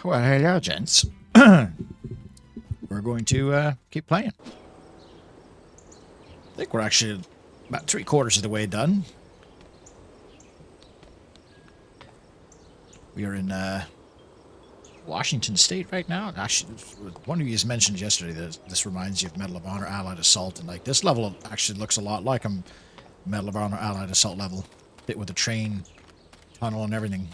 Well, hello, gents. We're going to keep playing. I think we're actually about 3/4 of the way done. We are in Washington State right now. Actually, one of you mentioned yesterday that this reminds you of Medal of Honor Allied Assault, and like this level actually looks a lot like a Medal of Honor Allied Assault level, bit with the train tunnel and everything.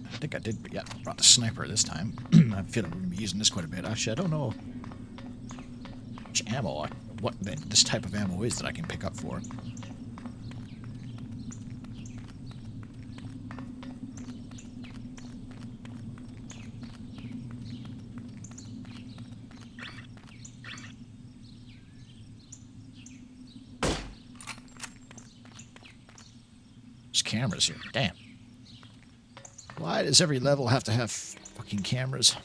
I think I did, yeah, brought the sniper this time. I feel like we're going to be using this quite a bit. Actually, I don't know which ammo, what this type of ammo is that I can pick up for. There's cameras here. Damn. Why does every level have to have fucking cameras?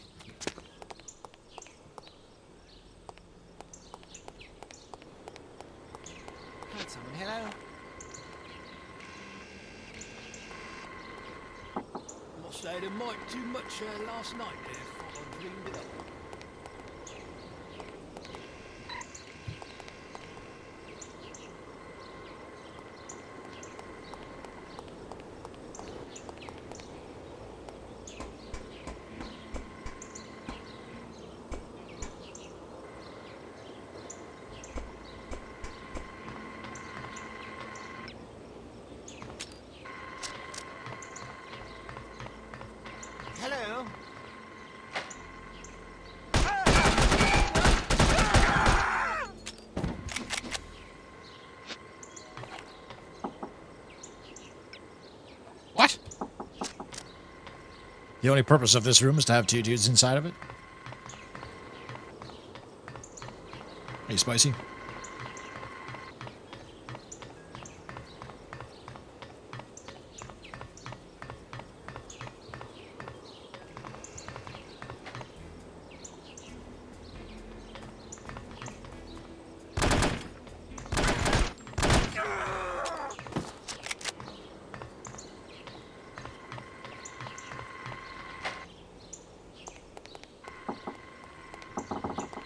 Hello. Must say there might too much last night there. Thought I dreamed it up. Hello. What? The only purpose of this room is to have two dudes inside of it? Hey, Spicy.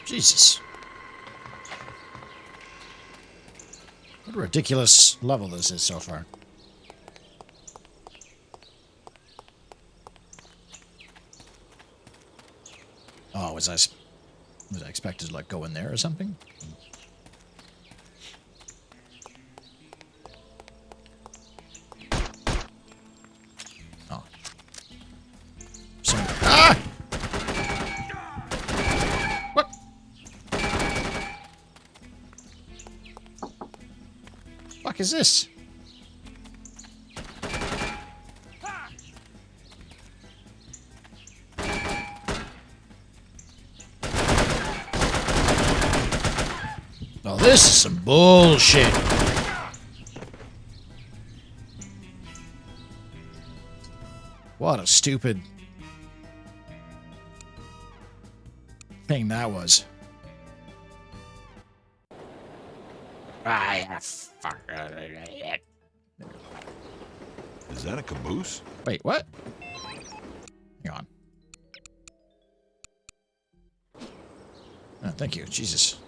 Jesus. What a ridiculous level this is so far. Oh, was I expected to like go in there or something? Oh. Ah! What? Fuck is this? Oh, this is some bullshit. What a stupid thing that was. Fuck. Is that a caboose? Wait, what? Hang on. Oh, thank you. Jesus.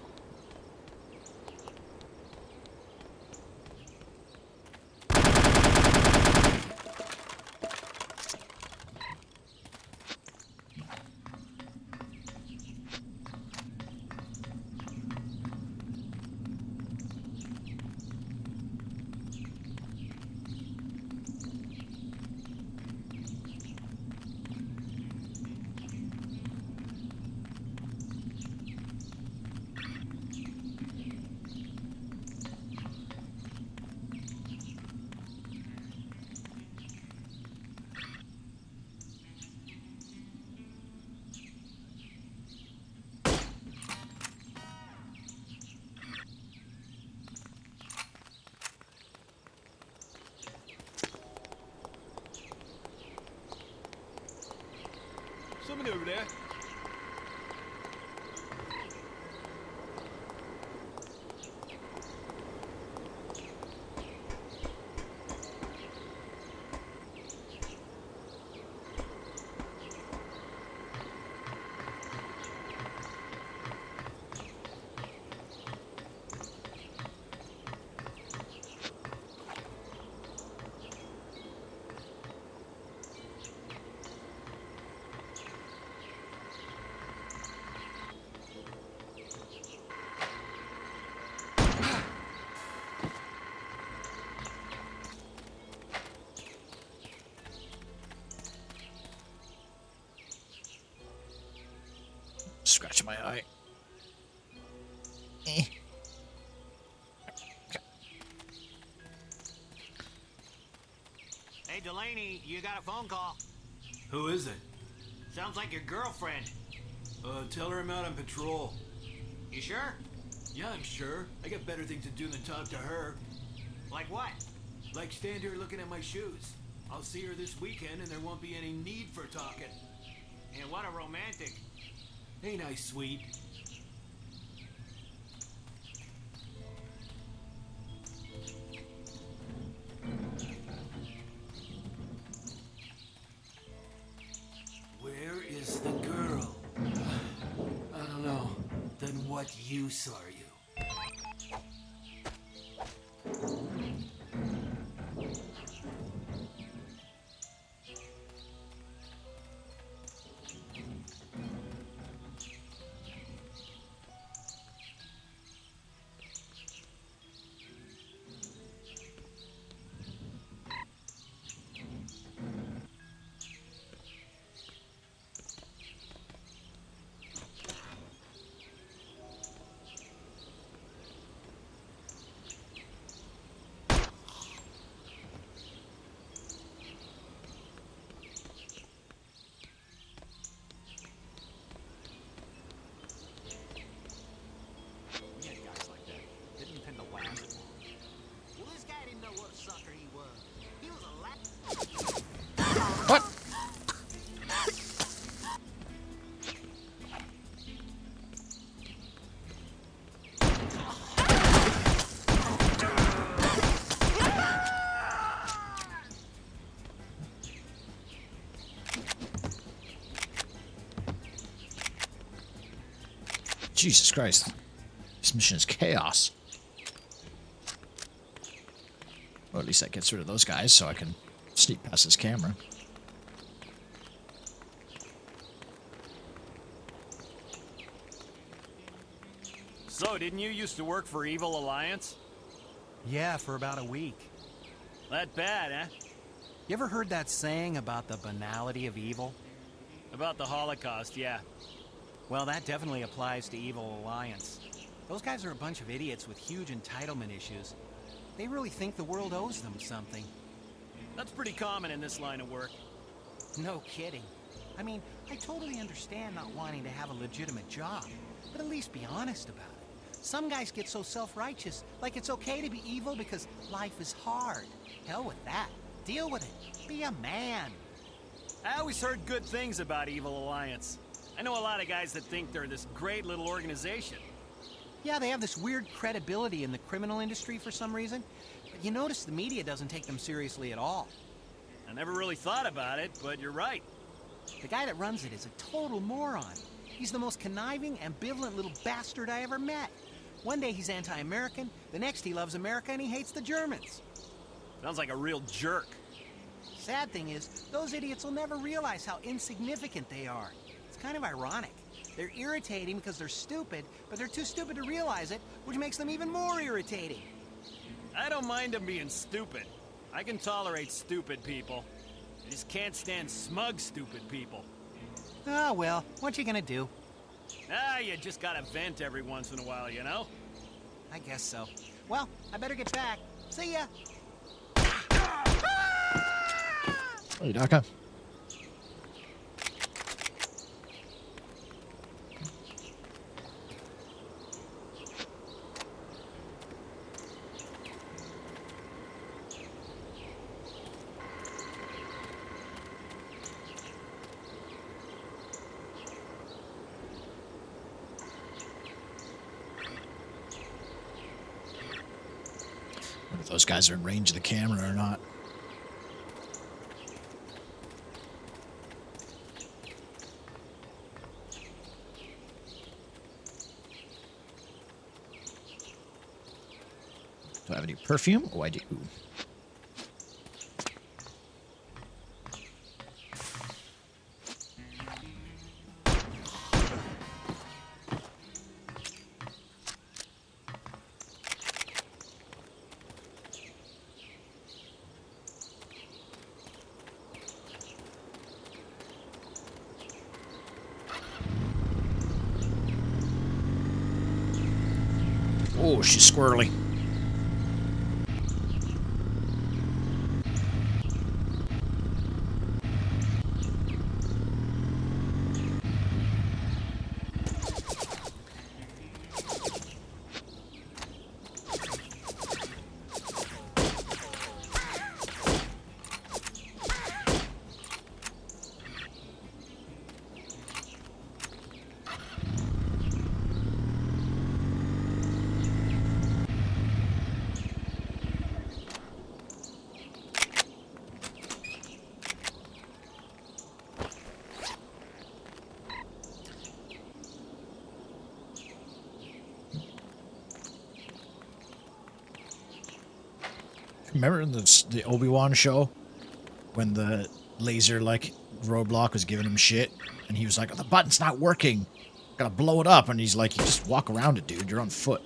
Somebody over there. scratching my eye. Eh. Hey, Delaney, you got a phone call. Who is it? Sounds like your girlfriend. Tell her I'm out on patrol. You sure? Yeah, I'm sure. I got better things to do than talk to her. Like what? Like stand here looking at my shoes. I'll see her this weekend and there won't be any need for talking. And what a romantic. Ain't I sweet? Where is the girl? I don't know. Then what use are you? We had guys like that. Didn't intend to last long. Well, this guy didn't know what a sucker he was. He was a What? Jesus Christ. This mission is chaos. Well, at least that gets rid of those guys so I can sneak past this camera. So, didn't you used to work for Evil Alliance? Yeah, for about a week. That bad, eh? You ever heard that saying about the banality of evil? About the Holocaust, yeah. Well, that definitely applies to Evil Alliance. Those guys are a bunch of idiots with huge entitlement issues. They really think the world owes them something. That's pretty common in this line of work. No kidding. I mean, I totally understand not wanting to have a legitimate job, but at least be honest about it. Some guys get so self-righteous, like it's okay to be evil because life is hard. Hell with that. Deal with it. Be a man. I always heard good things about Evil Alliance. I know a lot of guys that think they're this great little organization. Yeah, they have this weird credibility in the criminal industry for some reason. But you notice the media doesn't take them seriously at all. I never really thought about it, but you're right. The guy that runs it is a total moron. He's the most conniving, ambivalent little bastard I ever met. One day he's anti-American, the next he loves America and he hates the Germans. Sounds like a real jerk. Sad thing is, those idiots will never realize how insignificant they are. It's kind of ironic. They're irritating because they're stupid, but they're too stupid to realize it, which makes them even more irritating. I don't mind them being stupid. I can tolerate stupid people. I just can't stand smug, stupid people. Oh, well, what you gonna do? Ah, you just gotta vent every once in a while, you know? I guess so. Well, I better get back. See ya! Hey, Daka. Wonder if those guys are in range of the camera or not. Do I have any perfume? Oh, I do. Oh, she's squirrely. Remember in the Obi-Wan show when the laser like roadblock was giving him shit and he was like, the button's not working, gotta blow it up, and he's like, you just walk around it, dude, you're on foot.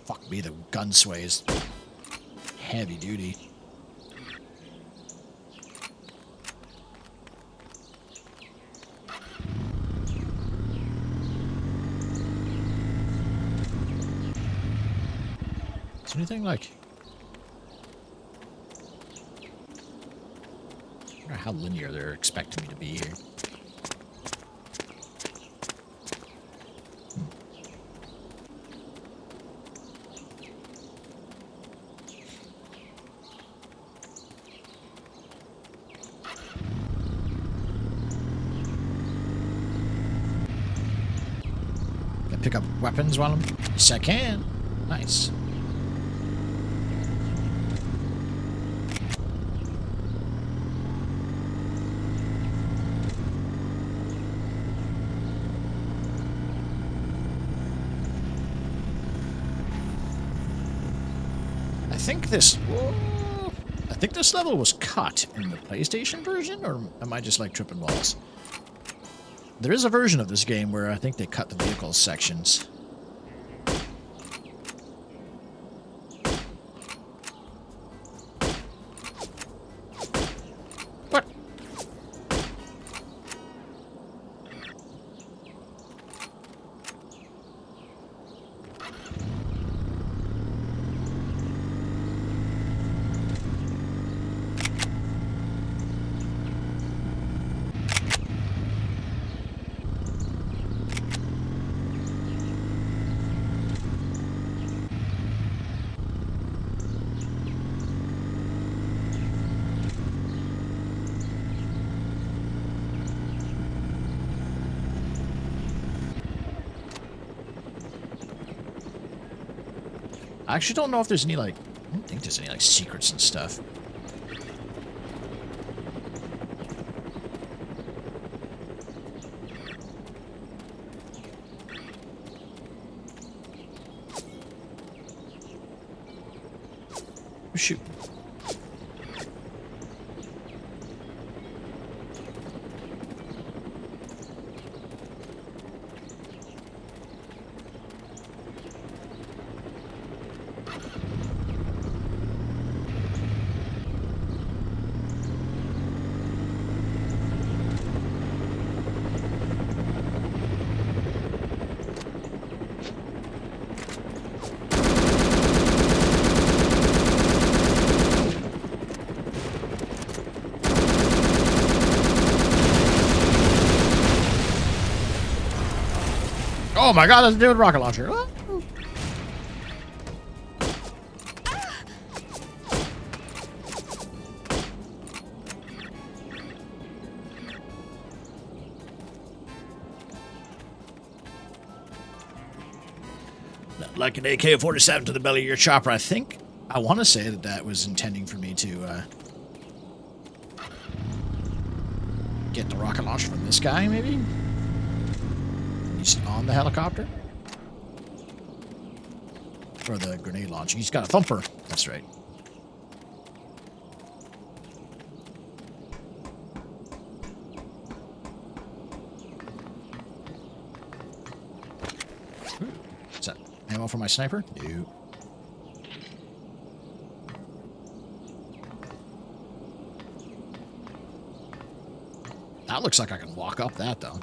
Fuck me, the gun sways heavy duty. Is there anything like... I wonder how linear they're expecting me to be here. Can I pick up weapons while I'm... Yes, I can. Nice. I think this level was cut in the PlayStation version, or am I just like tripping balls? There is a version of this game where I think they cut the vehicles sections. What? I actually don't know if there's any, like... I don't think there's any, like, secrets and stuff. Shoot. Oh my god, that's a dude rocket launcher. Ah. Like an AK-47 to the belly of your chopper. I think, I want to say that that was intending for me to get the rocket launcher from this guy, maybe? He's on the helicopter? Or the grenade launcher. He's got a thumper. That's right. Is that ammo for my sniper? No. That looks like I can walk up that, though.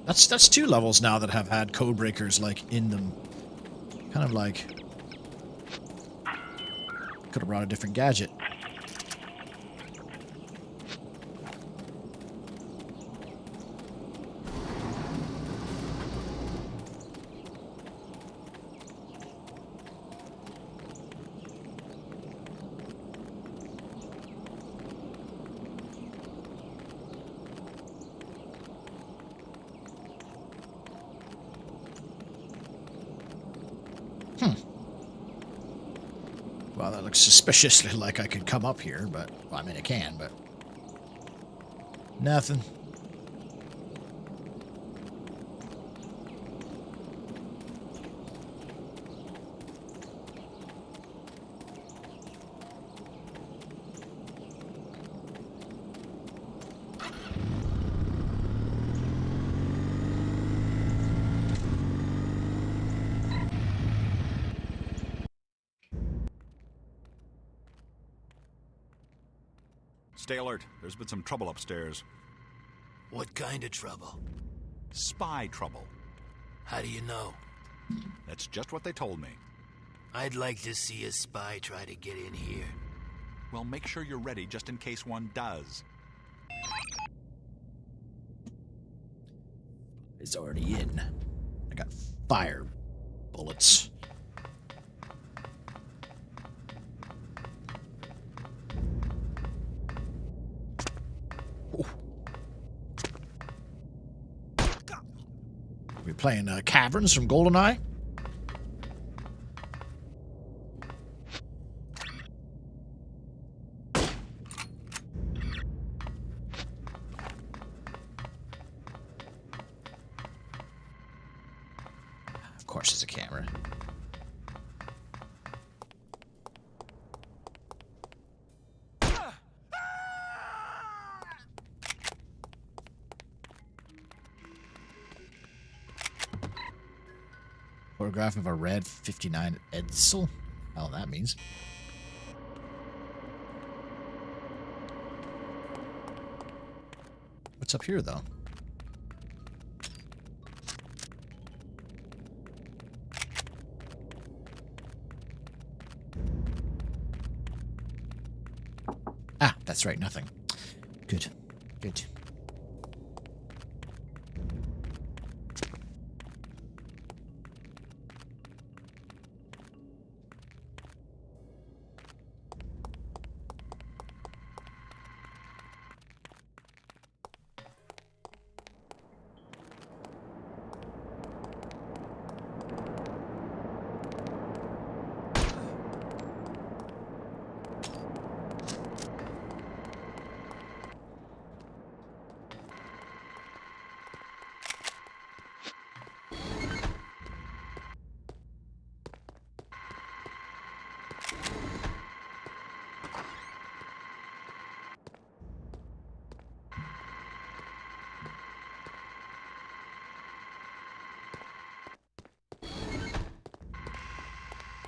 That's 2 levels now that have had code breakers, like, in them. Kind of like... Could have brought a different gadget. Well, that looks suspiciously like I could come up here, but... Well, I mean, I can, but... Nothing. Stay alert. There's been some trouble upstairs. What kind of trouble? Spy trouble. How do you know? That's just what they told me. I'd like to see a spy try to get in here. Well, make sure you're ready just in case one does. It's already in. I got fire bullets. We're playing Caverns from GoldenEye. Of course, it's a camera. Photograph of a red 59 Edsel. Hell, that means. What's up here, though? Ah, that's right, nothing. Good. Good.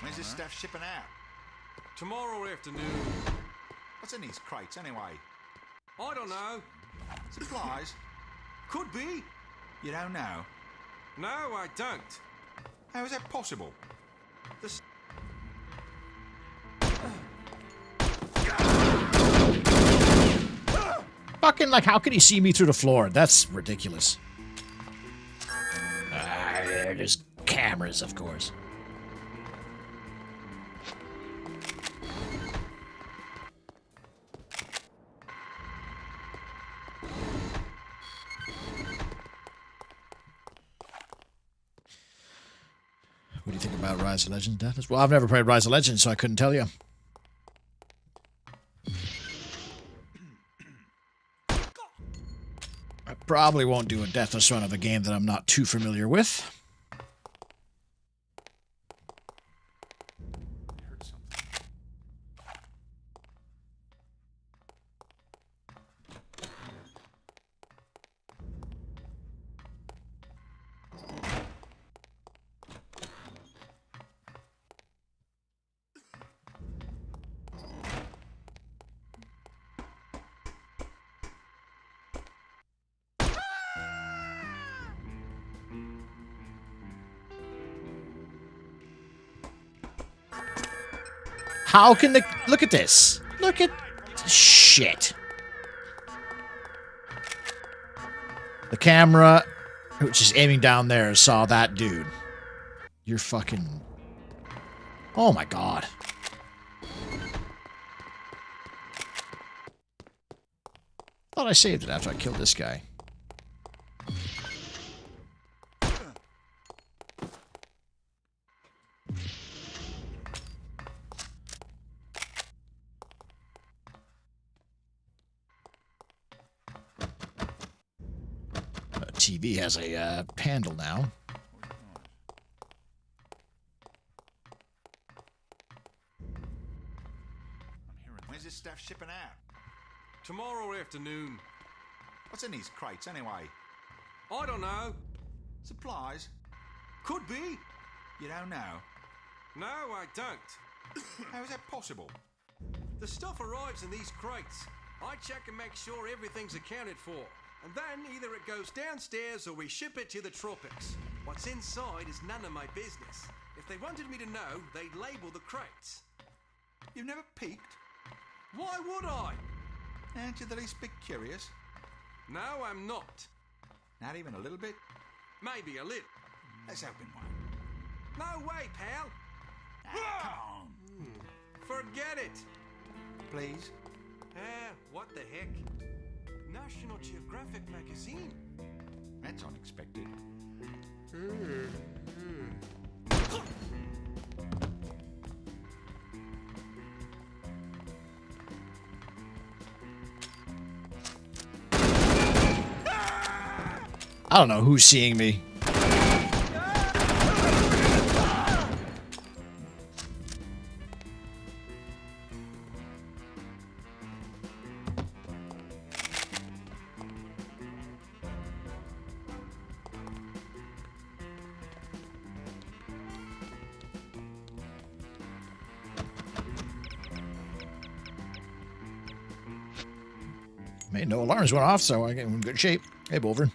When's this stuff shipping out? Tomorrow afternoon. What's in these crates, anyway? I don't know. Supplies? Could be. You don't know. No, I don't. How is that possible? This... Fucking, like, how can he see me through the floor? That's ridiculous. There's cameras, of course. What do you think about Rise of Legends, Dennis? Well, I've never played Rise of Legends, so I couldn't tell you. I probably won't do a deathless run of a game that I'm not too familiar with. How can the... Look at this. Look at... Shit. The camera, which is aiming down there, saw that dude. You're fucking... Oh my god. Thought I saved it after I killed this guy. TV has a handle now. When's this stuff shipping out? Tomorrow afternoon. What's in these crates anyway? I don't know. Supplies? Could be. You don't know. No, I don't. How is that possible? The stuff arrives in these crates. I check and make sure everything's accounted for. And then either it goes downstairs or we ship it to the tropics. What's inside is none of my business. If they wanted me to know, they'd label the crates. You've never peeked? Why would I? Aren't you the least bit curious? No, I'm not. Not even a little bit? Maybe a little. Let's open one. No way, pal. Ah, come on. Forget it. Please? What the heck? National Geographic magazine. That's unexpected. I don't know who's seeing me. No alarms went off, so I get in good shape. Hey, Bolver.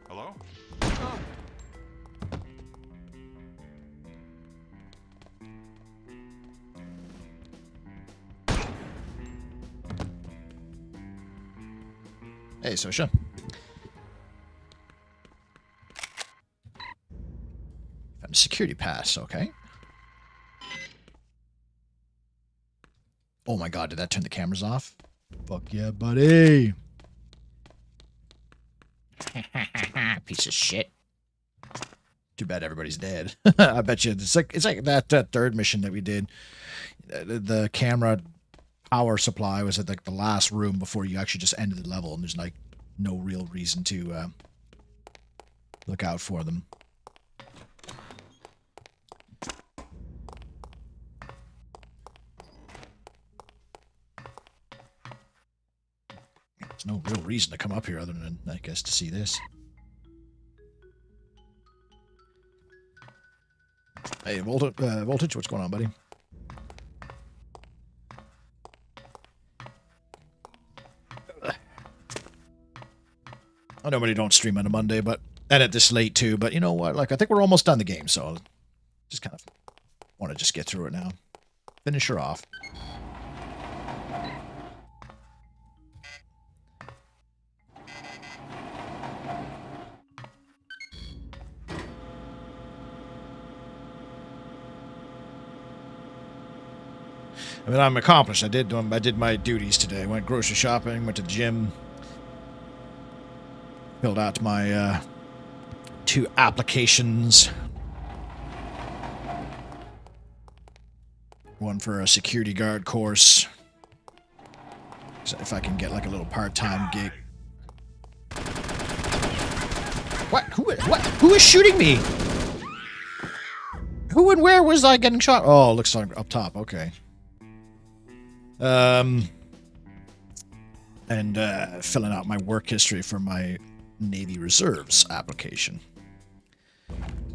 Hello? Hey, Sosha. Security pass, okay. Oh my god, did that turn the cameras off? Fuck yeah, buddy. Piece of shit. Too bad everybody's dead. I bet you it's like that third mission that we did. The camera power supply was at like the last room before you actually just ended the level, and there's like no real reason to look out for them. There's no real reason to come up here other than, I guess, to see this. Hey, Voltage, what's going on, buddy? I normally don't stream on a Monday, but edit this late too. But you know what? Like, I think we're almost done the game, so I'll just kind of want to just get through it now. Finish her off. I mean, I'm accomplished. I did my duties today. I went grocery shopping, went to the gym, filled out my 2 applications. One for a security guard course. So if I can get like a little part-time gig. What? Who is shooting me? Who and where was I getting shot? Oh, looks like up top. Okay. And filling out my work history for my Navy Reserves application.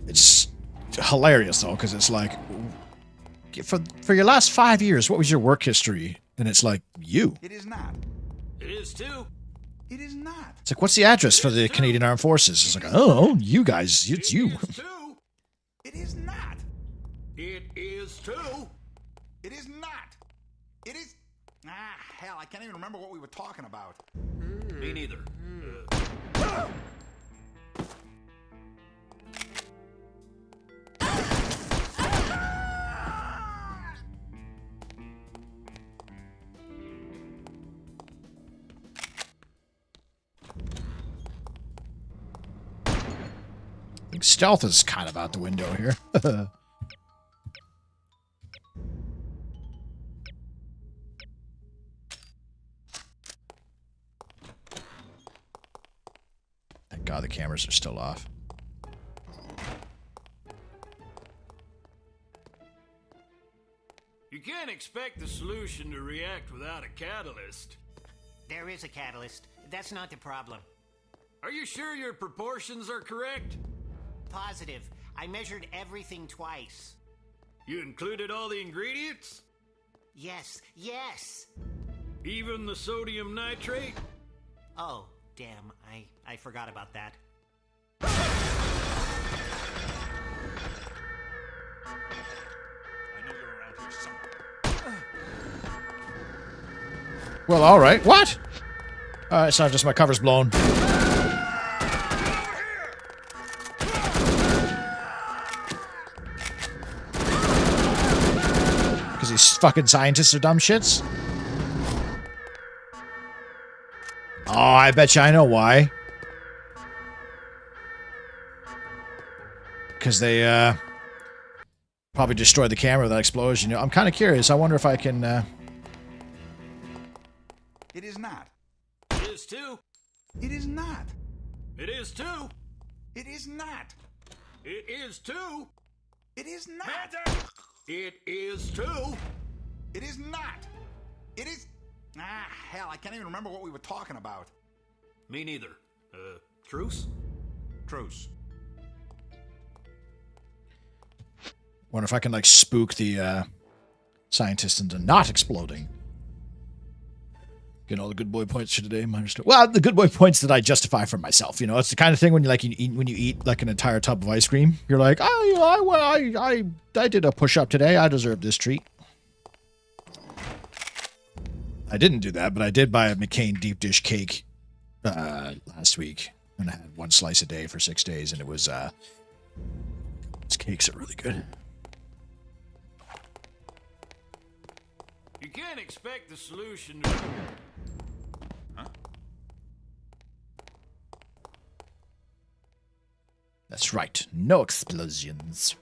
It's hilarious though, because it's like, for your last 5 years, what was your work history? And it's like, you. It is not. It is too. It is not. It's like, what's the address for the Canadian Armed Forces? It's like, oh, you guys, it's you. It is too. It is not. It is too. It is not. It is. Ah, hell, I can't even remember what we were talking about. Me neither. I think stealth is kind of out the window here. Thank God the cameras are still off. You can't expect the solution to react without a catalyst. There is a catalyst. That's not the problem. Are you sure your proportions are correct? Positive. I measured everything twice. You included all the ingredients? Yes, yes. Even the sodium nitrate? Oh, damn. I forgot about that. I know you're around here somewhere. Well, all right. What? It's not just my cover's blown. Because these fucking scientists are dumb shits? Oh, I bet you I know why. Because they, probably destroyed the camera with that explosion. You know, I'm kind of curious. I wonder if I can, It is not. It is too. It is not. It is too. It is not. It is too. It is not. It is too. It is not. It is. Ah, hell, I can't even remember what we were talking about. Me neither. Truce? Truce. wonder if I can, like, spook the, scientist into not exploding. Getting all the good boy points for today. Well, the good boy points that I justify for myself. You know, it's the kind of thing when you eat like an entire tub of ice cream. You're like, oh, I did a push up today. I deserve this treat. I didn't do that, but I did buy a McCain deep dish cake last week, and I had one slice a day for 6 days, and it was these cakes are really good. You can't expect the solution to... That's right. No explosions.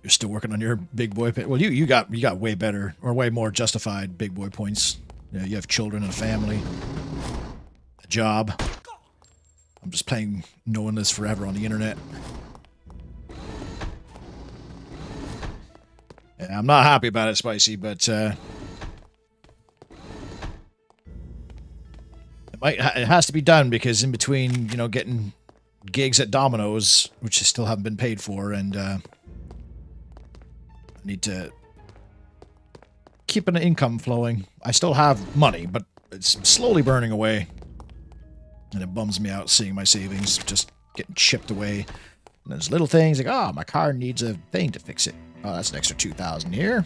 You're still working on your big boy. Well, you got way better or way more justified big boy points. You know, you have children and a family, a job. I'm just playing knowing this forever on the internet. Yeah, I'm not happy about it, Spicy, but it has to be done because in between, you know, getting gigs at Domino's, which I still haven't been paid for, and I need to keep an income flowing. I still have money, but it's slowly burning away. And it bums me out seeing my savings just getting chipped away. And there's little things like, oh, my car needs a thing to fix it. Oh, that's an extra $2,000 here.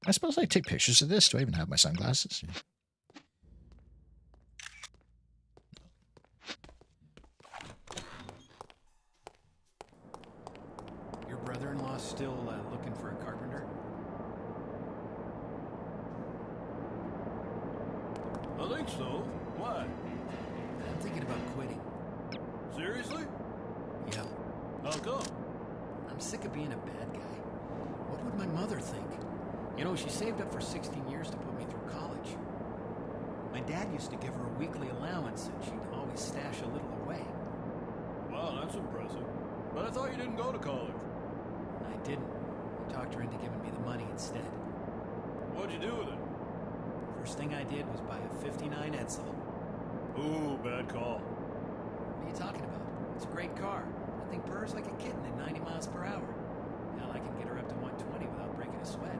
I suppose I take pictures of this. Do I even have my sunglasses? Your brother-in-law's still looking for a carpenter? I think so. Why? I'm thinking about quitting. Seriously? Yeah. How come? I'm sick of being a bad guy. What would my mother think? You know, she saved up for 16 years to put me through college. My dad used to give her a weekly allowance, and she'd always stash a little away. Wow, that's impressive. But I thought you didn't go to college. I didn't. I talked her into giving me the money instead. What'd you do with it? First thing I did was buy a 59 Edsel. Ooh, bad call. What are you talking about? It's a great car. That thing purrs like a kitten at 90 miles per hour. Hell, I can get her up to 120 without breaking a sweat.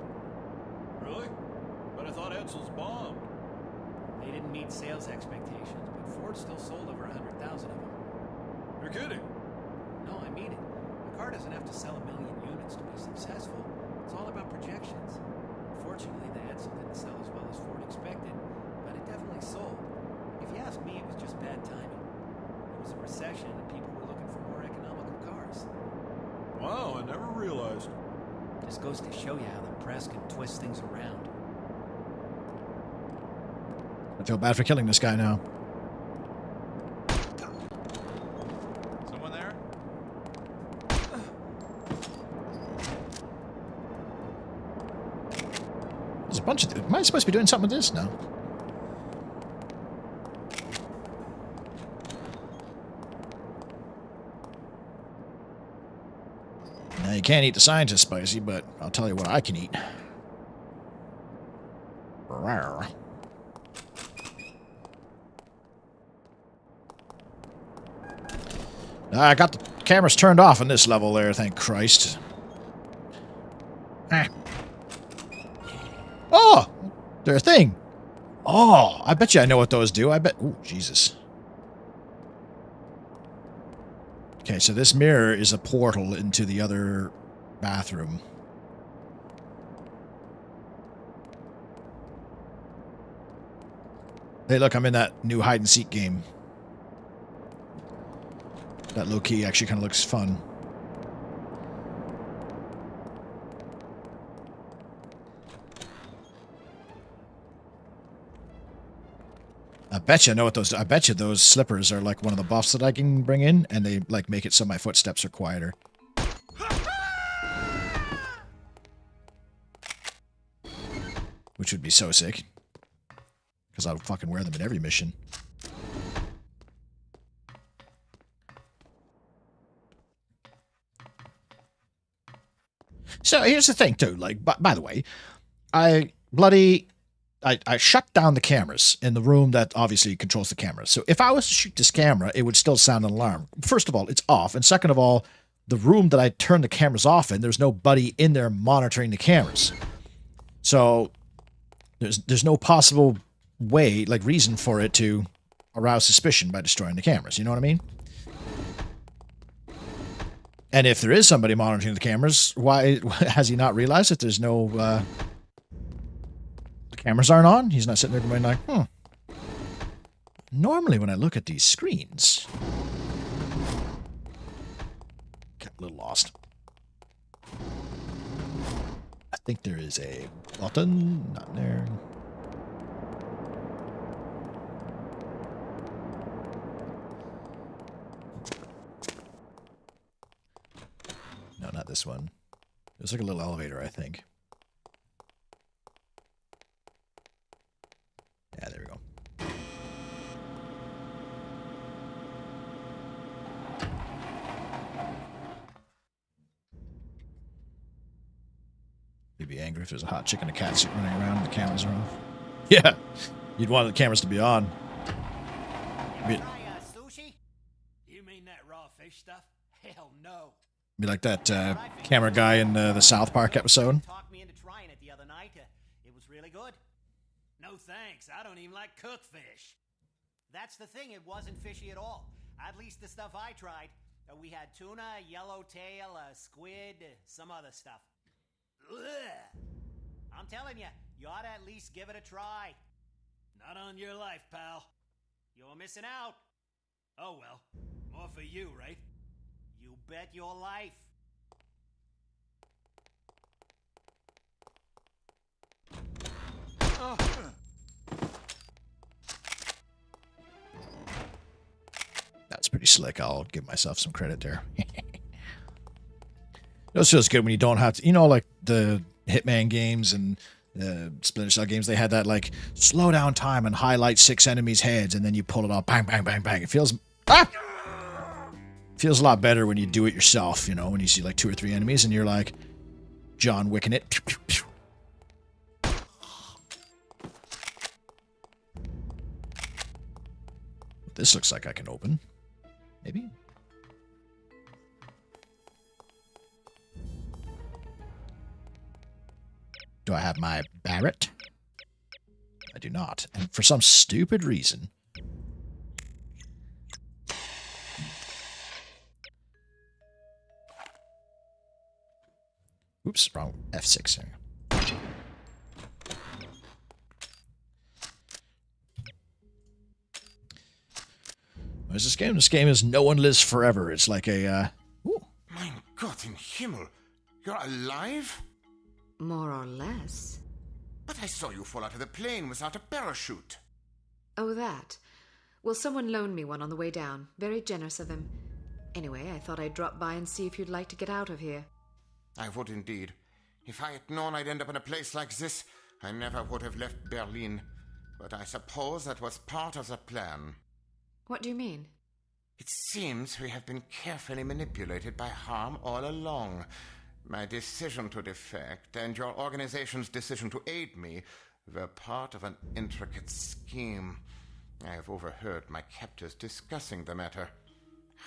Really? But I thought Edsels bombed. They didn't meet sales expectations, but Ford still sold over 100,000 of them. You're kidding. No, I mean it. A car doesn't have to sell 1 million units to be successful. It's all about projections. Unfortunately, the Edsel didn't sell as well as Ford expected, but it definitely sold. If you ask me, it was just bad timing. It was a recession and people were looking for more economical cars. Wow, I never realized. Just goes to show you how the press can twist things around. I feel bad for killing this guy now. Someone there? There's a bunch of... Am I supposed to be doing something with this? No. Now, you can't eat the scientist spicy, but I'll tell you what I can eat. Rawr. I got the cameras turned off on this level there, thank Christ. Ah. Oh! They're a thing! Oh! I bet you I know what those do. I bet... Ooh, Jesus. Okay, so this mirror is a portal into the other bathroom. Hey, look, I'm in that new hide-and-seek game. That low-key actually kind of looks fun. I bet you I know what those... I bet you those slippers are like one of the buffs that I can bring in, and they like make it so my footsteps are quieter. Which would be so sick. Because I would fucking wear them in every mission. So here's the thing, too. Like, by the way, I shut down the cameras in the room that obviously controls the cameras. So if I was to shoot this camera, it would still sound an alarm. First of all, it's off. And second of all, the room that I turned the cameras off in, there's nobody in there monitoring the cameras. So there's no possible way, like reason for it to arouse suspicion by destroying the cameras. You know what I mean? And if there is somebody monitoring the cameras, why has he not realized that there's no, the cameras aren't on? He's not sitting there going like, Normally when I look at these screens... Got a little lost. I think there is a button. Not there. No, not this one. There's like a little elevator, I think. Yeah, there we go. You'd be angry if there's a hot chick and a cat running around and the cameras are off. Yeah, you'd want the cameras to be on. Be, Sushi? You mean that raw fish stuff? Hell no. be like that camera guy in the South Park episode. Talked me into trying it the other night. It was really good. No thanks. I don't even like cooked fish. That's the thing. It wasn't fishy at all. At least the stuff I tried. We had tuna, yellowtail, squid, some other stuff. Ugh. I'm telling you, you ought to at least give it a try. Not on your life, pal. You're missing out. Oh well. More for you, right? You bet your life. That's pretty slick. I'll give myself some credit there. It feels good when you don't have to, you know, like the Hitman games and Splinter Cell games, they had that like slow down time and highlight 6 enemies' heads and then you pull it off, bang, bang, bang, bang. It feels, feels a lot better when you do it yourself, you know, when you see like 2 or 3 enemies and you're like, John Wicking it. This looks like I can open. Maybe? Do I have my Barrett? I do not. And for some stupid reason... Oops, wrong F6 here. What is this game? This game is No One Lives Forever. It's like a, Mein Gott in Himmel! You're alive? More or less. But I saw you fall out of the plane without a parachute. Oh, that. Well, someone loaned me one on the way down. Very generous of him. Anyway, I thought I'd drop by and see if you'd like to get out of here. I would indeed. If I had known I'd end up in a place like this, I never would have left Berlin. But I suppose that was part of the plan. What do you mean? It seems we have been carefully manipulated by Harm all along. My decision to defect and your organization's decision to aid me were part of an intricate scheme. I have overheard my captors discussing the matter.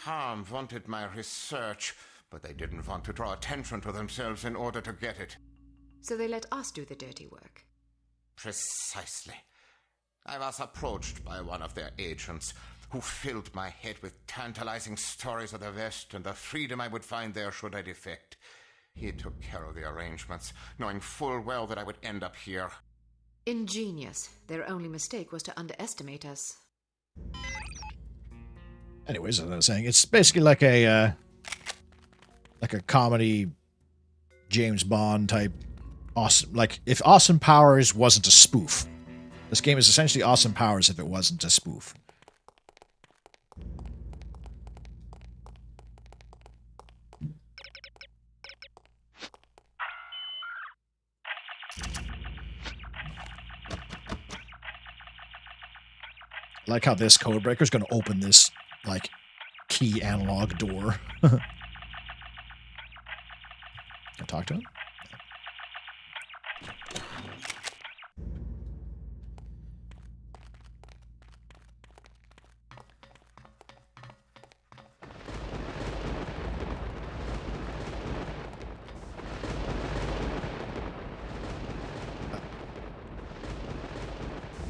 Harm wanted my research, but they didn't want to draw attention to themselves in order to get it. So they let us do the dirty work. Precisely. I was approached by one of their agents, who filled my head with tantalizing stories of the West and the freedom I would find there should I defect. He took care of the arrangements, knowing full well that I would end up here. Ingenious. Their only mistake was to underestimate us. Anyways, as I was saying, it's basically like a comedy James Bond type. Awesome, like if Austin Powers wasn't a spoof. This game is essentially Austin Powers if it wasn't a spoof. I like how this codebreaker is going to open this, like, key analog door. Can I talk to him?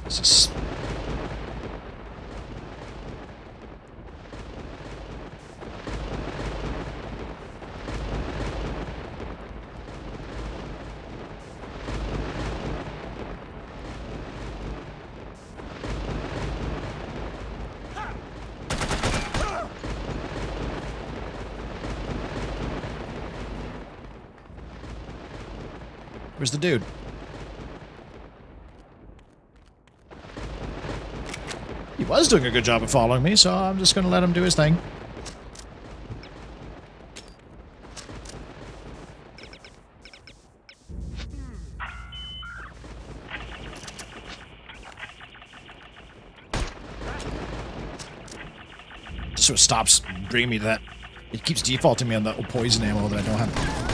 This is... Where's the dude? He was doing a good job of following me, so I'm just going to let him do his thing. Just so it stops bringing me to that. It keeps defaulting me on the poison ammo that I don't have.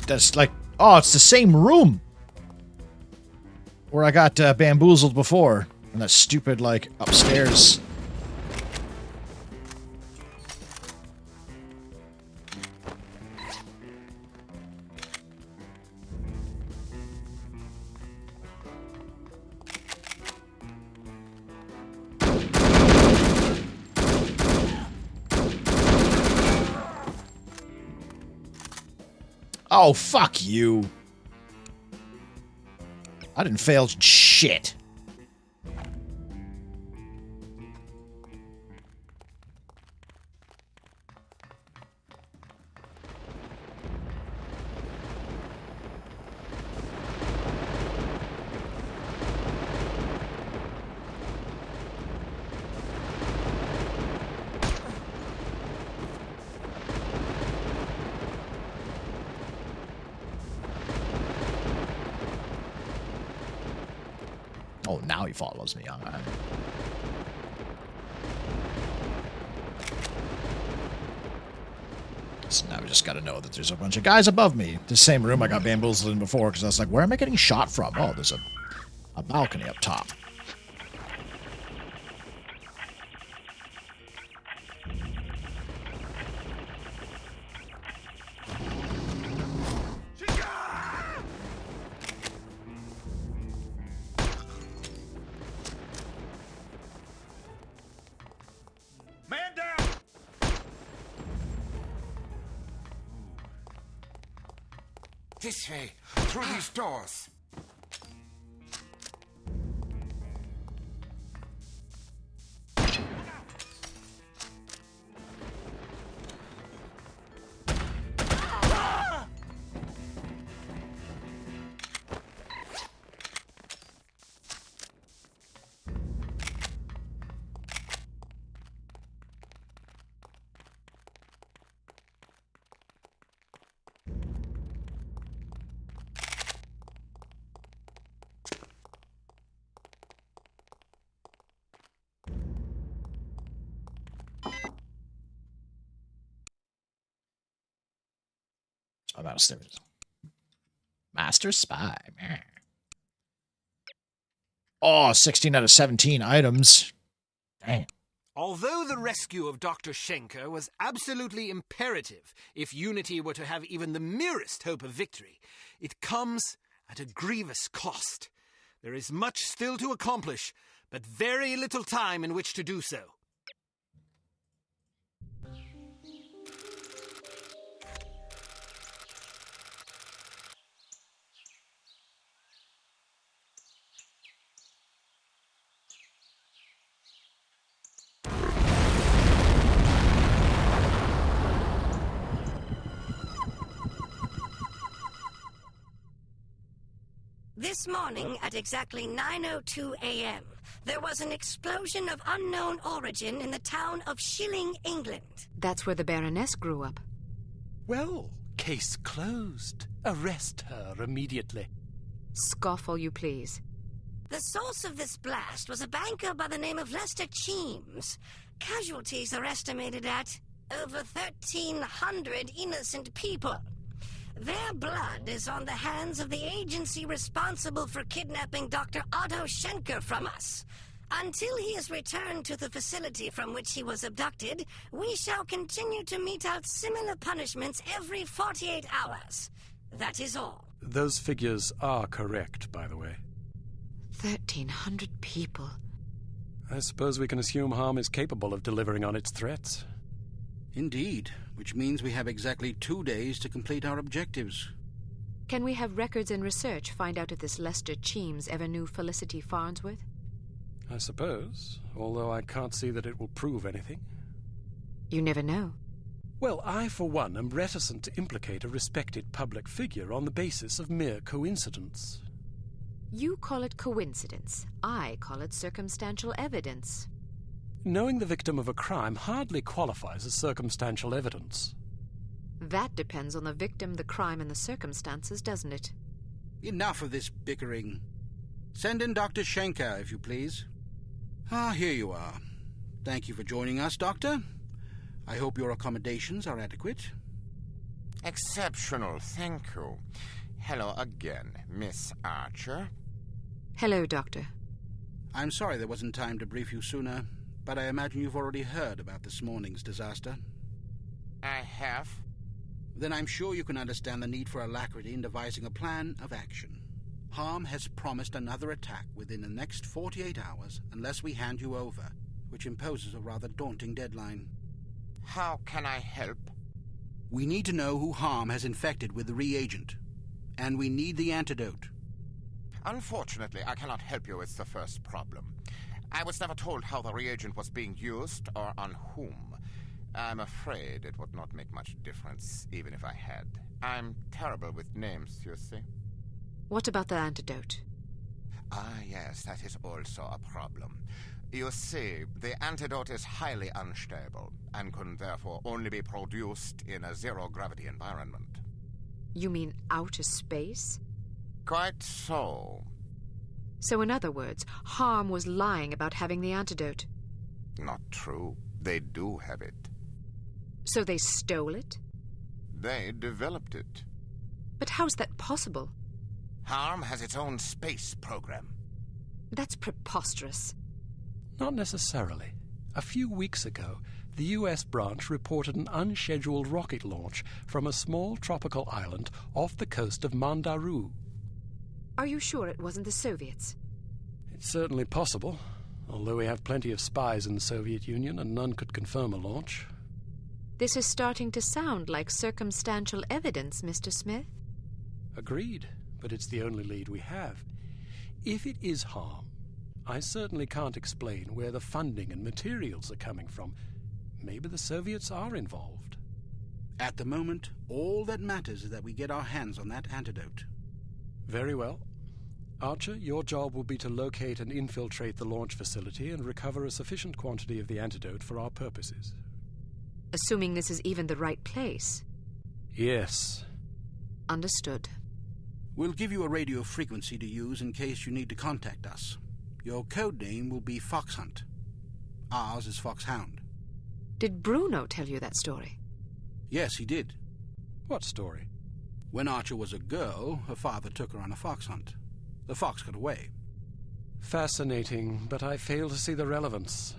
That's like, oh, it's the same room where I got bamboozled before in that stupid, like, upstairs. Oh, fuck you. I didn't fail shit. Oh, now he follows me. All right. So now we just got to know that there's a bunch of guys above me. The same room I got bamboozled in before because I was like, where am I getting shot from? Oh, there's a balcony up top. Man down! This way, through these doors. Oh, downstairs. Master Spy. Oh, 16 out of 17 items. Dang. Although the rescue of Dr. Schenker was absolutely imperative if Unity were to have even the merest hope of victory, it comes at a grievous cost. There is much still to accomplish, but very little time in which to do so. This morning at exactly 9:02 a.m., there was an explosion of unknown origin in the town of Shilling, England. That's where the Baroness grew up. Well, case closed. Arrest her immediately. Scoff all you please. The source of this blast was a banker by the name of Lester Cheems. Casualties are estimated at over 1,300 innocent people. Their blood is on the hands of the agency responsible for kidnapping Dr. Otto Schenker from us. Until he is returned to the facility from which he was abducted, we shall continue to mete out similar punishments every 48 hours. That is all. Those figures are correct, by the way. 1,300 people. I suppose we can assume Harm is capable of delivering on its threats. Indeed, which means we have exactly 2 days to complete our objectives. Can we have records and research find out if this Lester Cheems ever knew Felicity Farnsworth? I suppose, although I can't see that it will prove anything. You never know. Well, I, for one, am reticent to implicate a respected public figure on the basis of mere coincidence. You call it coincidence. I call it circumstantial evidence. Knowing the victim of a crime hardly qualifies as circumstantial evidence. That depends on the victim, the crime, and the circumstances, doesn't it? Enough of this bickering. Send in Dr. Schenker, if you please. Ah, here you are. Thank you for joining us, Doctor. I hope your accommodations are adequate. Exceptional, thank you. Hello again, Miss Archer. Hello, Doctor. I'm sorry there wasn't time to brief you sooner, but I imagine you've already heard about this morning's disaster. I have. Then I'm sure you can understand the need for alacrity in devising a plan of action. Harm has promised another attack within the next 48 hours unless we hand you over, which imposes a rather daunting deadline. How can I help? We need to know who Harm has infected with the reagent, and we need the antidote. Unfortunately, I cannot help you with the first problem. I was never told how the reagent was being used or on whom. I'm afraid it would not make much difference, even if I had. I'm terrible with names, you see. What about the antidote? Ah, yes, that is also a problem. You see, the antidote is highly unstable and can therefore only be produced in a zero-gravity environment. You mean outer space? Quite so. So in other words, Harm was lying about having the antidote. Not true. They do have it. So they stole it? They developed it. But how's that possible? Harm has its own space program. That's preposterous. Not necessarily. A few weeks ago, the U.S. branch reported an unscheduled rocket launch from a small tropical island off the coast of Mandaru. Are you sure it wasn't the Soviets? It's certainly possible, although we have plenty of spies in the Soviet Union and none could confirm a launch. This is starting to sound like circumstantial evidence, Mr. Smith. Agreed, but it's the only lead we have. If it is Harm, I certainly can't explain where the funding and materials are coming from. Maybe the Soviets are involved. At the moment, all that matters is that we get our hands on that antidote. Very well. Archer, your job will be to locate and infiltrate the launch facility and recover a sufficient quantity of the antidote for our purposes. Assuming this is even the right place. Yes. Understood. We'll give you a radio frequency to use in case you need to contact us. Your code name will be Foxhunt. Ours is Foxhound. Did Bruno tell you that story? Yes, he did. What story? When Archer was a girl, her father took her on a fox hunt. The fox got away. Fascinating, but I fail to see the relevance.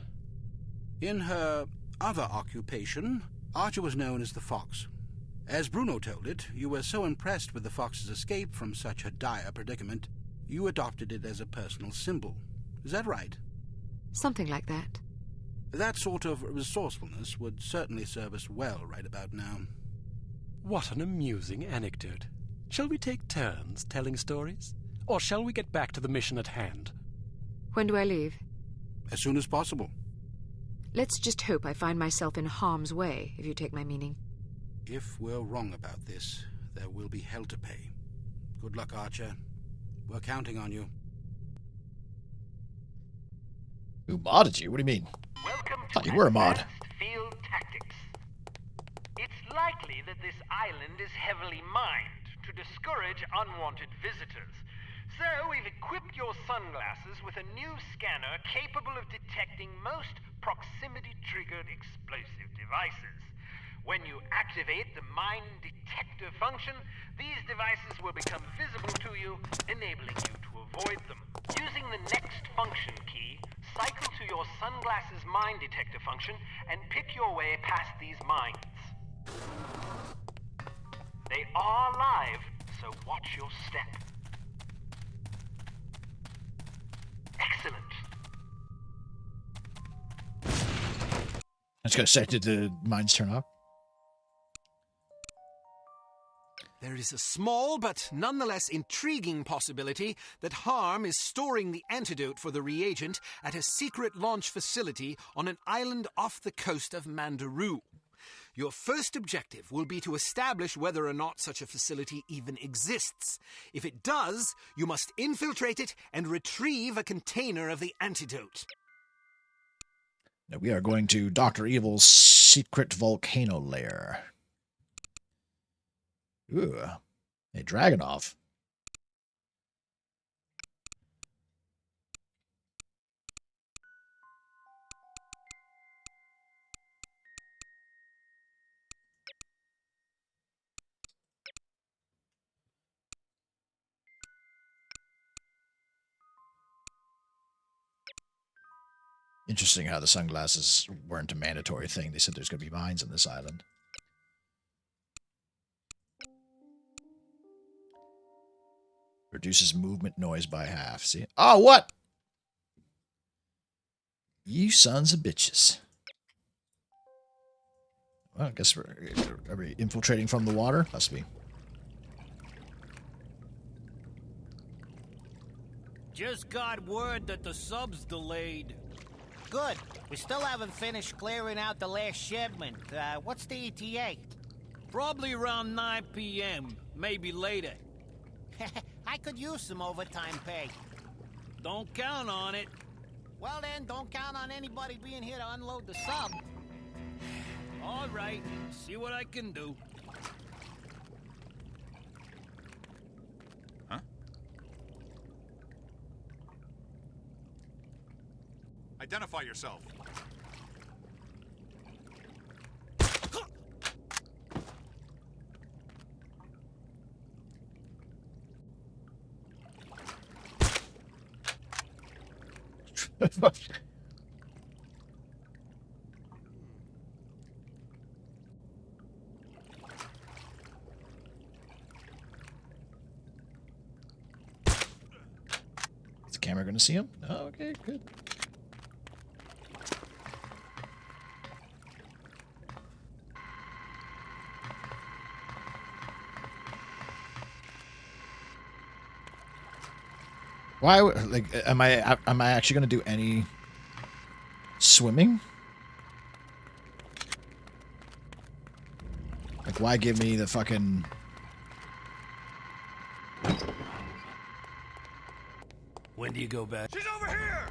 In her other occupation, Archer was known as the Fox. As Bruno told it, you were so impressed with the fox's escape from such a dire predicament, you adopted it as a personal symbol. Is that right? Something like that. That sort of resourcefulness would certainly serve us well right about now. What an amusing anecdote. Shall we take turns telling stories? Or shall we get back to the mission at hand? When do I leave? As soon as possible. Let's just hope I find myself in harm's way, if you take my meaning. If we're wrong about this, there will be hell to pay. Good luck, Archer. We're counting on you. Who modded you? What do you mean? Welcome to Thought you were a mod. Advanced Field Tactics. It's likely that this island is heavily mined to discourage unwanted visitors. So we've equipped your sunglasses with a new scanner capable of detecting most proximity-triggered explosive devices. When you activate the mine detector function, these devices will become visible to you, enabling you to avoid them. Using the next function key, cycle to your sunglasses mine detector function and pick your way past these mines. They are live, so watch your step. Excellent. I was going to say, did the mines turn off? There is a small but nonetheless intriguing possibility that Harm is storing the antidote for the reagent at a secret launch facility on an island off the coast of Mandaru. Your first objective will be to establish whether or not such a facility even exists. If it does, you must infiltrate it and retrieve a container of the antidote. Now we are going to Dr. Evil's secret volcano lair. Ooh, a Dragonov. Interesting how the sunglasses weren't a mandatory thing. They said there's going to be mines on this island. Reduces movement noise by half. See? Oh, what? You sons of bitches. Well, I guess are we infiltrating from the water? Must be. Just got word that the sub's delayed. Good. We still haven't finished clearing out the last shipment. What's the ETA? Probably around 9 p.m., maybe later. I could use some overtime pay. Don't count on it. Well then, don't count on anybody being here to unload the sub. All right, see what I can do. Huh? Identify yourself. Is the camera going to see him? No, okay, good. Why, like, am I actually going to do any swimming? Like, why give me the fucking... When do you go back? She's over here!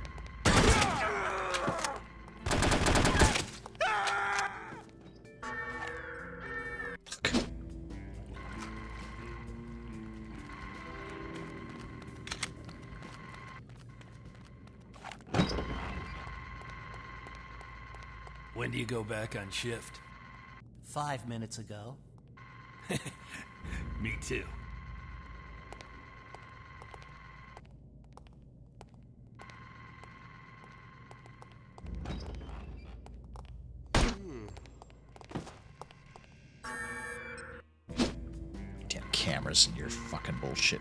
When do you go back on shift? 5 minutes ago. Me too. Damn cameras and your fucking bullshit.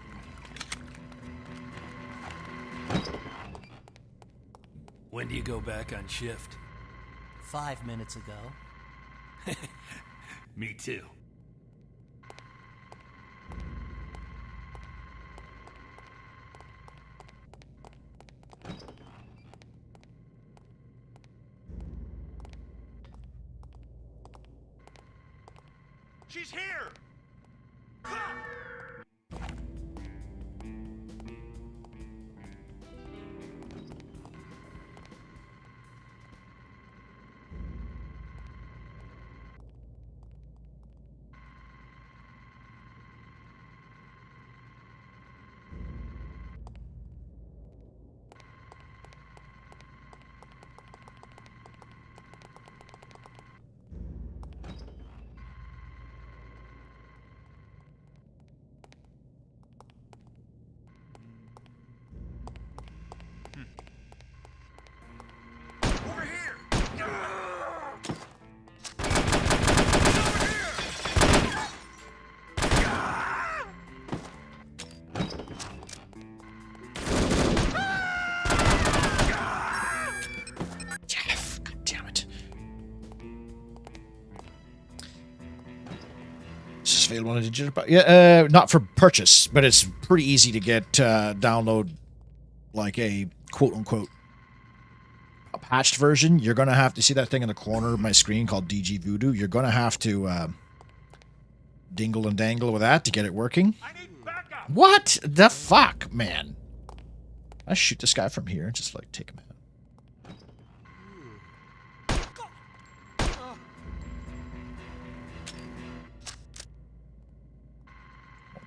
When do you go back on shift? 5 minutes ago. Me too. She's here! This is available on a digital, but yeah, not for purchase, but it's pretty easy to get download, like a quote unquote a patched version. You're gonna have to see that thing in the corner of my screen called DG Voodoo. You're gonna have to dingle and dangle with that to get it working. What the fuck, man? I shoot this guy from here and just like take him out.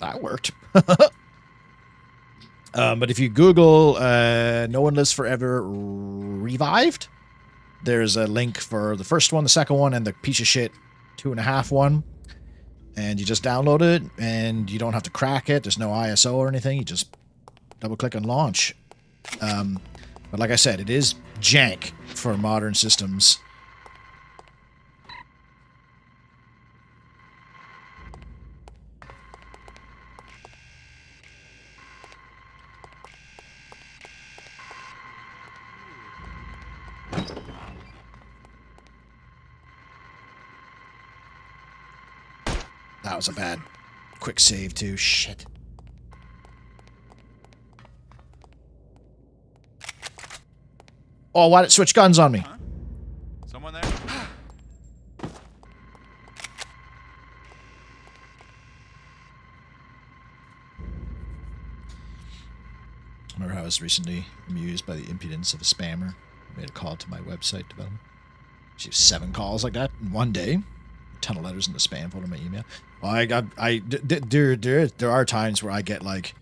That worked. But if you Google No One Lives Forever Revived, there's a link for the first one, the second one, and the piece of shit 2.5 one. And you just download it, and you don't have to crack it. There's no ISO or anything. You just double-click and launch. But like I said, it is jank for modern systems. That was a bad quick save too. Shit. Oh, why did it switch guns on me? Huh? Someone there? I remember how I was recently amused by the impudence of a spammer. I made a call to my website development. She has 7 calls like that in one day. A ton of letters in the spam folder of my email. Well, there are times where I get like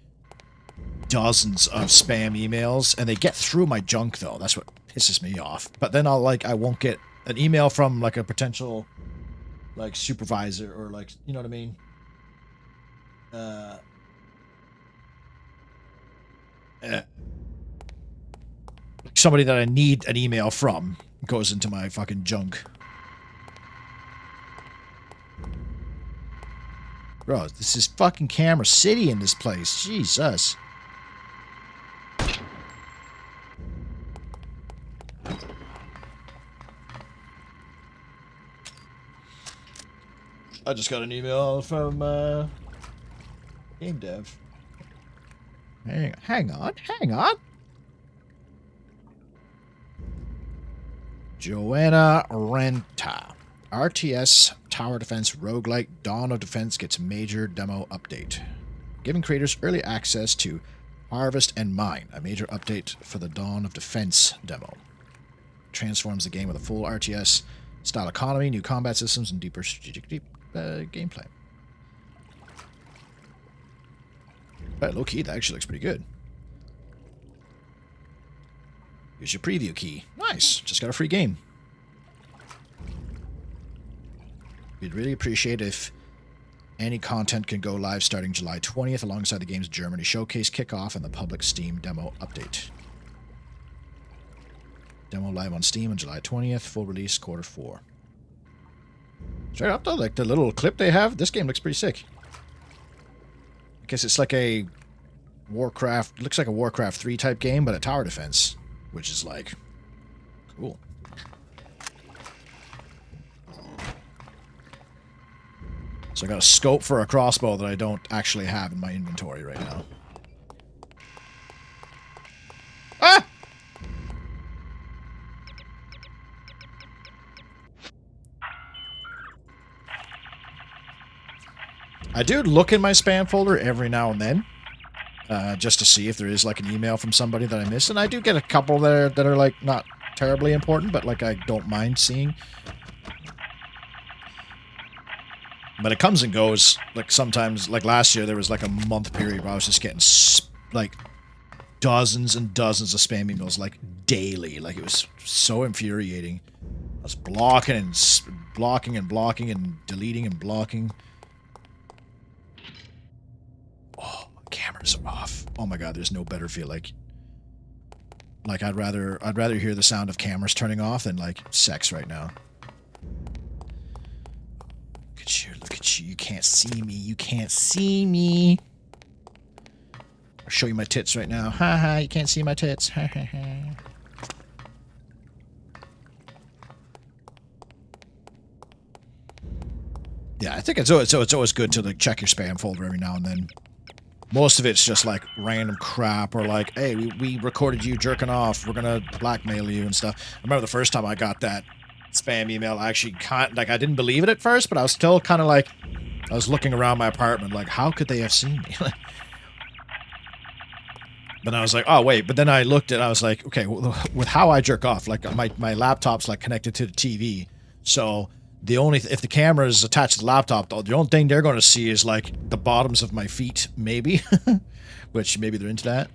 dozens of spam emails, and they get through my junk though. That's what pisses me off. But then I won't get an email from like a potential like supervisor or like, you know what I mean? Somebody that I need an email from goes into my fucking junk. Bro, this is fucking Camera City in this place. Jesus. I just got an email from game dev. Hang on. Joanna Renta. RTS Tower Defense Roguelike Dawn of Defense gets major demo update. Giving creators early access to Harvest and Mine, a major update for the Dawn of Defense demo. Transforms the game with a full RTS style economy, new combat systems, and deeper strategic gameplay. But low key, that actually looks pretty good. Here's your preview key. Nice. Just got a free game. We'd really appreciate if any content can go live starting July 20th alongside the game's Germany showcase kickoff and the public Steam demo update. Demo live on Steam on July 20th, full release Q4. Straight up though, like the little clip they have, this game looks pretty sick. I guess it's like a Warcraft, looks like a Warcraft 3 type game, but a tower defense, which is like, cool. So I got a scope for a crossbow that I don't actually have in my inventory right now. Ah! I do look in my spam folder every now and then, just to see if there is like an email from somebody that I missed, and I do get a couple that are like not terribly important, but like I don't mind seeing. But it comes and goes. Like sometimes, like last year, there was like a month period where I was just getting like dozens and dozens of spam emails like daily. Like it was so infuriating. I was blocking and blocking and deleting and blocking. Oh, cameras are off. Oh my god, there's no better feel. Like I'd rather hear the sound of cameras turning off than like sex right now. Look at you, you can't see me, you can't see me. I'll show you my tits right now. Ha ha, you can't see my tits. Ha ha ha. Yeah, I think it's always good to like check your spam folder every now and then. Most of it's just like random crap or like, hey, we recorded you jerking off, we're gonna blackmail you and stuff. I remember the first time I got that spam email, I actually I didn't believe it at first, but I was still kind of like, I was looking around my apartment like, how could they have seen me? But I was like, oh wait, but then I looked and I was like, okay, with how I jerk off, like my laptop's like connected to the TV, so if the camera is attached to the laptop, the only thing they're going to see is like the bottoms of my feet, maybe. Which maybe they're into that.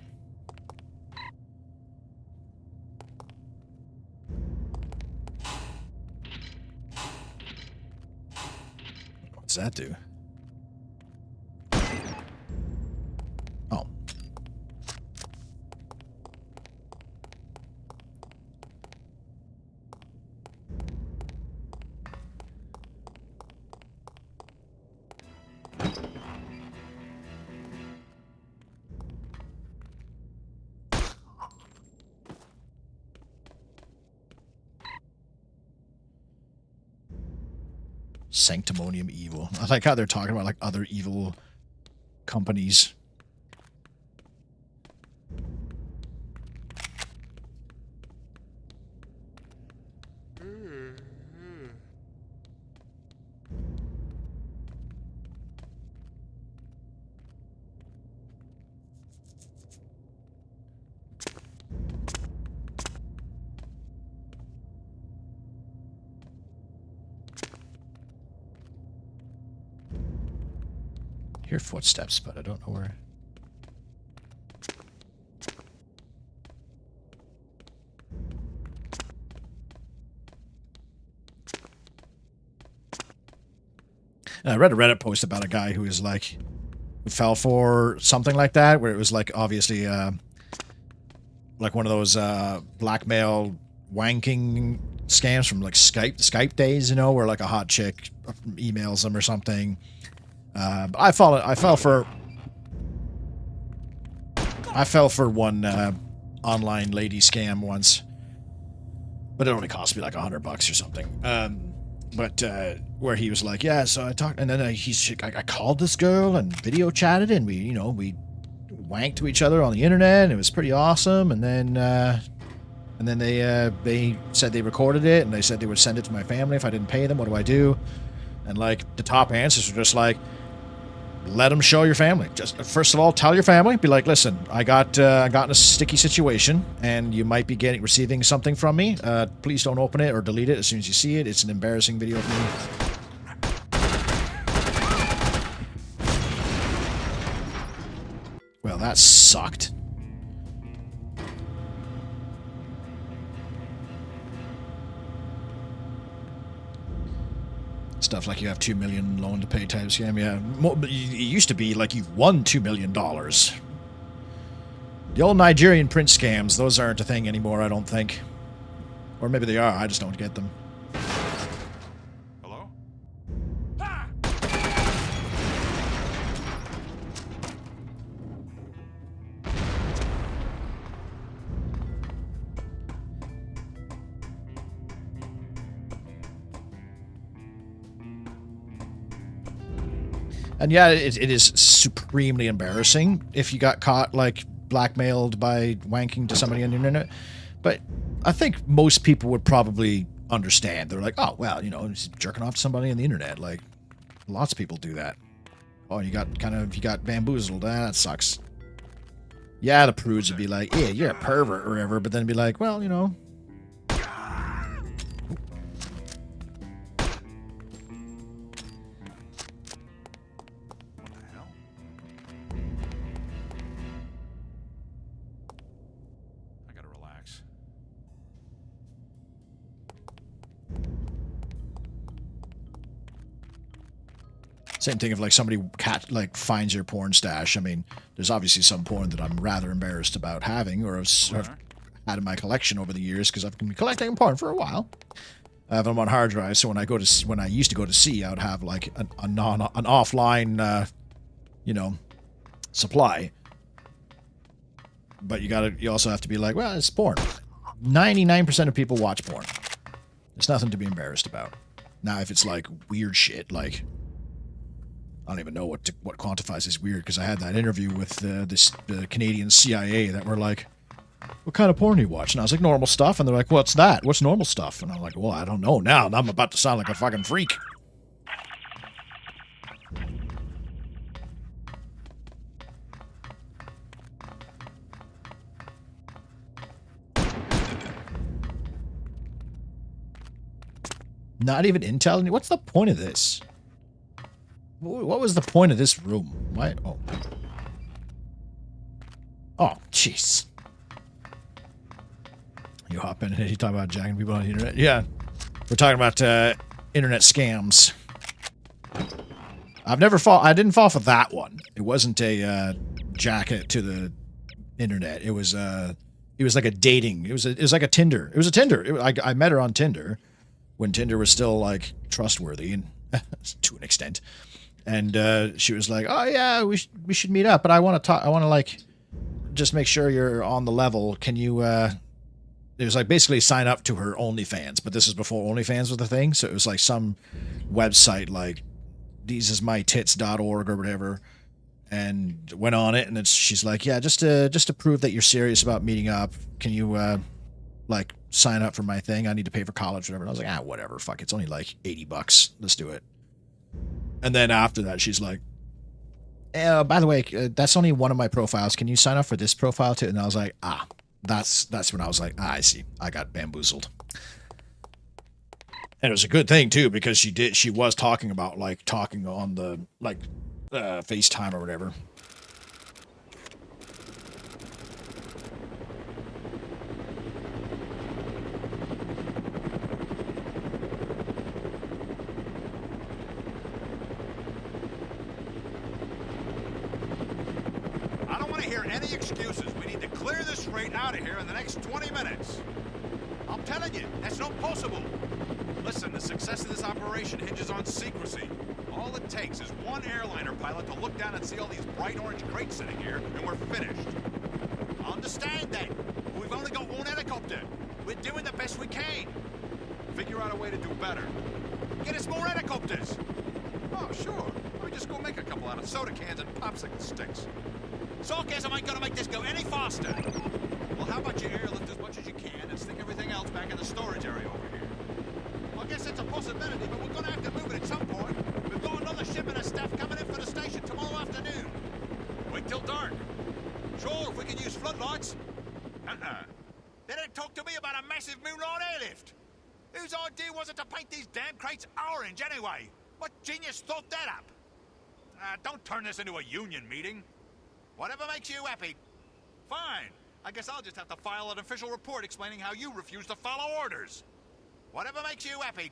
What's that do? Oh. Sanctimonium Evil. I like how they're talking about like other evil companies. Hear footsteps, but I don't know where. And I read a Reddit post about a guy who was like, who fell for something like that, where it was like obviously like one of those blackmail wanking scams from like Skype days, you know, where like a hot chick emails them or something. But I fell for one online lady scam once, but it only cost me like $100 or something. But where he was like, yeah, so I talked, and then I called this girl and video chatted, and we wanked to each other on the internet, and it was pretty awesome. And then they said they recorded it, and they said they would send it to my family if I didn't pay them. What do I do? And like the top answers were just like, let them show your family. Just first of all, tell your family. Be like, listen, I got in a sticky situation, and you might be receiving something from me. Please don't open it or delete it as soon as you see it. It's an embarrassing video of me. Well, that sucked. Stuff like you have $2 million loan to pay type scam. Yeah, it used to be like you've won $2 million. The old Nigerian prince scams, those aren't a thing anymore, I don't think. Or maybe they are, I just don't get them. Hello? And yeah, it is supremely embarrassing if you got caught, like, blackmailed by wanking to somebody on the internet. But I think most people would probably understand. They're like, oh, well, just jerking off to somebody on the internet. Like, lots of people do that. Oh, you got bamboozled. That sucks. Yeah, the prudes would be like, yeah, you're a pervert or whatever. But then be like, well, Same thing if like somebody finds your porn stash. I mean, there's obviously some porn that I'm rather embarrassed about having or have had in my collection over the years because I've been collecting porn for a while. I have them on hard drive, so when I used to go to sea, I would have like an offline, supply. But you also have to be like, well, it's porn. 99% of people watch porn. There's nothing to be embarrassed about. Now, if it's like weird shit, like I don't even know what quantifies as weird, because I had that interview with the Canadian CIA that were like, what kind of porn do you watch? And I was like, normal stuff. And they're like, what's that? What's normal stuff? And I'm like, well, I don't know now. I'm about to sound like a fucking freak. Not even Intel? What's the point of this? What was the point of this room? Why? Oh. Oh, jeez. You hop in and you talk about jacking people on the internet? Yeah. We're talking about internet scams. I didn't fall for that one. It wasn't a jacket to the internet. It was like a dating. It was like a Tinder. It was a Tinder. I met her on Tinder when Tinder was still like trustworthy and to an extent. And she was like, "Oh yeah, we should meet up, but I want to talk. I want to like just make sure you're on the level. Can you?" It was like basically sign up to her OnlyFans, but this is before OnlyFans was the thing. So it was like some website like thesismytits.org or whatever, and went on it. And then she's like, "Yeah, just to prove that you're serious about meeting up, can you like sign up for my thing? I need to pay for college, or whatever." And I was like, whatever, fuck, it's only like $80. Let's do it. And then after that, she's like, by the way, that's only one of my profiles. Can you sign up for this profile too? And I was like, that's when I was like, I see. I got bamboozled. And it was a good thing too, because she was talking about like talking on the like FaceTime or whatever. want to hear any excuses. We need to clear this freight out of here in the next 20 minutes. I'm telling you, that's not possible. Listen, the success of this operation hinges on secrecy. All it takes is one airliner pilot to look down and see all these bright orange crates sitting here, and we're finished. I understand that. We've only got one helicopter. We're doing the best we can. Figure out a way to do better. Get us more helicopters. Oh, sure. Let me just go make a couple out of soda cans and popsicle sticks. Sarcasm ain't gonna make this go any faster. Well, how about you airlift as much as you can and stick everything else back in the storage area over here? Well, I guess it's a possibility, but we're gonna have to move it at some point. We've got another shipment of stuff coming in for the station tomorrow afternoon. Wait till dark. Sure, if we can use floodlights. They didn't talk to me about a massive moonlight airlift. Whose idea was it to paint these damn crates orange anyway? What genius thought that up? Don't turn this into a union meeting. Whatever makes you happy. Fine. I guess I'll just have to file an official report explaining how you refuse to follow orders. Whatever makes you happy.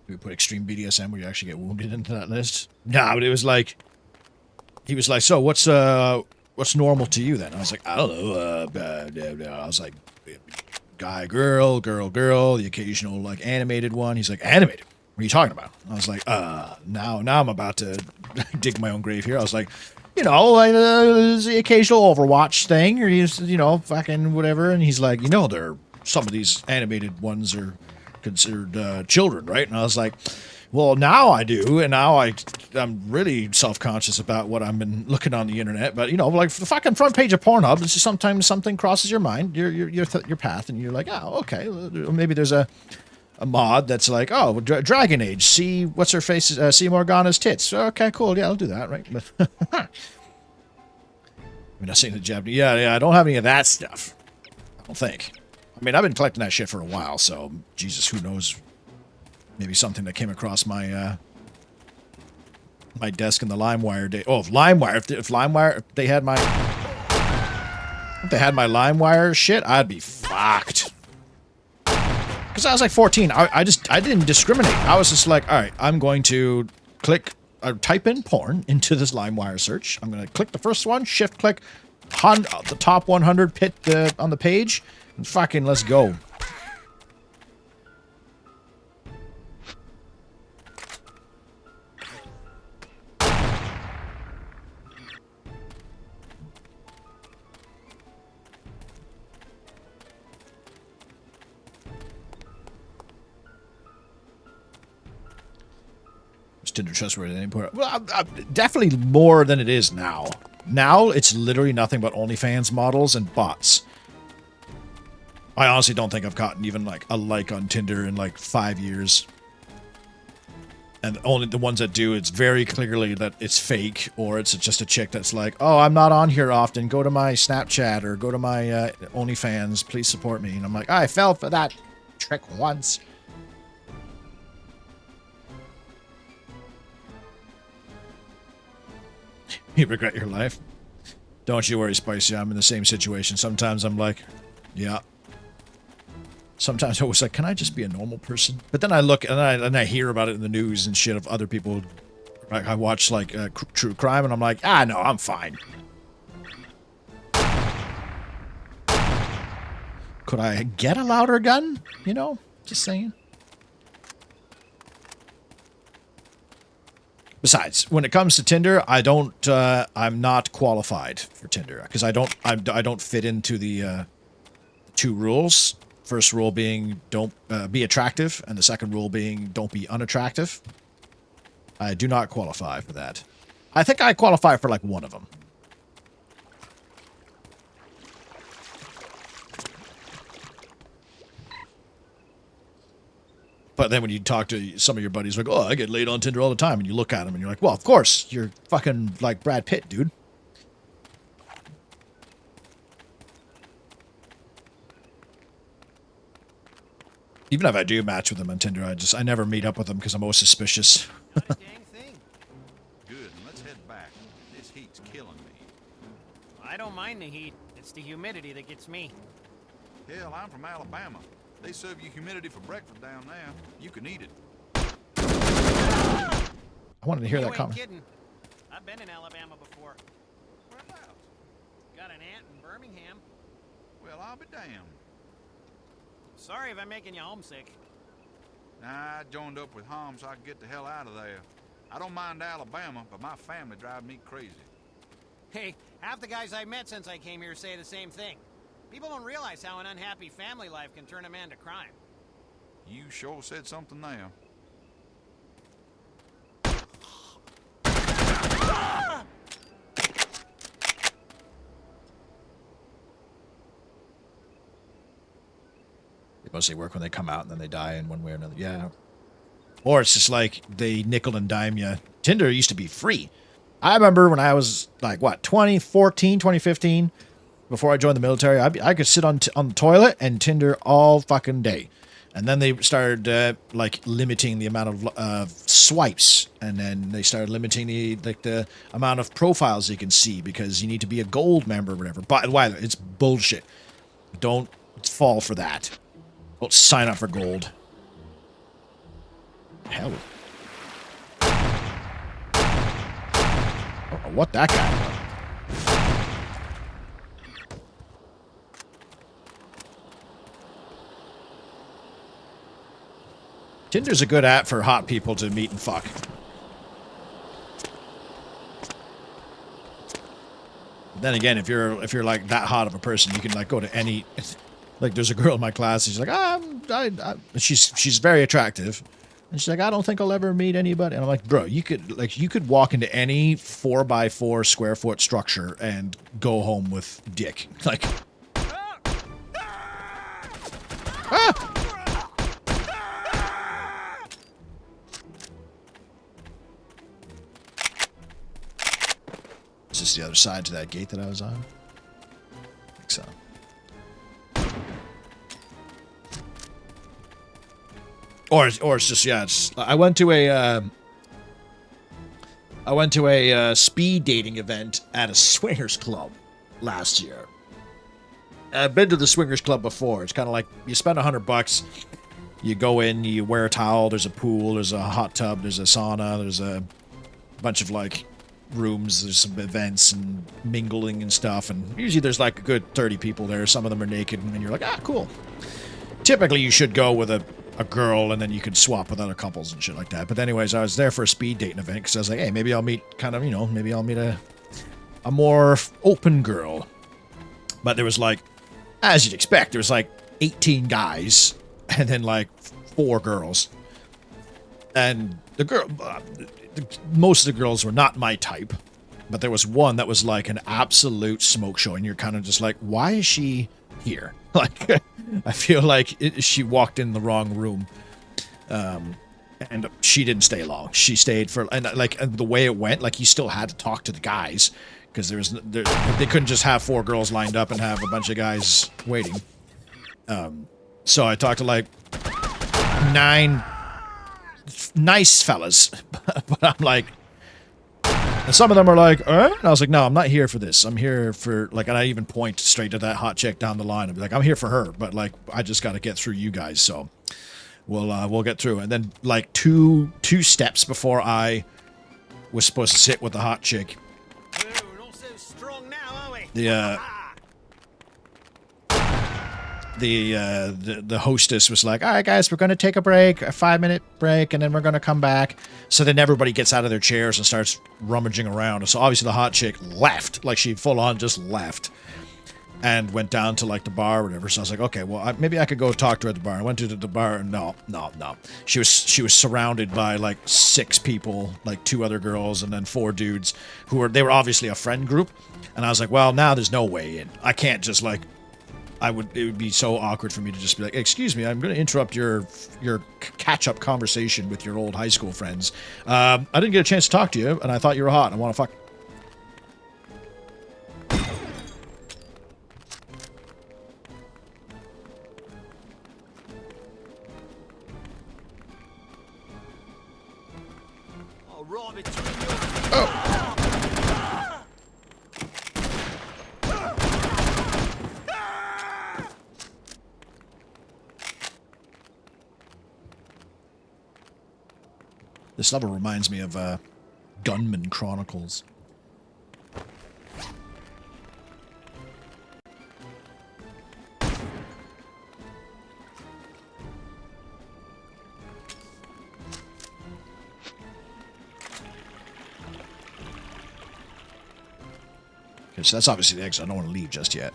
We put extreme BDSM where you actually get wounded into that list. Nah, but it was like, he was like, so what's normal to you then? I was like, I don't know. I was like, guy, girl, the occasional like animated one. He's like, animated? What are you talking about? I was like, now I'm about to dig my own grave here. I was like, you know, like the occasional Overwatch thing, or you know, fucking whatever. And he's like, you know, some of these animated ones are considered children, right? And I was like, well, now I do, and now I'm really self-conscious about what I've been looking on the internet. But you know, like the fucking front page of Pornhub, it's just sometimes something crosses your mind, your path, and you're like, oh, okay, maybe there's a mod that's like, oh, Dragon Age, see what's her face, see Morgana's tits. Okay, cool, yeah, I'll do that, right? I mean, I've seen the Japanese. Yeah, I don't have any of that stuff. I don't think. I mean, I've been collecting that shit for a while, so Jesus, who knows? Maybe something that came across my my desk in the LimeWire day. Oh, if LimeWire, if LimeWire, if they had my LimeWire shit, I'd be fucked. Because I was like 14, I didn't discriminate. I was just like, all right, I'm going to type in porn into this LimeWire search. I'm going to click the first one, shift click, the top 100 pit on the page. And fucking let's go. Is Tinder trustworthy at any point? Well, definitely more than it is now. Now it's literally nothing but OnlyFans models and bots. I honestly don't think I've gotten even like a like on Tinder in like 5 years. And only the ones that do, it's very clearly that it's fake, or it's just a chick that's like, oh, I'm not on here often. Go to my Snapchat or go to my OnlyFans. Please support me. And I'm like, I fell for that trick once. You regret your life? Don't you worry, Spicy. I'm in the same situation. Sometimes I'm like, yeah. Sometimes I was like, can I just be a normal person? But then I look and I hear about it in the news and shit of other people. Like I watch like true crime and I'm like, no, I'm fine. Could I get a louder gun? You know, just saying. Besides, when it comes to Tinder, I'm not qualified for Tinder because I don't fit into the two rules. First rule being don't be attractive, and the second rule being don't be unattractive. I do not qualify for that. I think I qualify for like one of them. But then when you talk to some of your buddies, like, oh, I get laid on Tinder all the time, and you look at them and you're like, well, of course, you're fucking like Brad Pitt, dude. Even if I do match with them on Tinder, I never meet up with them because I'm always suspicious. Good, and let's head back. This heat's killing me. I don't mind the heat. It's the humidity that gets me. Hell, I'm from Alabama. They serve you humidity for breakfast down there. You can eat it. I wanted to hear You that ain't comment. kidding. I've been in Alabama before. Got an aunt in Birmingham. Well, I'll be damned. Sorry if I'm making you homesick. Nah, I joined up with Hom so I could get the hell out of there. I don't mind Alabama, but my family drives me crazy. Hey, half the guys I've met since I came here say the same thing. People don't realize how an unhappy family life can turn a man to crime. You sure said something there. They mostly work when they come out and then they die in one way or another. Yeah. Or it's just like they nickel and dime you. Tinder used to be free. I remember when I was like, what, 2014, 2015, before I joined the military, I could sit on the toilet and Tinder all fucking day. And then they started like limiting the amount of swipes, and then they started limiting the amount of profiles you can see because you need to be a gold member or whatever. By the way, it's bullshit. Don't fall for that. Don't sign up for gold. Hell. I don't know what that guy was. Tinder's a good app for hot people to meet and fuck. Then again, if you're like that hot of a person, you can like go to any. Like there's a girl in my class. She's like, she's very attractive, and she's like, I don't think I'll ever meet anybody. And I'm like, bro, you could walk into any 4x4 square foot structure and go home with dick. Like, ah! Is this the other side to that gate that I was on? I think so. Or it's just, yeah, I went to a speed dating event at a swingers club last year. I've been to the swingers club before. It's kind of like you spend $100, you go in, you wear a towel, there's a pool, there's a hot tub, there's a sauna, there's a bunch of like rooms, there's some events and mingling and stuff, and usually there's like a good 30 people there. Some of them are naked, and you're like, ah, cool. Typically you should go with a girl, and then you could swap with other couples and shit like that. But anyways, I was there for a speed dating event because I was like, hey, maybe I'll meet maybe I'll meet a more open girl. But there was like, as you'd expect, there was like 18 guys and then like 4 girls. And most of the girls were not my type, but there was one that was like an absolute smoke show, and you're kind of just like, why is she here? Like, I feel like she walked in the wrong room, and she didn't stay long. She stayed for, and like the way it went, like you still had to talk to the guys because they couldn't just have 4 girls lined up and have a bunch of guys waiting. So I talked to like 9 nice fellas, but I'm like, and some of them are like, and I was like, no, I'm not here for this. I'm here for, like, and I even point straight to that hot chick down the line. I'd be like, I'm here for her, but like, I just got to get through you guys, so we'll get through. And then like two steps before I was supposed to sit with the hot chick, We're not so strong now, are we? the hostess was like, all right, guys, we're going to take a break, a 5-minute break, and then we're going to come back. So then everybody gets out of their chairs and starts rummaging around. So obviously the hot chick left, like she full on just left and went down to like the bar or whatever. So I was like, okay, well, maybe I could go talk to her at the bar. I went to the bar, and no. She was surrounded by like 6 people, like 2 other girls and then 4 dudes they were obviously a friend group. And I was like, well, now there's no way in. I can't just like, it would be so awkward for me to just be like, excuse me, I'm going to interrupt your catch-up conversation with your old high school friends. I didn't get a chance to talk to you, and I thought you were hot, and I want to fuck. This level reminds me of Gunman Chronicles. Okay, so that's obviously the exit. I don't want to leave just yet.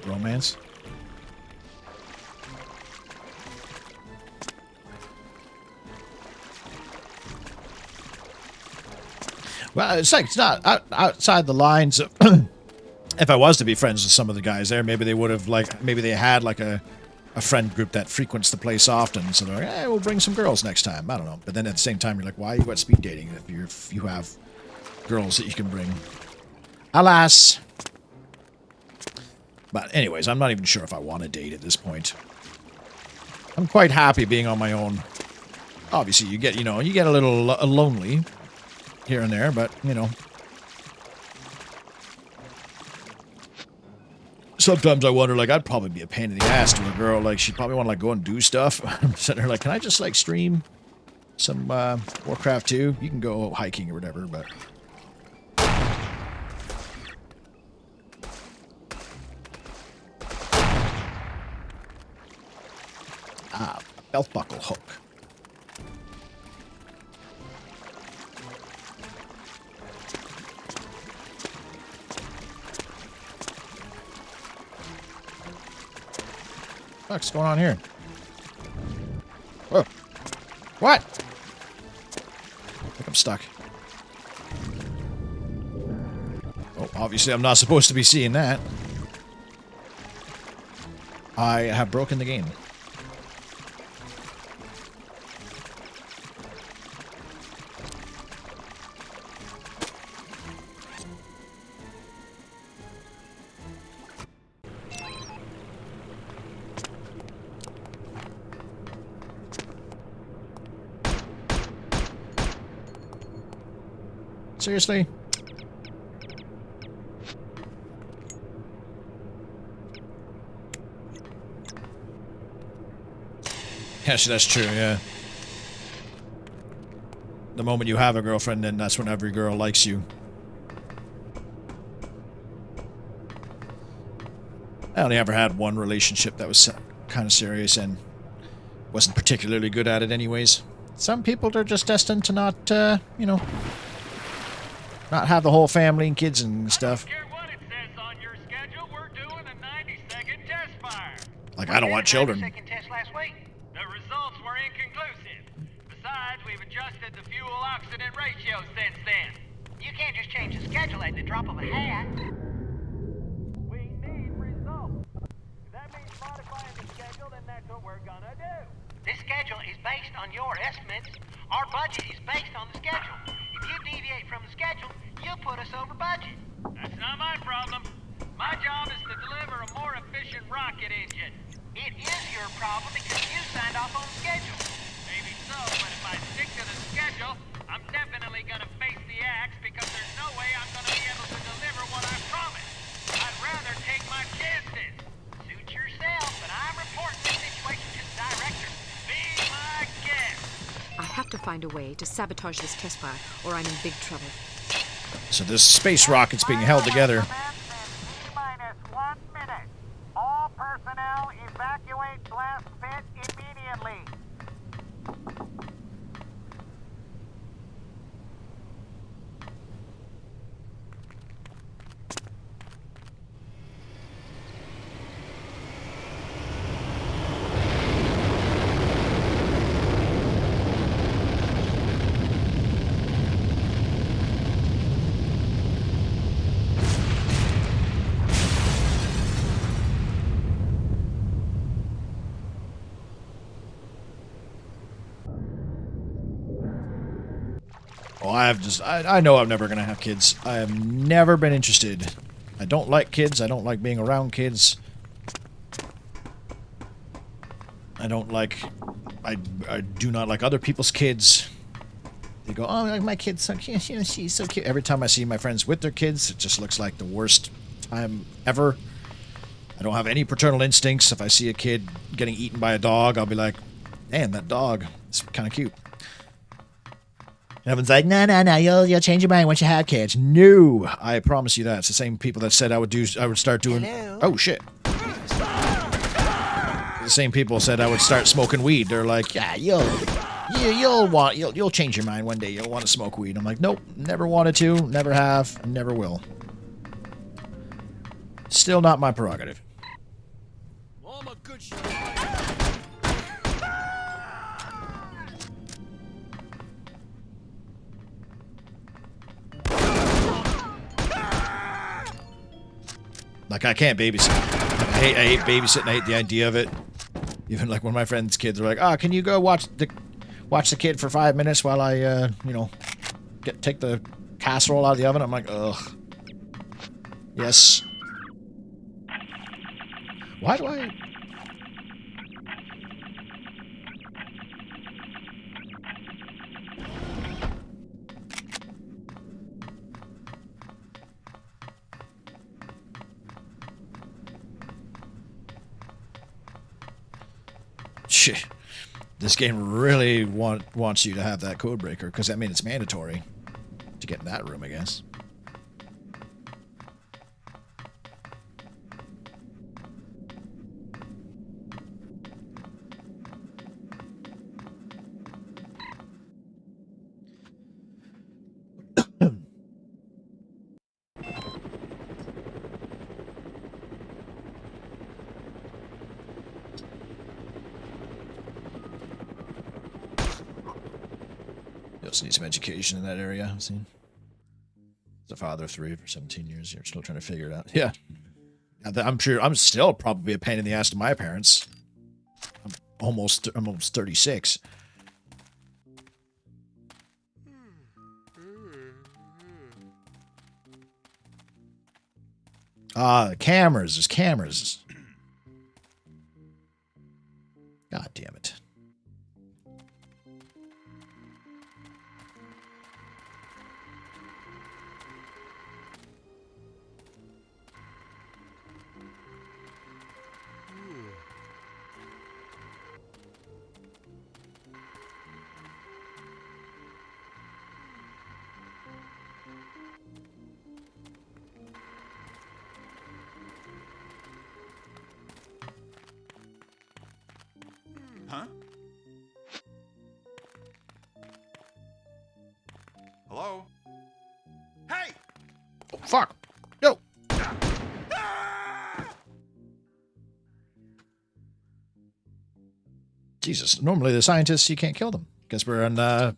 Bromance. Well, it's like it's not outside the lines of if I was to be friends with some of the guys there, maybe they would have maybe they had like a friend group that frequents the place often, so they're like, hey, we'll bring some girls next time. I don't know. But then at the same time, you're like, why are you at speed dating if you have girls that you can bring? Alas. But anyways, I'm not even sure if I want to date at this point. I'm quite happy being on my own. Obviously, you get a little lonely here and there, but, sometimes I wonder, I'd probably be a pain in the ass to a girl. She'd probably want to, go and do stuff. I'm sitting there can I just, stream some Warcraft 2? You can go hiking or whatever, but... belt buckle hook. What's going on here? Whoa. What? I think I'm stuck. Oh, obviously I'm not supposed to be seeing that. I have broken the game. Seriously? Yes, that's true, yeah. The moment you have a girlfriend, then that's when every girl likes you. I only ever had one relationship that was kind of serious and wasn't particularly good at it anyways. Some people are just destined to not, not have the whole family and kids and stuff. I don't want children. The results were inconclusive. Besides, we've adjusted the fuel-oxidant ratio since then. You can't just change the schedule at the drop of a hat. We need results. If that means modifying the schedule, then that's what we're gonna do. This schedule is based on your estimates. Our budget is based on the schedule. If you deviate from the schedule, you'll put us over budget. That's not my problem. My job is to deliver a more efficient rocket engine. It is your problem because you signed off on the schedule. Maybe so, but if I stick to the schedule, I'm definitely gonna face the axe because there's no way I'm gonna be able to deliver what I promised. I'd rather take my chances. Suit yourself, but I'm reporting the situation to the director. Be my guest. I have to find a way to sabotage this test fire, or I'm in big trouble. So this space rocket's being held together. -1 minute. All personnel evacuate blast pit immediately. Oh, I know I'm never gonna have kids. I have never been interested. I don't like kids. I don't like being around kids. I do not like other people's kids. They go, oh, my kid's so cute. She's so cute. Every time I see my friends with their kids, it just looks like the worst time ever. I don't have any paternal instincts. If I see a kid getting eaten by a dog, I'll be like, damn, that dog. It's kind of cute. Everyone's like, no, you'll change your mind once you have kids. No, I promise you that. It's the same people that said I would start doing. Hello? Oh shit. The same people said I would start smoking weed. They're like, yeah, you'll change your mind one day. You'll want to smoke weed. I'm like, nope, never wanted to, never have, never will. Still not my prerogative. Well, I'm a good shot. Like, I can't babysit. I hate babysitting. I hate the idea of it. Even like when my friends' kids are like, "Oh, can you go watch the kid for 5 minutes while I, take the casserole out of the oven?" I'm like, ugh. Yes. Why do I? Shit. This game really wants you to have that code breaker, because I mean it's mandatory to get in that room, I guess. Need some education in that area, I've seen. As a father of 3 for 17 years, you're still trying to figure it out. Yeah. I'm sure I'm still probably a pain in the ass to my parents. I'm almost 36. The cameras. There's cameras. God damn it. Huh? Hello? Hey! Oh, fuck. Yo. Jesus. Normally the scientists, you can't kill them. Guess we're on,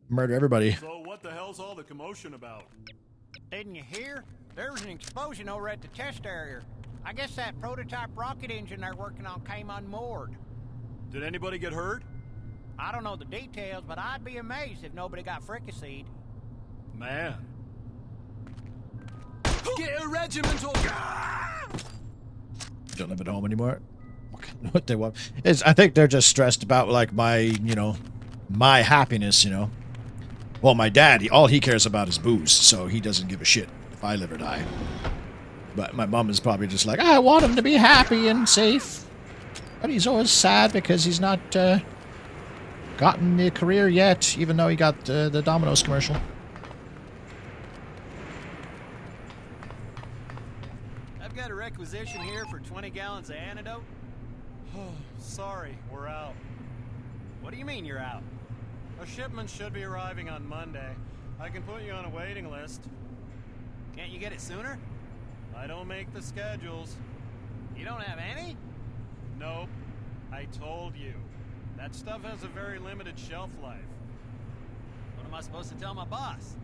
murder everybody. So what the hell's all the commotion about? Didn't you hear? There was an explosion over at the test area. I guess that prototype rocket engine they're working on came unmoored. Did anybody get hurt? I don't know the details, but I'd be amazed if nobody got fricasseed. Man. Get a regimental. Don't live at home anymore. What they want is, I think they're just stressed about like my happiness, Well, my dad, all he cares about is booze, so he doesn't give a shit if I live or die. But my mom is probably just like, I want him to be happy and safe. But he's always sad because he's not gotten the career yet, even though he got the Domino's commercial. I've got a requisition here for 20 gallons of antidote. Oh, sorry, we're out. What do you mean you're out? A shipment should be arriving on Monday. I can put you on a waiting list. Can't you get it sooner? I don't make the schedules. You don't have any? Nope. I told you. That stuff has a very limited shelf life. What am I supposed to tell my boss?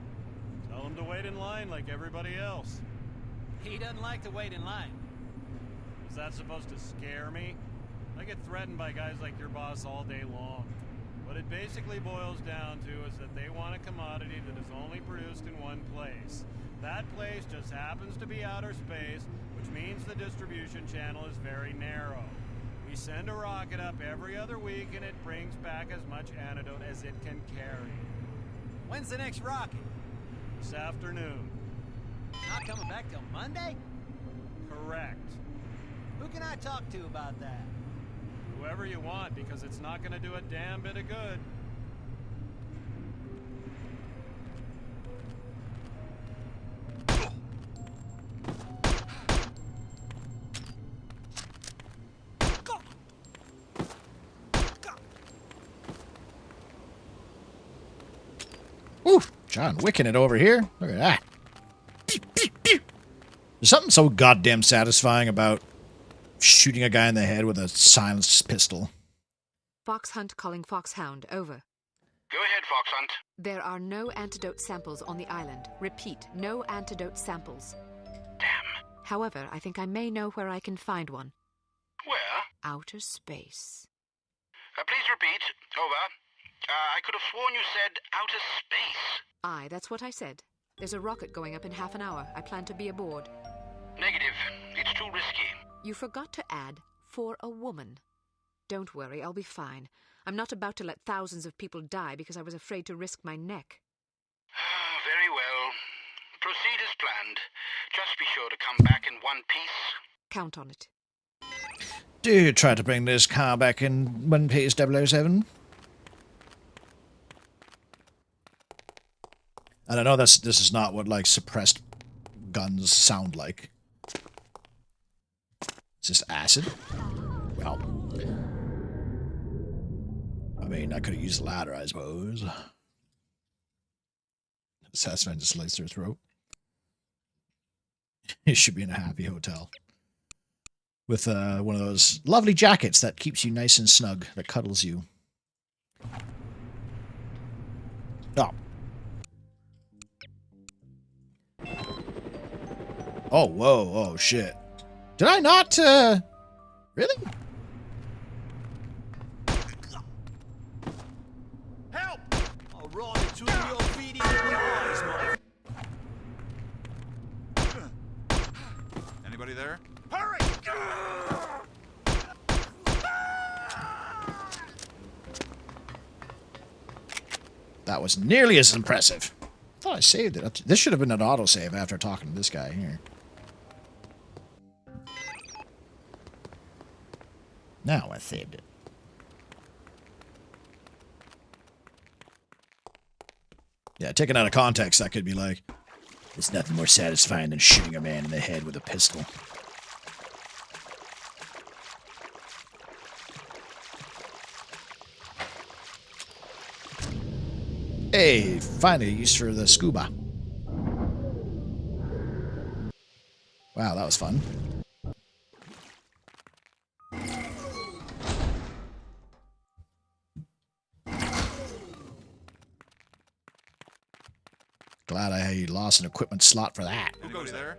Tell him to wait in line like everybody else. He doesn't like to wait in line. Is that supposed to scare me? I get threatened by guys like your boss all day long. What'd it basically boils down to is that they want a commodity that is only produced in one place. That place just happens to be outer space, which means the distribution channel is very narrow. We send a rocket up every other week and it brings back as much antidote as it can carry. When's the next rocket? This afternoon. Not coming back till Monday? Correct. Who can I talk to about that? Whoever you want, because it's not going to do a damn bit of good. Woo! John Wicking it over here. Look at that. There's something so goddamn satisfying about shooting a guy in the head with a silenced pistol. Fox Hunt calling Foxhound, over. Go ahead, Fox Hunt. There are no antidote samples on the island. Repeat, no antidote samples. Damn. However, I think I may know where I can find one. Where? Outer space. Please repeat. Over. I could have sworn you said outer space. Aye, that's what I said. There's a rocket going up in half an hour. I plan to be aboard. Negative. It's too risky. You forgot to add, for a woman. Don't worry, I'll be fine. I'm not about to let thousands of people die because I was afraid to risk my neck. Very well. Proceed as planned. Just be sure to come back in one piece. Count on it. Do try to bring this car back in one piece, 007. And I know this is not what, like, suppressed guns sound like. Is this acid? Well, I mean, I could have used a ladder, I suppose. Assassin just slits their throat. It should be in a happy hotel. With one of those lovely jackets that keeps you nice and snug, that cuddles you. Oh. Oh, whoa, oh, shit. Did I not, really? Help! I'll roll into the obedient eyes, mother. Anybody there? Hurry! That was nearly as impressive. I thought I saved it. This should have been an autosave after talking to this guy here. Now I saved it. Yeah, taken out of context, that could be like, there's nothing more satisfying than shooting a man in the head with a pistol. Hey, finally used for the scuba. Wow, that was fun. Glad I lost an equipment slot for that. Who goes there?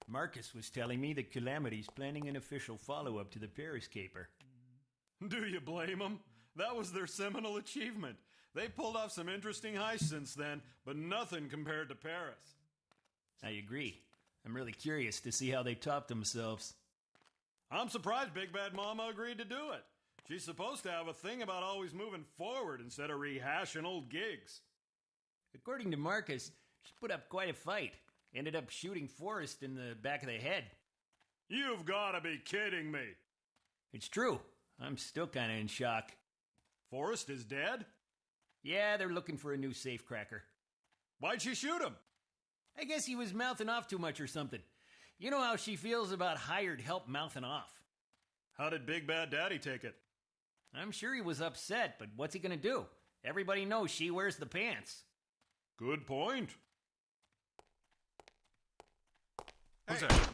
Marcus was telling me that Calamity's planning an official follow-up to the Paris caper. Do you blame them? That was their seminal achievement. They pulled off some interesting heists since then, but nothing compared to Paris. I agree. I'm really curious to see how they top themselves. I'm surprised Big Bad Mama agreed to do it. She's supposed to have a thing about always moving forward instead of rehashing old gigs. According to Marcus, she put up quite a fight. Ended up shooting Forrest in the back of the head. You've got to be kidding me. It's true. I'm still kind of in shock. Forrest is dead? Yeah, they're looking for a new safecracker. Why'd she shoot him? I guess he was mouthing off too much or something. You know how she feels about hired help mouthing off. How did Big Bad Daddy take it? I'm sure he was upset, but what's he gonna do? Everybody knows she wears the pants. Good point. Who's Hey. there?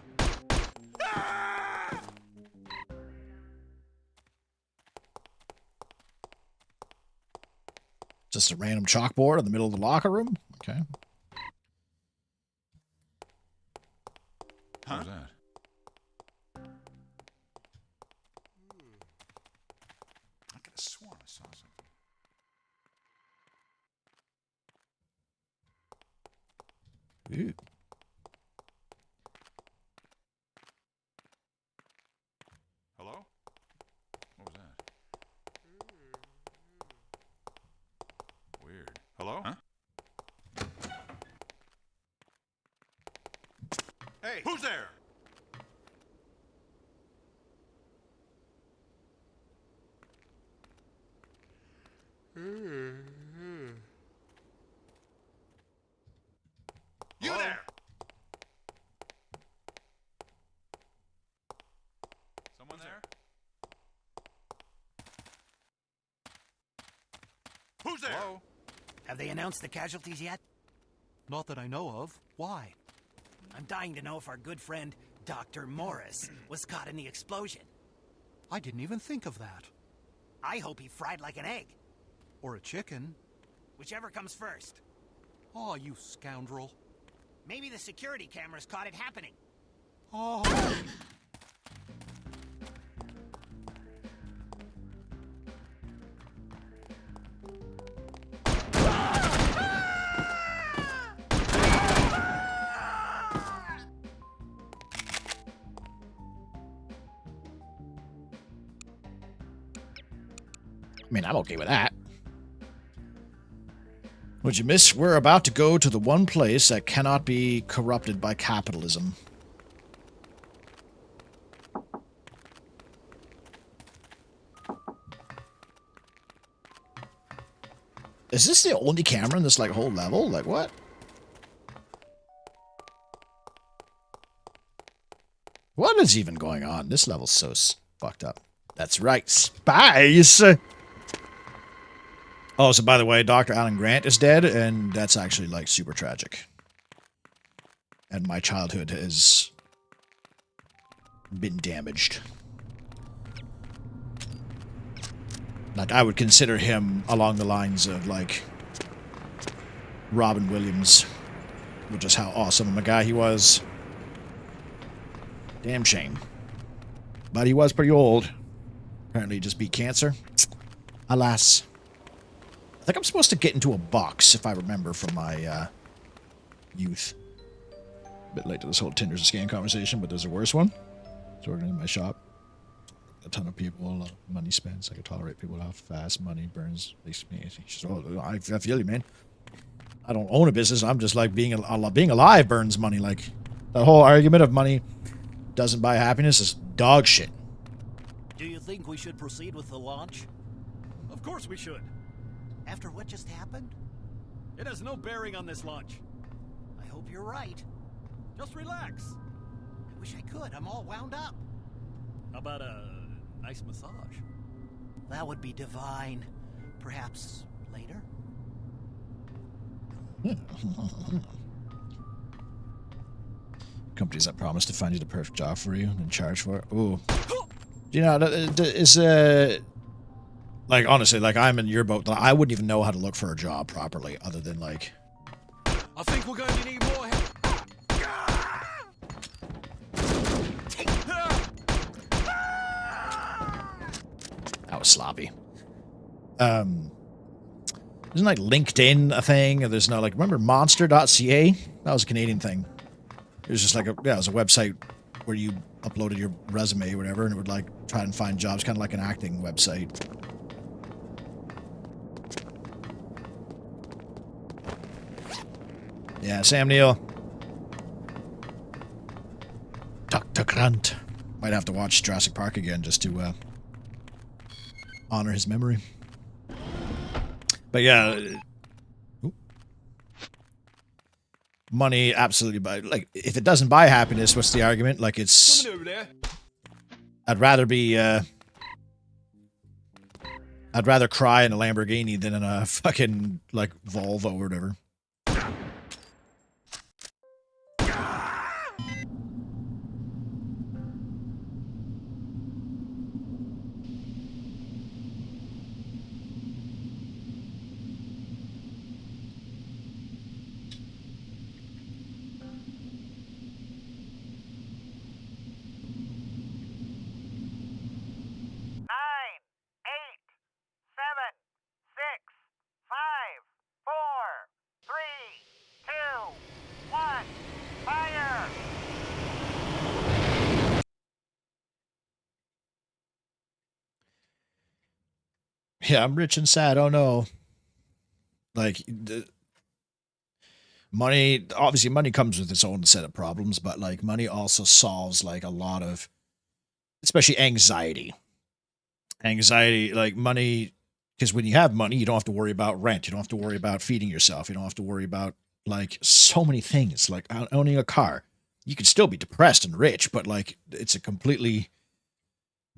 Just a random chalkboard in the middle of the locker room? Okay. What was that? I could have sworn I saw something. Ooh. Hello? What was that? Weird. Hello? Huh? Hey, who's there? You there? Someone there? Who's there? Hello? Have they announced the casualties yet? Not that I know of. Why? I'm dying to know if our good friend, Dr. Morris, was caught in the explosion. I didn't even think of that. I hope he fried like an egg. Or a chicken. Whichever comes first. Oh, you scoundrel. Maybe the security cameras caught it happening. Oh. I mean, I'm okay with that. Would you miss? We're about to go to the one place that cannot be corrupted by capitalism. Is this the only camera in this, like, whole level? Like, what? What is even going on? This level's so fucked up. That's right, spies! Oh, so by the way, Dr. Alan Grant is dead, and that's actually, like, super tragic. And my childhood has been damaged. Like, I would consider him along the lines of, like, Robin Williams, which is how awesome of a guy he was. Damn shame. But he was pretty old. Apparently he just beat cancer. Alas. I think I'm supposed to get into a box, if I remember from my youth. A bit late to this whole Tinder's a scam conversation, but there's a worse one. It's organized in my shop. A ton of people, a lot of money spent. I can tolerate people how fast money burns. Makes me. She's, oh, I feel you, man. I don't own a business. I'm just like being alive burns money. Like that whole argument of money doesn't buy happiness is dog shit. Do you think we should proceed with the launch? Of course we should. After what just happened? It has no bearing on this launch. I hope you're right. Just relax. I wish I could. I'm all wound up. How about a nice massage? That would be divine. Perhaps later? Companies that promise to find you the perfect job for you and then charge for it. Ooh. You know, is like, honestly, like, I'm in your boat. I wouldn't even know how to look for a job properly, other than, like... I think we're going to need more help. That was sloppy. Isn't, like, LinkedIn a thing? Or there's no, like, remember Monster.ca? That was a Canadian thing. It was just like, it was a website where you uploaded your resume or whatever, and it would, like, try and find jobs, kind of like an acting website. Yeah, Sam Neill. Dr. Grant. Might have to watch Jurassic Park again just to honor his memory. But yeah, money absolutely buy. Like, if it doesn't buy happiness, what's the argument? Like, it's. Coming over there. I'd rather be I'd rather cry in a Lamborghini than in a fucking, like, Volvo or whatever. Yeah, I'm rich and sad. Oh no. Like, money, obviously money comes with its own set of problems, but like money also solves like a lot of, especially anxiety. Anxiety, like money, because when you have money, you don't have to worry about rent. You don't have to worry about feeding yourself. You don't have to worry about like so many things, like owning a car. You can still be depressed and rich, but like it's a completely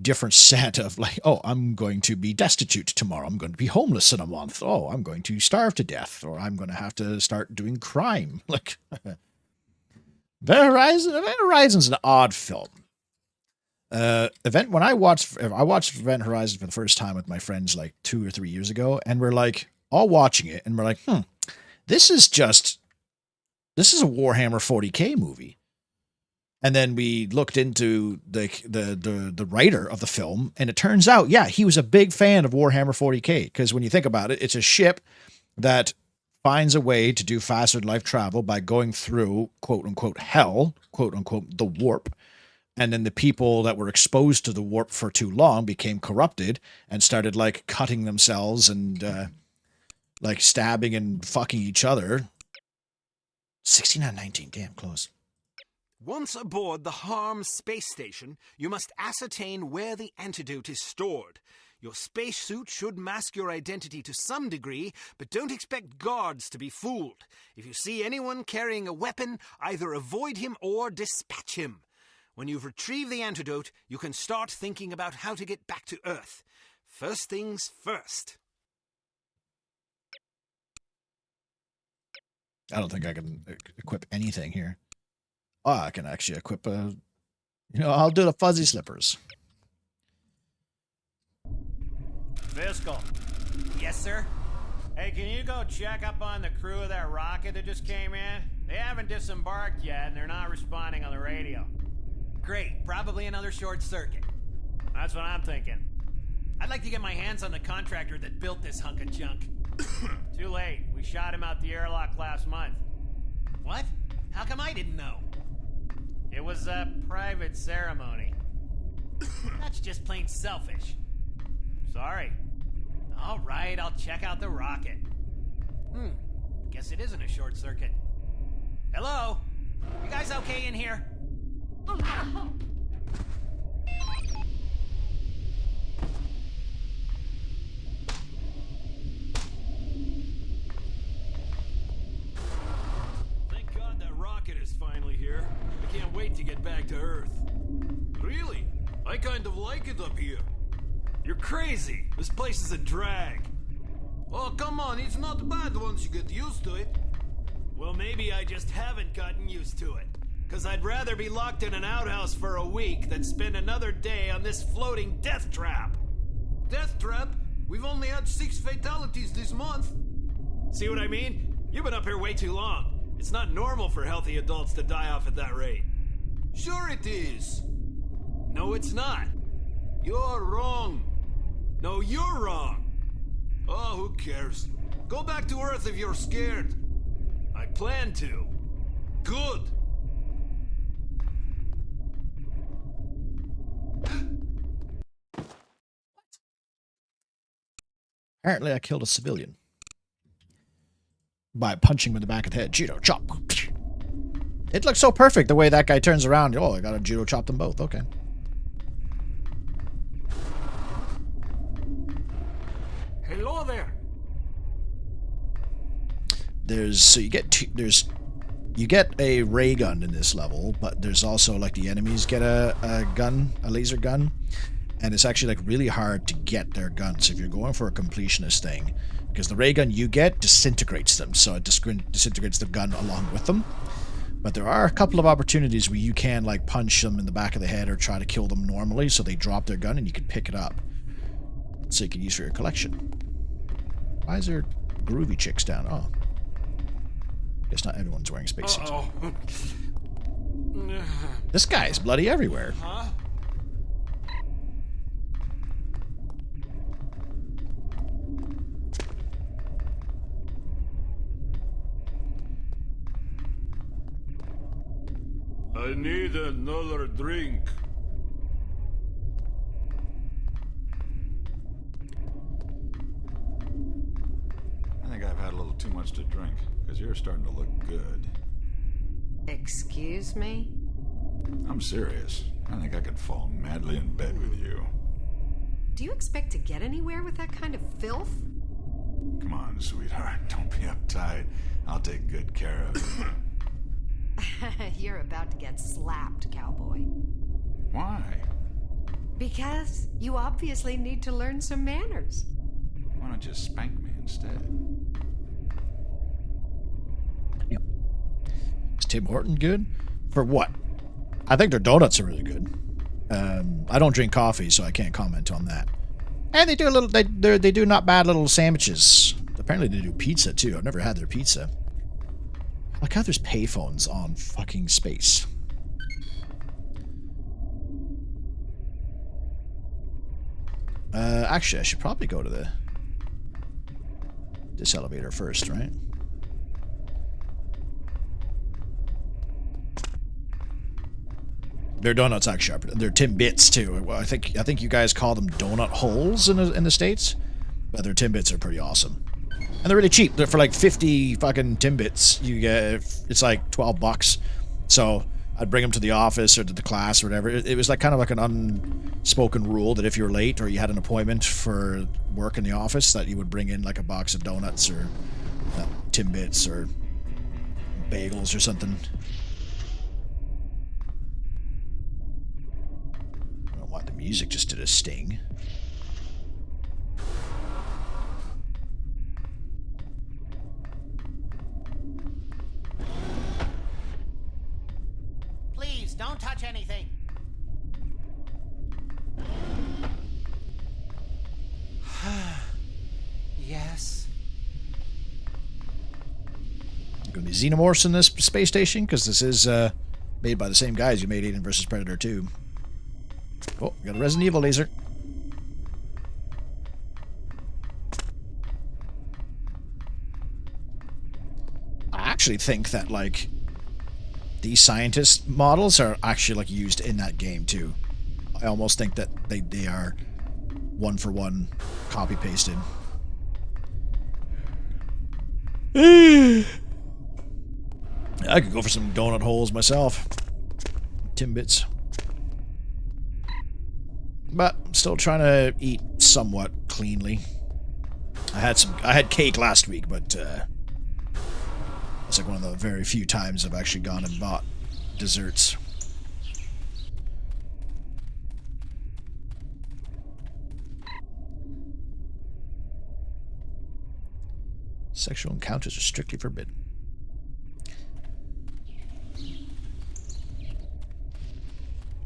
different set of like, oh, I'm going to be destitute tomorrow. I'm going to be homeless in a month. Oh, I'm going to starve to death, or I'm going to have to start doing crime. Like, Event Horizon's an odd film. When I watched Event Horizon for the first time with my friends like 2 or 3 years ago, and we're like all watching it, and we're like, this is a Warhammer 40K movie. And then we looked into the writer of the film, and it turns out, yeah, he was a big fan of Warhammer 40K, because when you think about it, it's a ship that finds a way to do faster than life travel by going through, quote unquote, hell, quote unquote, the warp. And then the people that were exposed to the warp for too long became corrupted and started like cutting themselves and like stabbing and fucking each other. 6919, damn close. Once aboard the Harm space station, you must ascertain where the antidote is stored. Your spacesuit should mask your identity to some degree, but don't expect guards to be fooled. If you see anyone carrying a weapon, either avoid him or dispatch him. When you've retrieved the antidote, you can start thinking about how to get back to Earth. First things first. I don't think I can equip anything here. Oh, I can actually equip I'll do the fuzzy slippers. Fiscal. Yes, sir? Hey, can you go check up on the crew of that rocket that just came in? They haven't disembarked yet, and they're not responding on the radio. Great. Probably another short circuit. That's what I'm thinking. I'd like to get my hands on the contractor that built this hunk of junk. Too late. We shot him out the airlock last month. What? How come I didn't know? It was a private ceremony. That's just plain selfish. Sorry. All right, I'll check out the rocket. Guess it isn't a short circuit. Hello? You guys okay in here? Thank God that rocket is finally here. I can't wait to get back to Earth. Really? I kind of like it up here. You're crazy. This place is a drag. Oh, come on. It's not bad once you get used to it. Well, maybe I just haven't gotten used to it. Because I'd rather be locked in an outhouse for a week than spend another day on this floating death trap. Death trap? We've only had 6 fatalities this month. See what I mean? You've been up here way too long. It's not normal for healthy adults to die off at that rate. Sure it is. No, it's not. You're wrong. No, you're wrong. Oh, who cares? Go back to Earth if you're scared. I plan to. Good. Apparently I killed a civilian. By punching him in the back of the head. Judo chop. It looks so perfect the way that guy turns around. Oh, I gotta judo chop them both. Okay. Hello there. You get a ray gun in this level, but there's also like the enemies get a gun, a laser gun, and it's actually like really hard to get their guns if you're going for a completionist thing, because the ray gun you get disintegrates them, so it disintegrates the gun along with them. But there are a couple of opportunities where you can like punch them in the back of the head or try to kill them normally, so they drop their gun and you can pick it up, so you can use for your collection. Why is there groovy chicks down? Oh, guess not everyone's wearing spacesuits. This guy is bloody everywhere. Huh? I need another drink. I think I've had a little too much to drink, because you're starting to look good. Excuse me? I'm serious. I think I could fall madly in bed with you. Do you expect to get anywhere with that kind of filth? Come on, sweetheart. Don't be uptight. I'll take good care of you. You're about to get slapped, cowboy. Why? Because you obviously need to learn some manners. Why don't you spank me instead? Is Tim Horton good? For what? I think their donuts are really good. I don't drink coffee, so I can't comment on that. And they do a little. They do not bad little sandwiches. Apparently they do pizza too. I've never had their pizza. Like how there's payphones on fucking space. Actually, I should probably go to this elevator first, right? Their donuts actually are. They're Timbits too. I think you guys call them donut holes in the States, but their Timbits are pretty awesome. And they're really cheap. They're for like 50 fucking Timbits. You get, it's like $12. So I'd bring them to the office or to the class or whatever. It was like kind of like an unspoken rule that if you were late or you had an appointment for work in the office, that you would bring in like a box of donuts or Timbits or bagels or something. I don't know why the music just did a sting. Please, don't touch anything. Yes. Going to be xenomorphs in this space station, because this is made by the same guys who made Alien vs. Predator 2. Oh, got a Resident Evil laser. I actually think that, like, these scientist models are actually, like, used in that game, too. I almost think that they are one-for-one copy-pasted. I could go for some donut holes myself. Timbits. But I'm still trying to eat somewhat cleanly. I had cake last week, but it's like one of the very few times I've actually gone and bought desserts. Sexual encounters are strictly forbidden.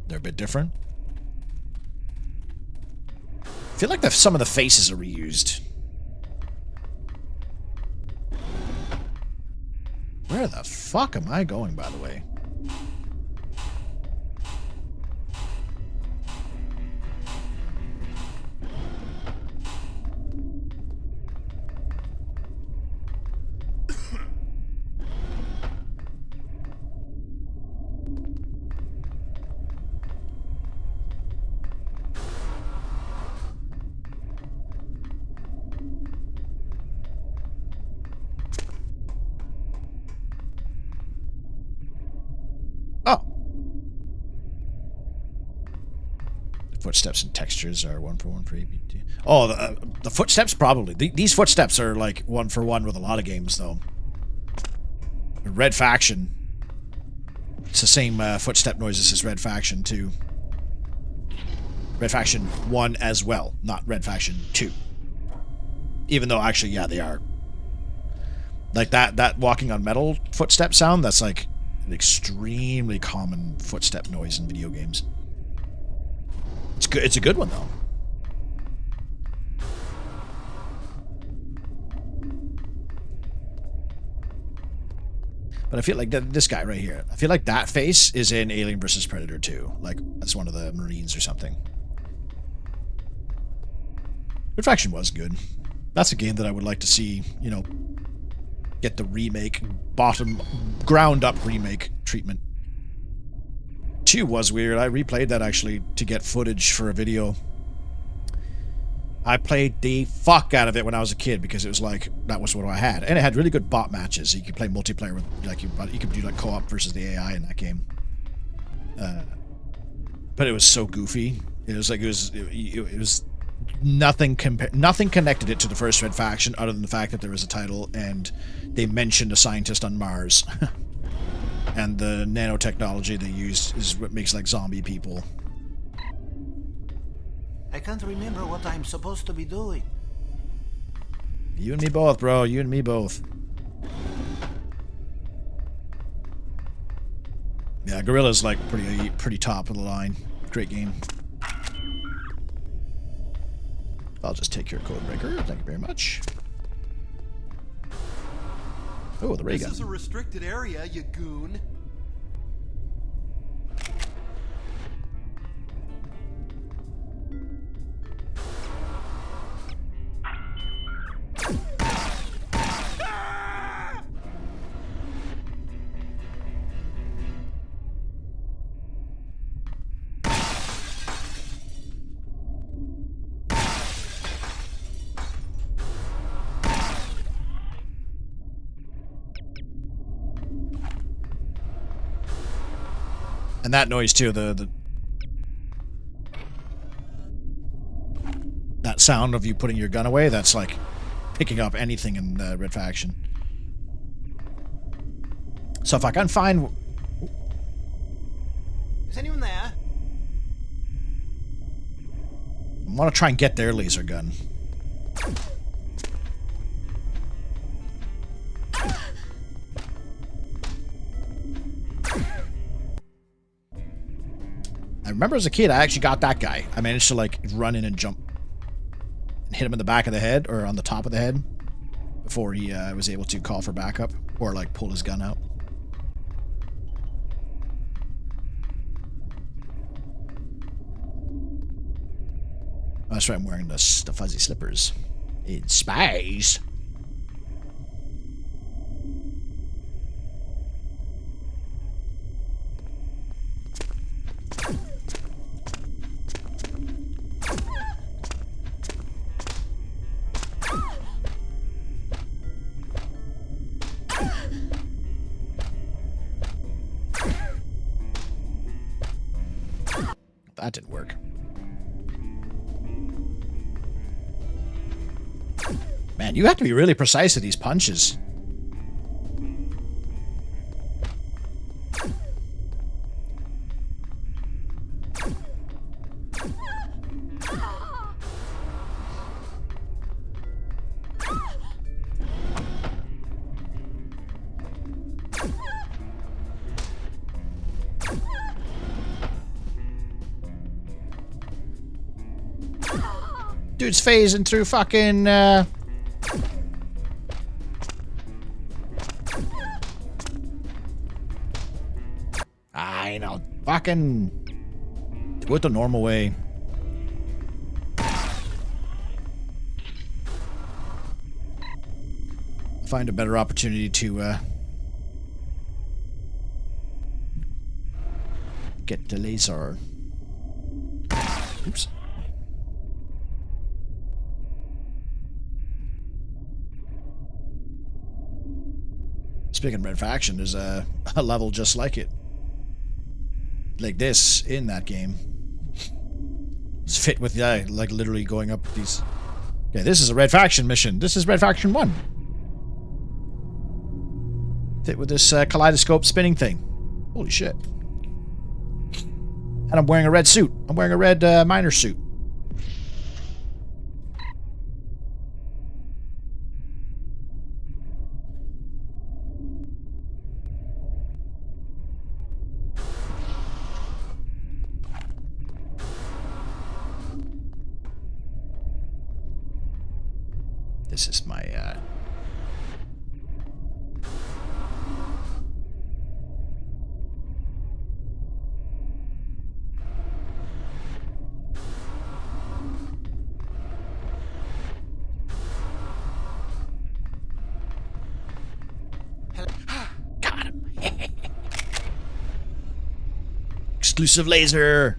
They're a bit different. I feel like some of the faces are reused. Where the fuck am I going, by the way? Footsteps and textures are one-for-one for ABT. Oh, the footsteps probably. These footsteps are like one-for-one with a lot of games, though. Red Faction. It's the same footstep noises as Red Faction, too. Red Faction 1 as well, not Red Faction 2. Even though, actually, yeah, they are. Like that walking on metal footstep sound, that's like an extremely common footstep noise in video games. It's good. It's a good one, though. But I feel like this guy right here, I feel like that face is in Alien vs. Predator 2. Like, that's one of the Marines or something. Red Faction was good. That's a game that I would like to see, you know, get the remake, ground up remake treatment. 2 was weird. I replayed that actually to get footage for a video. I played the fuck out of it when I was a kid because it was like, that was what I had. And it had really good bot matches. You could play multiplayer with, like, you could do like co-op versus the AI in that game. But it was so goofy. It was like, it was nothing connected it to the first Red Faction other than the fact that there was a title and they mentioned a scientist on Mars. And the nanotechnology they used is what makes like zombie people. I can't remember what I'm supposed to be doing. You and me both, bro. You and me both. Yeah, Guerrilla's like pretty top of the line. Great game. I'll just take your code breaker. Thank you very much. Oh, the ray gun. This is a restricted area, you goon. And that noise too, that sound of you putting your gun away, that's like picking up anything in Red Faction. So if I can find... Is anyone there? I want to try and get their laser gun. I remember as a kid, I actually got that guy. I managed to like run in and jump and hit him in the back of the head or on the top of the head before he was able to call for backup or like pull his gun out. That's right, I'm wearing the fuzzy slippers. In space. That didn't work. Man, you have to be really precise with these punches. Dude's phasing through fucking, I know, fucking do it the normal way. Find a better opportunity to, get the laser. Oops. Speaking of Red Faction, there's a level just like it. Like this in that game. It's fit with, yeah, like literally going up these... Okay, this is a Red Faction mission. This is Red Faction 1. Fit with this kaleidoscope spinning thing. Holy shit. And I'm wearing a red suit. I'm wearing a red miner suit. This is my, Got him. Exclusive laser.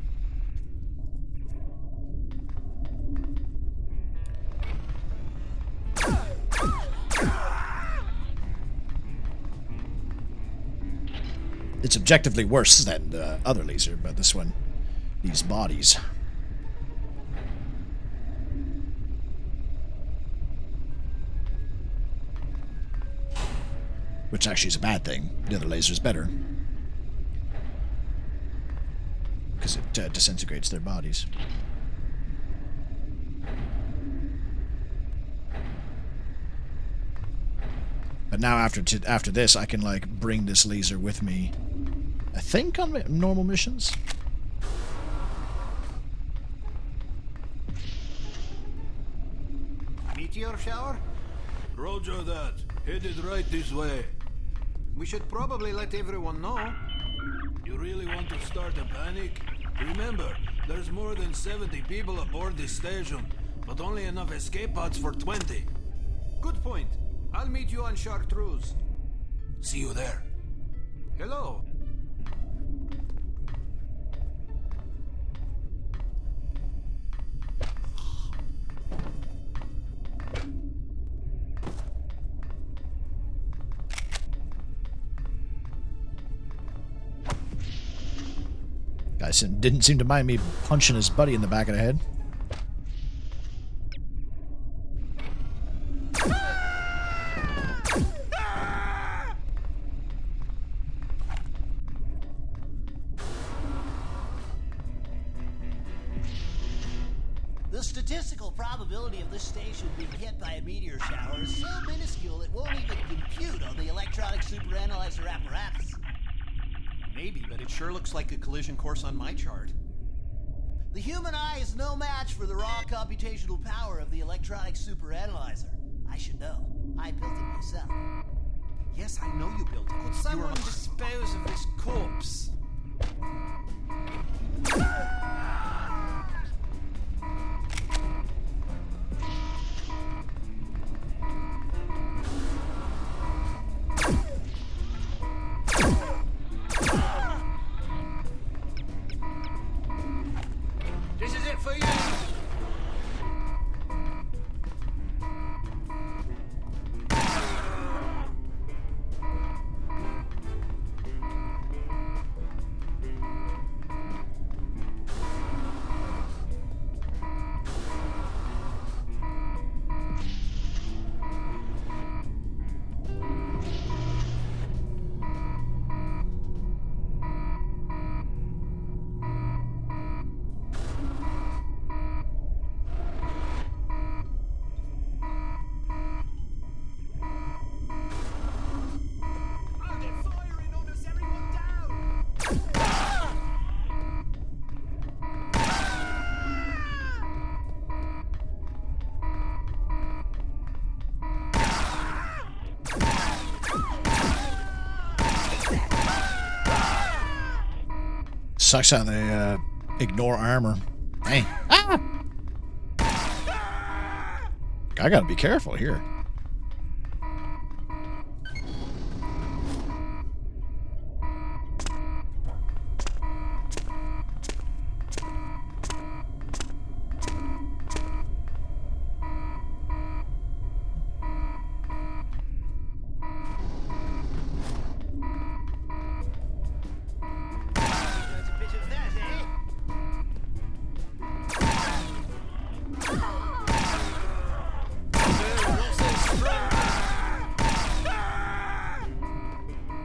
It's objectively worse than the other laser, but this one, these bodies. Which actually is a bad thing. The other laser is better. Because it disintegrates their bodies. But now after this, I can like bring this laser with me. I think on normal missions. Meteor shower? Roger that. Headed right this way. We should probably let everyone know. You really want to start a panic? Remember, there's more than 70 people aboard this station, but only enough escape pods for 20. Good point. I'll meet you on Chartreuse. See you there. Hello. Guy didn't seem to mind me punching his buddy in the back of the head. The statistical probability of this station being hit by a meteor shower is so minuscule it won't even compute on the electronic superanalyzer apparatus. Maybe, but it sure looks like a collision course on my chart. The human eye is no match for the raw computational power of the electronic superanalyzer. I should know. I built it myself. Yes, I know you built it. Could someone dispose of this corpse? This is it for you. Sucks how they ignore armor. Hey. Ah! I gotta be careful here.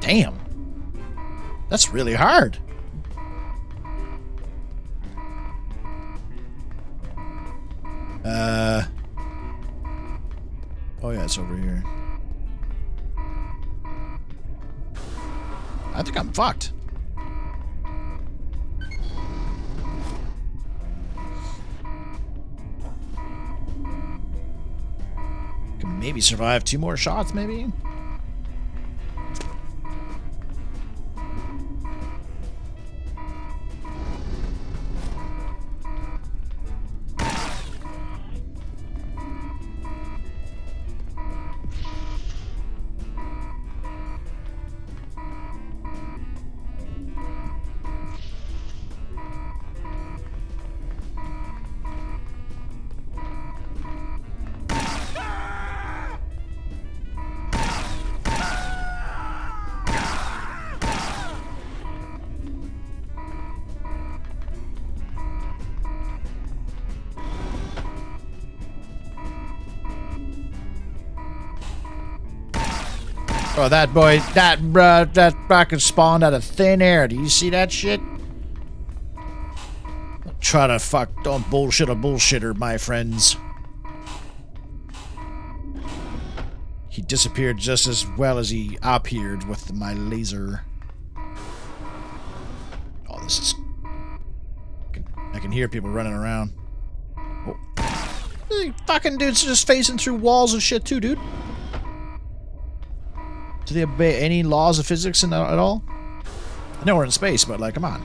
Damn. That's really hard. Oh yeah, it's over here. I think I'm fucked. Can maybe survive 2 more shots, maybe? Oh, that boy, that fucking spawned out of thin air. Do you see that shit? Try to don't bullshit a bullshitter, my friends. He disappeared just as well as he appeared with my laser. Oh, this is... I can hear people running around. Oh. The fucking dude's just facing through walls and shit too, dude. Do they obey any laws of physics at all? I know we're in space, but like, come on.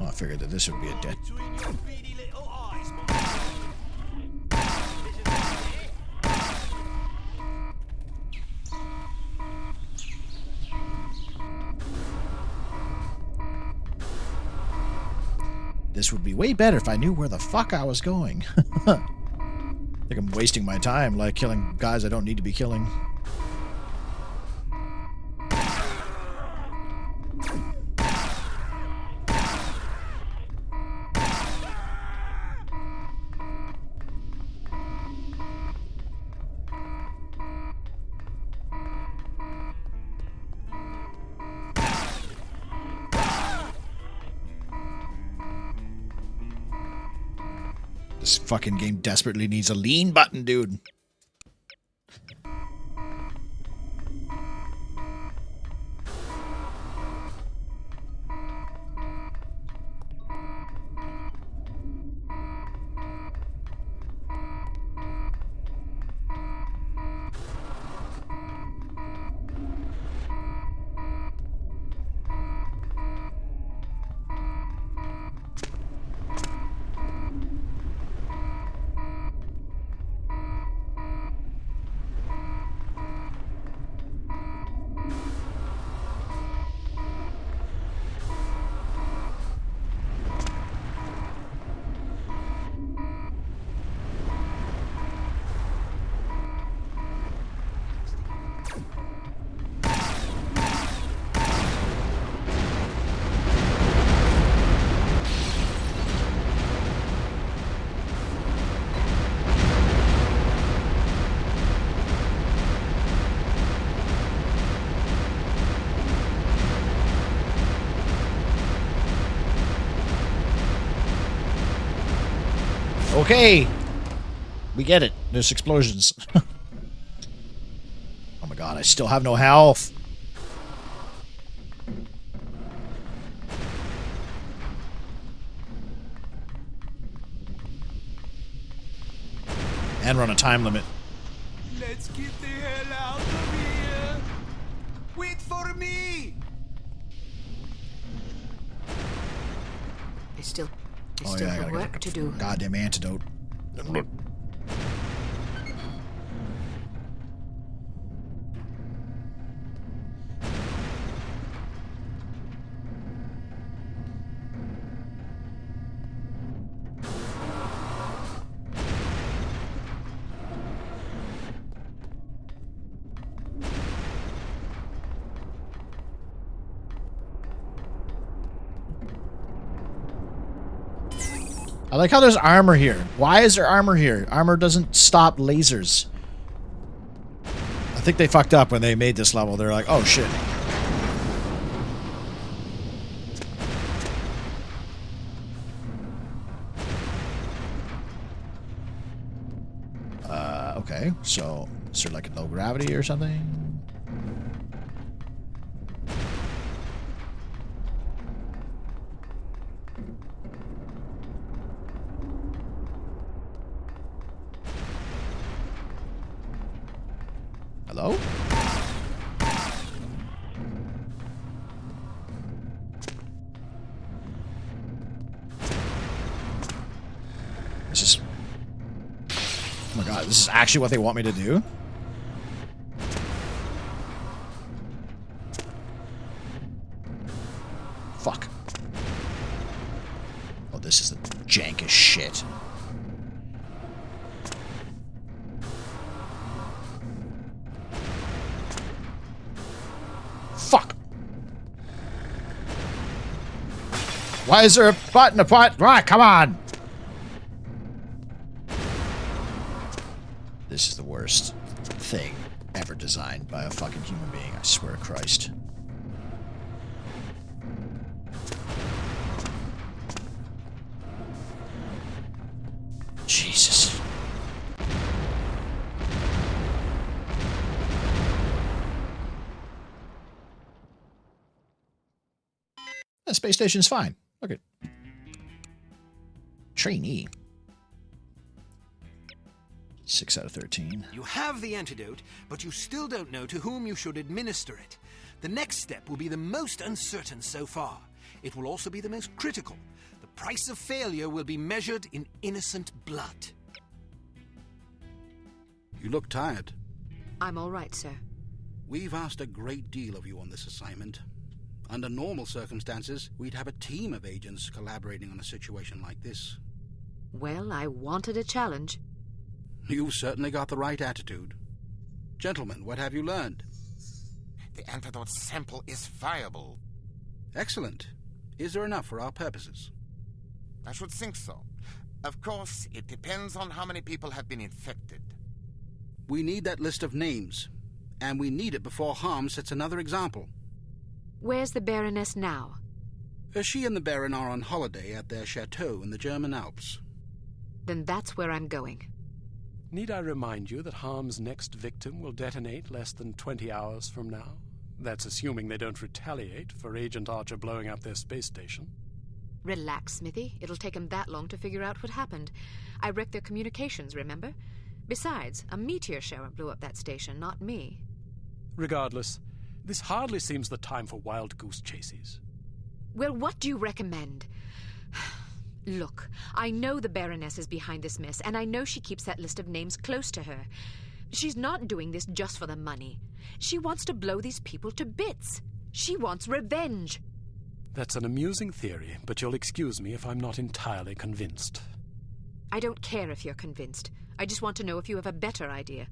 Oh, I figured that this would be a dead. This would be way better if I knew where the fuck I was going. I think I'm wasting my time, like killing guys I don't need to be killing. This fucking game desperately needs a lean button, dude. Okay, we get it. There's explosions. Oh my god, I still have no health. And we're on a time limit. Let's get the hell out of here! Wait for me! There's still Oh yeah, I gotta work to do. Goddamn antidote. I like how there's armor here. Why is there armor here? Armor doesn't stop lasers. I think they fucked up when they made this level. They're like, oh shit. Okay, so is there like a low gravity or something? Hello? This is... Oh my god, this is actually what they want me to do? Fuck. Oh, this is the jankest shit. Fuck. Why is there a button to put? Right, come on. This is the worst thing ever designed by a fucking human being, I swear to Christ. Jesus. The space station's fine. Look at trainee. 6 out of 13. You have the antidote, but you still don't know to whom you should administer it. The next step will be the most uncertain so far. It will also be the most critical. The price of failure will be measured in innocent blood. You look tired. I'm all right, sir. We've asked a great deal of you on this assignment. Under normal circumstances, we'd have a team of agents collaborating on a situation like this. Well, I wanted a challenge. You've certainly got the right attitude. Gentlemen, what have you learned? The antidote sample is viable. Excellent. Is there enough for our purposes? I should think so. Of course, it depends on how many people have been infected. We need that list of names, and we need it before Harm sets another example. Where's the Baroness now? She and the Baron are on holiday at their chateau in the German Alps. Then that's where I'm going. Need I remind you that Harm's next victim will detonate less than 20 hours from now? That's assuming they don't retaliate for Agent Archer blowing up their space station. Relax, Smithy. It'll take them that long to figure out what happened. I wrecked their communications, remember? Besides, a meteor shower blew up that station, not me. Regardless, this hardly seems the time for wild goose chases. Well, what do you recommend? Look, I know the Baroness is behind this mess, and I know she keeps that list of names close to her. She's not doing this just for the money. She wants to blow these people to bits. She wants revenge. That's an amusing theory, but you'll excuse me if I'm not entirely convinced. I don't care if you're convinced. I just want to know if you have a better idea.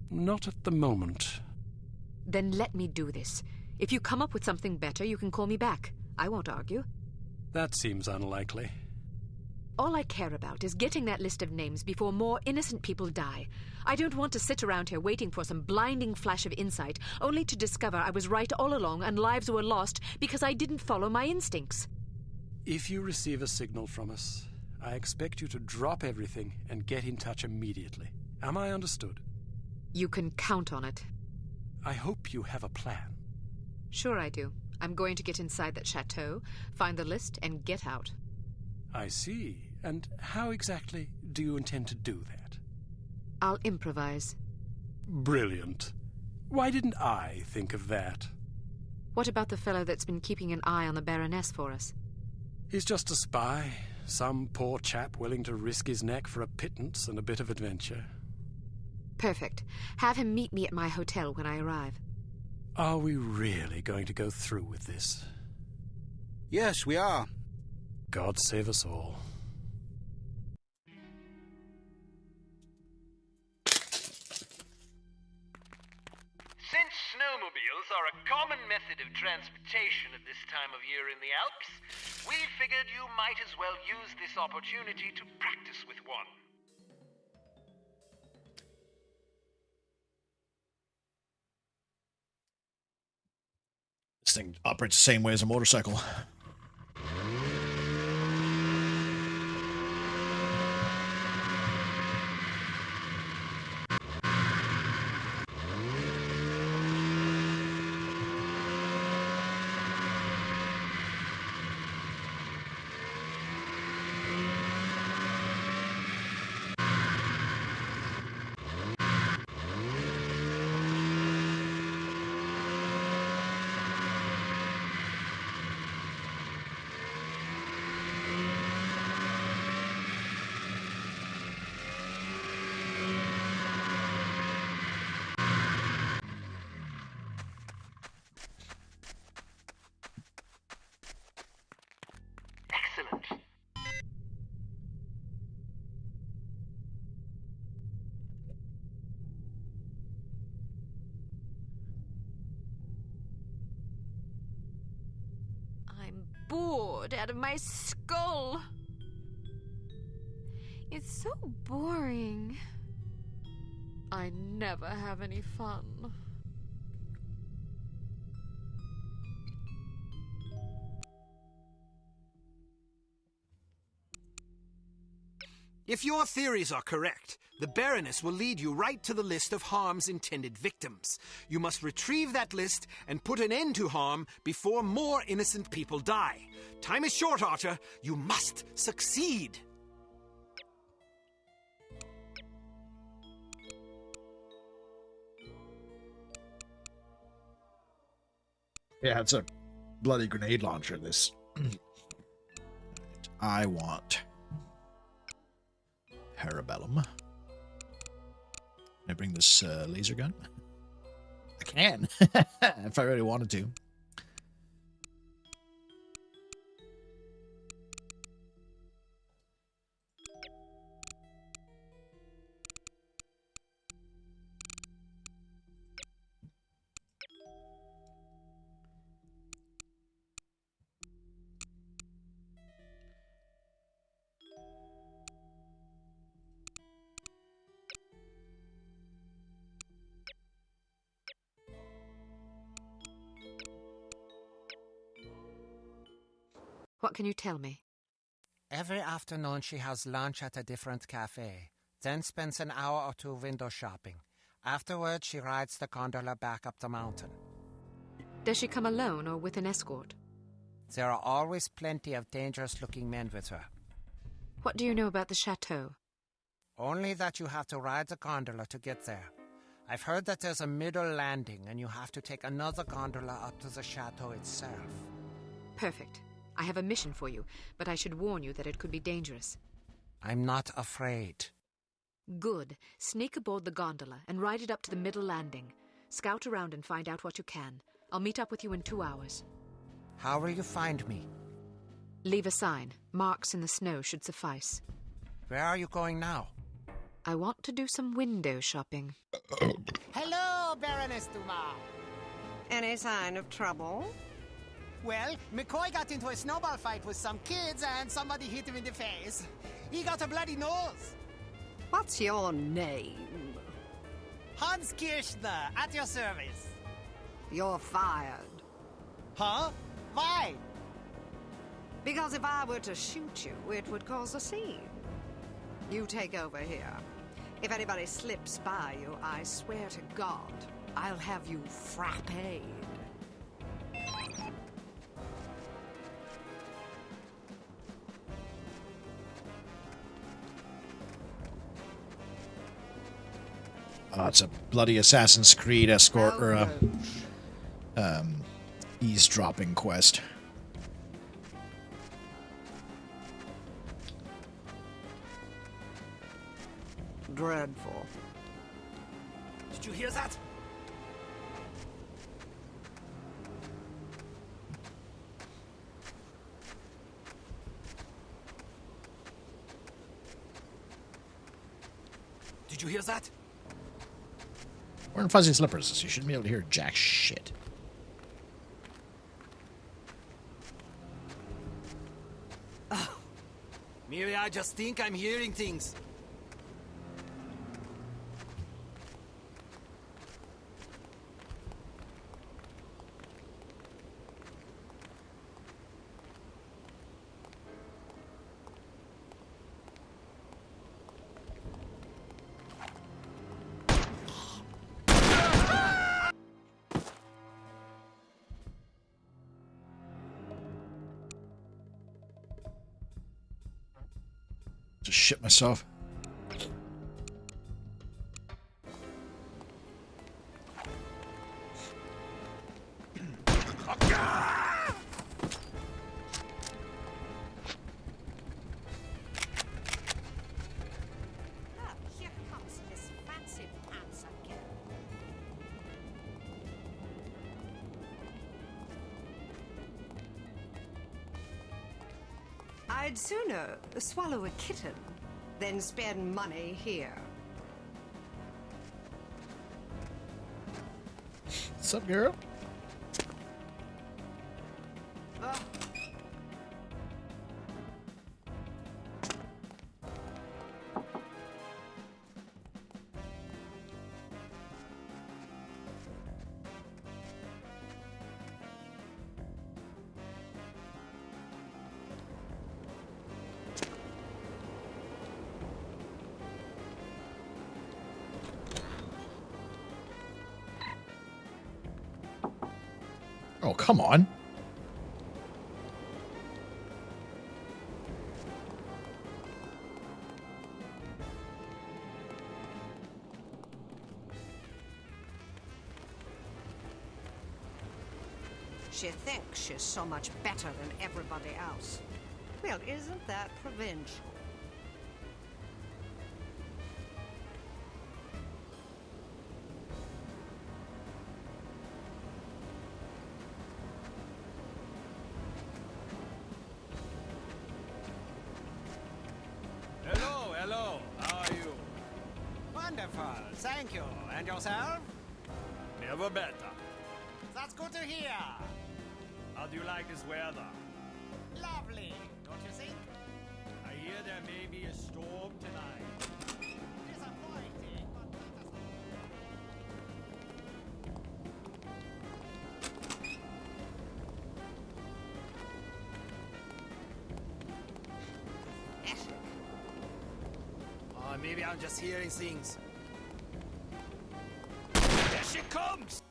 Not at the moment. Then let me do this. If you come up with something better, you can call me back. I won't argue. That seems unlikely. All I care about is getting that list of names before more innocent people die. I don't want to sit around here waiting for some blinding flash of insight, only to discover I was right all along and lives were lost because I didn't follow my instincts. If you receive a signal from us, I expect you to drop everything and get in touch immediately. Am I understood? You can count on it. I hope you have a plan. Sure I do. I'm going to get inside that chateau, find the list, and get out. I see. And how exactly do you intend to do that? I'll improvise. Brilliant. Why didn't I think of that? What about the fellow that's been keeping an eye on the Baroness for us? He's just a spy. Some poor chap willing to risk his neck for a pittance and a bit of adventure. Perfect. Have him meet me at my hotel when I arrive. Are we really going to go through with this? Yes, we are. God save us all. Since snowmobiles are a common method of transportation at this time of year in the Alps, we figured you might as well use this opportunity to practice with one. This thing operates the same way as a motorcycle. blood out of my skull. It's so boring. I never have any fun. If your theories are correct, the Baroness will lead you right to the list of Harm's intended victims. You must retrieve that list and put an end to Harm before more innocent people die. Time is short, Archer. You must succeed. Yeah, it's a bloody grenade launcher, this. I want Parabellum. Can I bring this laser gun? I can, if I really wanted to. What can you tell me? Every afternoon she has lunch at a different cafe, then spends an hour or two window shopping. Afterwards, she rides the gondola back up the mountain. Does she come alone or with an escort? There are always plenty of dangerous-looking men with her. What do you know about the chateau? Only that you have to ride the gondola to get there. I've heard that there's a middle landing, and you have to take another gondola up to the chateau itself. Perfect. I have a mission for you, but I should warn you that it could be dangerous. I'm not afraid. Good. Sneak aboard the gondola and ride it up to the middle landing. Scout around and find out what you can. I'll meet up with you in 2 hours. How will you find me? Leave a sign. Marks in the snow should suffice. Where are you going now? I want to do some window shopping. Hello, Baroness Dumas. Any sign of trouble? Well, McCoy got into a snowball fight with some kids and somebody hit him in the face. He got a bloody nose. What's your name? Hans Kirchner, at your service. You're fired. Huh? Why? Because if I were to shoot you, it would cause a scene. You take over here. If anybody slips by you, I swear to God, I'll have you frappéed. Oh, it's a bloody Assassin's Creed escort or a eavesdropping quest. Dreadful. Did you hear that? Did you hear that? Wearing fuzzy slippers, so you shouldn't be able to hear jack shit. Oh. Maybe I just think I'm hearing things. Just shit myself. Here comes this fancy pants again. I'd sooner swallow a kitten than spend money here. What's up, girl? Oh, come on. She thinks she's so much better than everybody else. Well, isn't that provincial? Hello, hello. How are you? Wonderful, thank you. And yourself? Never better. That's good to hear. How do you like this weather? Lovely, don't you think? I hear there may be a storm tonight. Disappointing, but Oh, maybe I'm just hearing things. There she comes!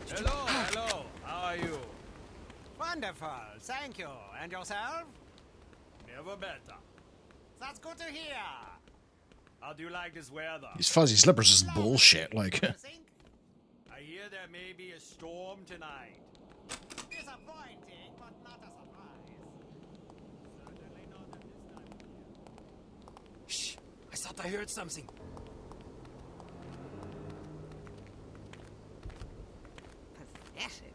Hello, hello. How are you? wonderful, thank you. And yourself? Never better. That's good to hear. How do you like this weather? These fuzzy slippers is bullshit. Like, I hear there may be a storm tonight. Disappointing, but not a surprise. Certainly not at this time of year. Shh! I thought I heard something. Pathetic.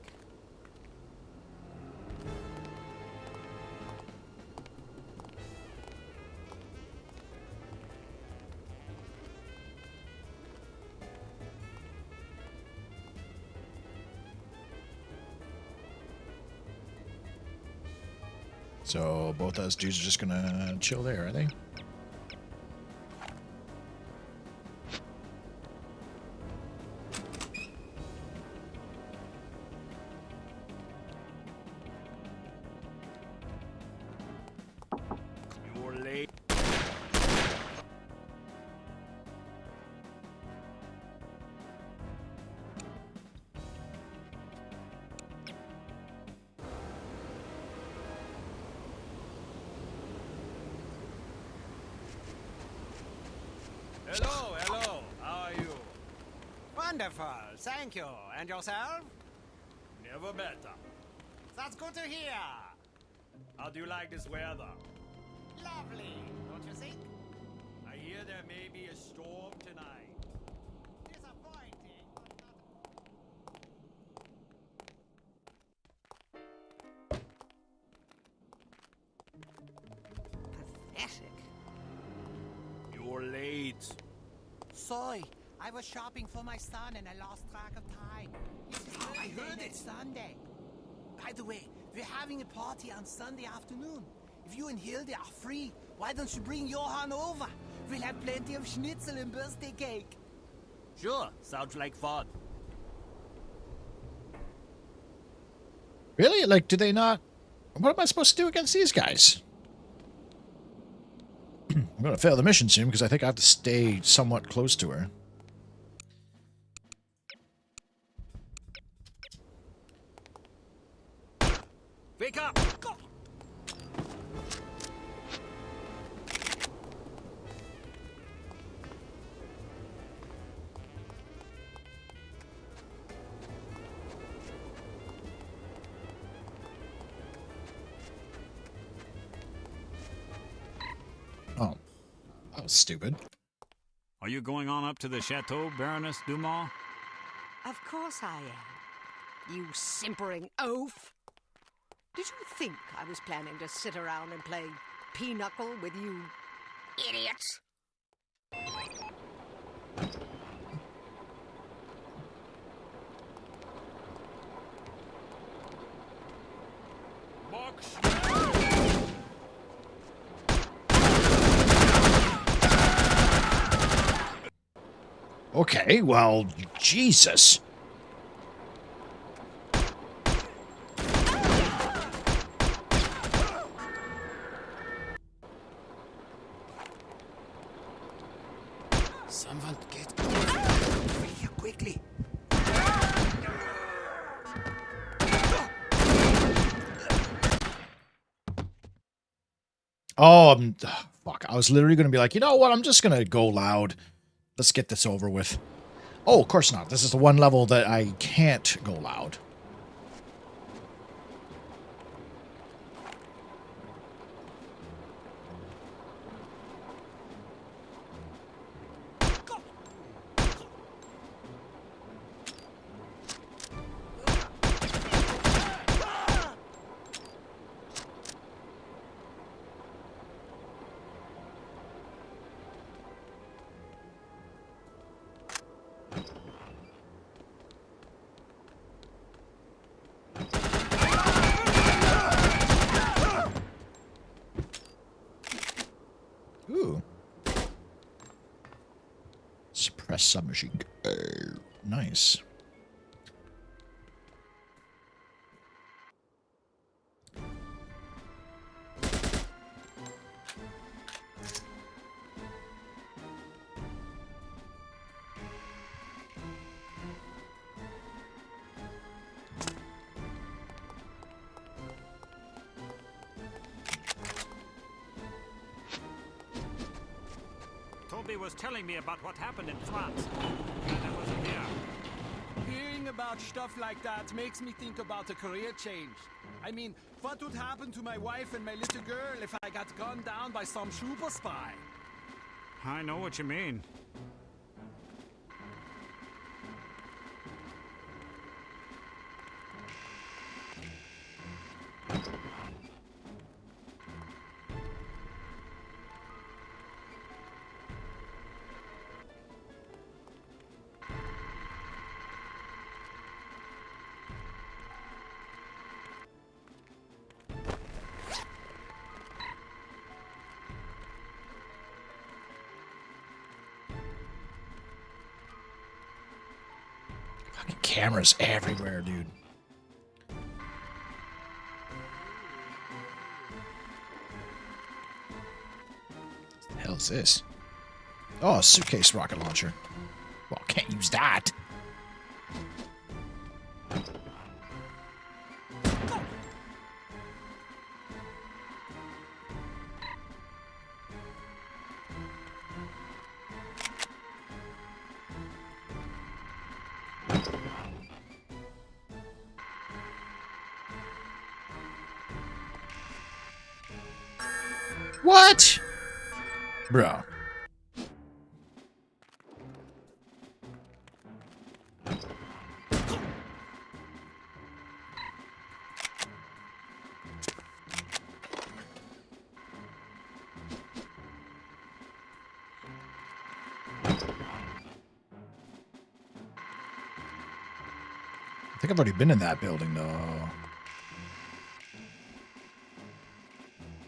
so both those dudes are just gonna chill there, are they? You're late. Hello, hello. How are you? Wonderful, thank you. And yourself? Never better. That's good to hear. How do you like this weather? Lovely, don't you think? I hear there may be a storm tonight. Disappointing, but not... Pathetic. You're late. Sorry, I was shopping for my son and I lost track of time. I heard it Sunday. By the way, we're having a party on Sunday afternoon. If you and Hilde are free, why don't you bring Johann over? We'll have plenty of schnitzel and birthday cake. Sure, sounds like fun. Really? Like, do they not? What am I supposed to do against these guys? I'm going to fail the mission soon because I think I have to stay somewhat close to her. Wake up! Go! Oh, that was stupid. Are you going on up to the chateau, Baroness Dumas? Of course I am. You simpering oaf. Did you think I was planning to sit around and play pinochle with you idiots? Okay, well, Jesus. Oh, fuck. I was literally going to be like, you know what? I'm just going to go loud. Let's get this over with. Oh, of course not. This is the one level that I can't go loud. Ooh. Suppress submachine gun. Nice. Toby was telling me about what happened in France. And I wasn't here. Hearing about stuff like that makes me think about a career change. I mean, what would happen to my wife and my little girl if I got gunned down by some super spy? I know what you mean. Cameras everywhere, dude. What the hell is this? Oh, a suitcase rocket launcher. Well, can't use that. What? Bro. I think I've already been in that building, though.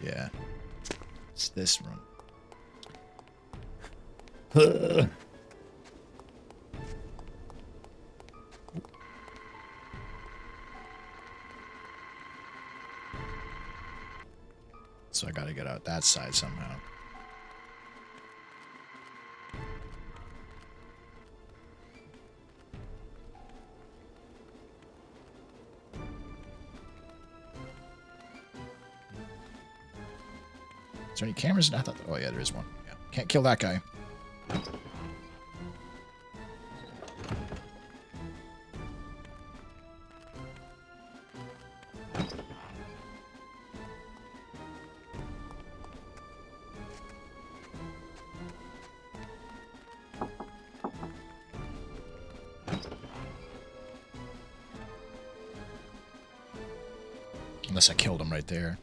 Yeah. It's this room. So I gotta get out that side somehow. Is there any cameras? I thought. Oh yeah, there is one. Yeah. Can't kill that guy. Unless I killed him right there.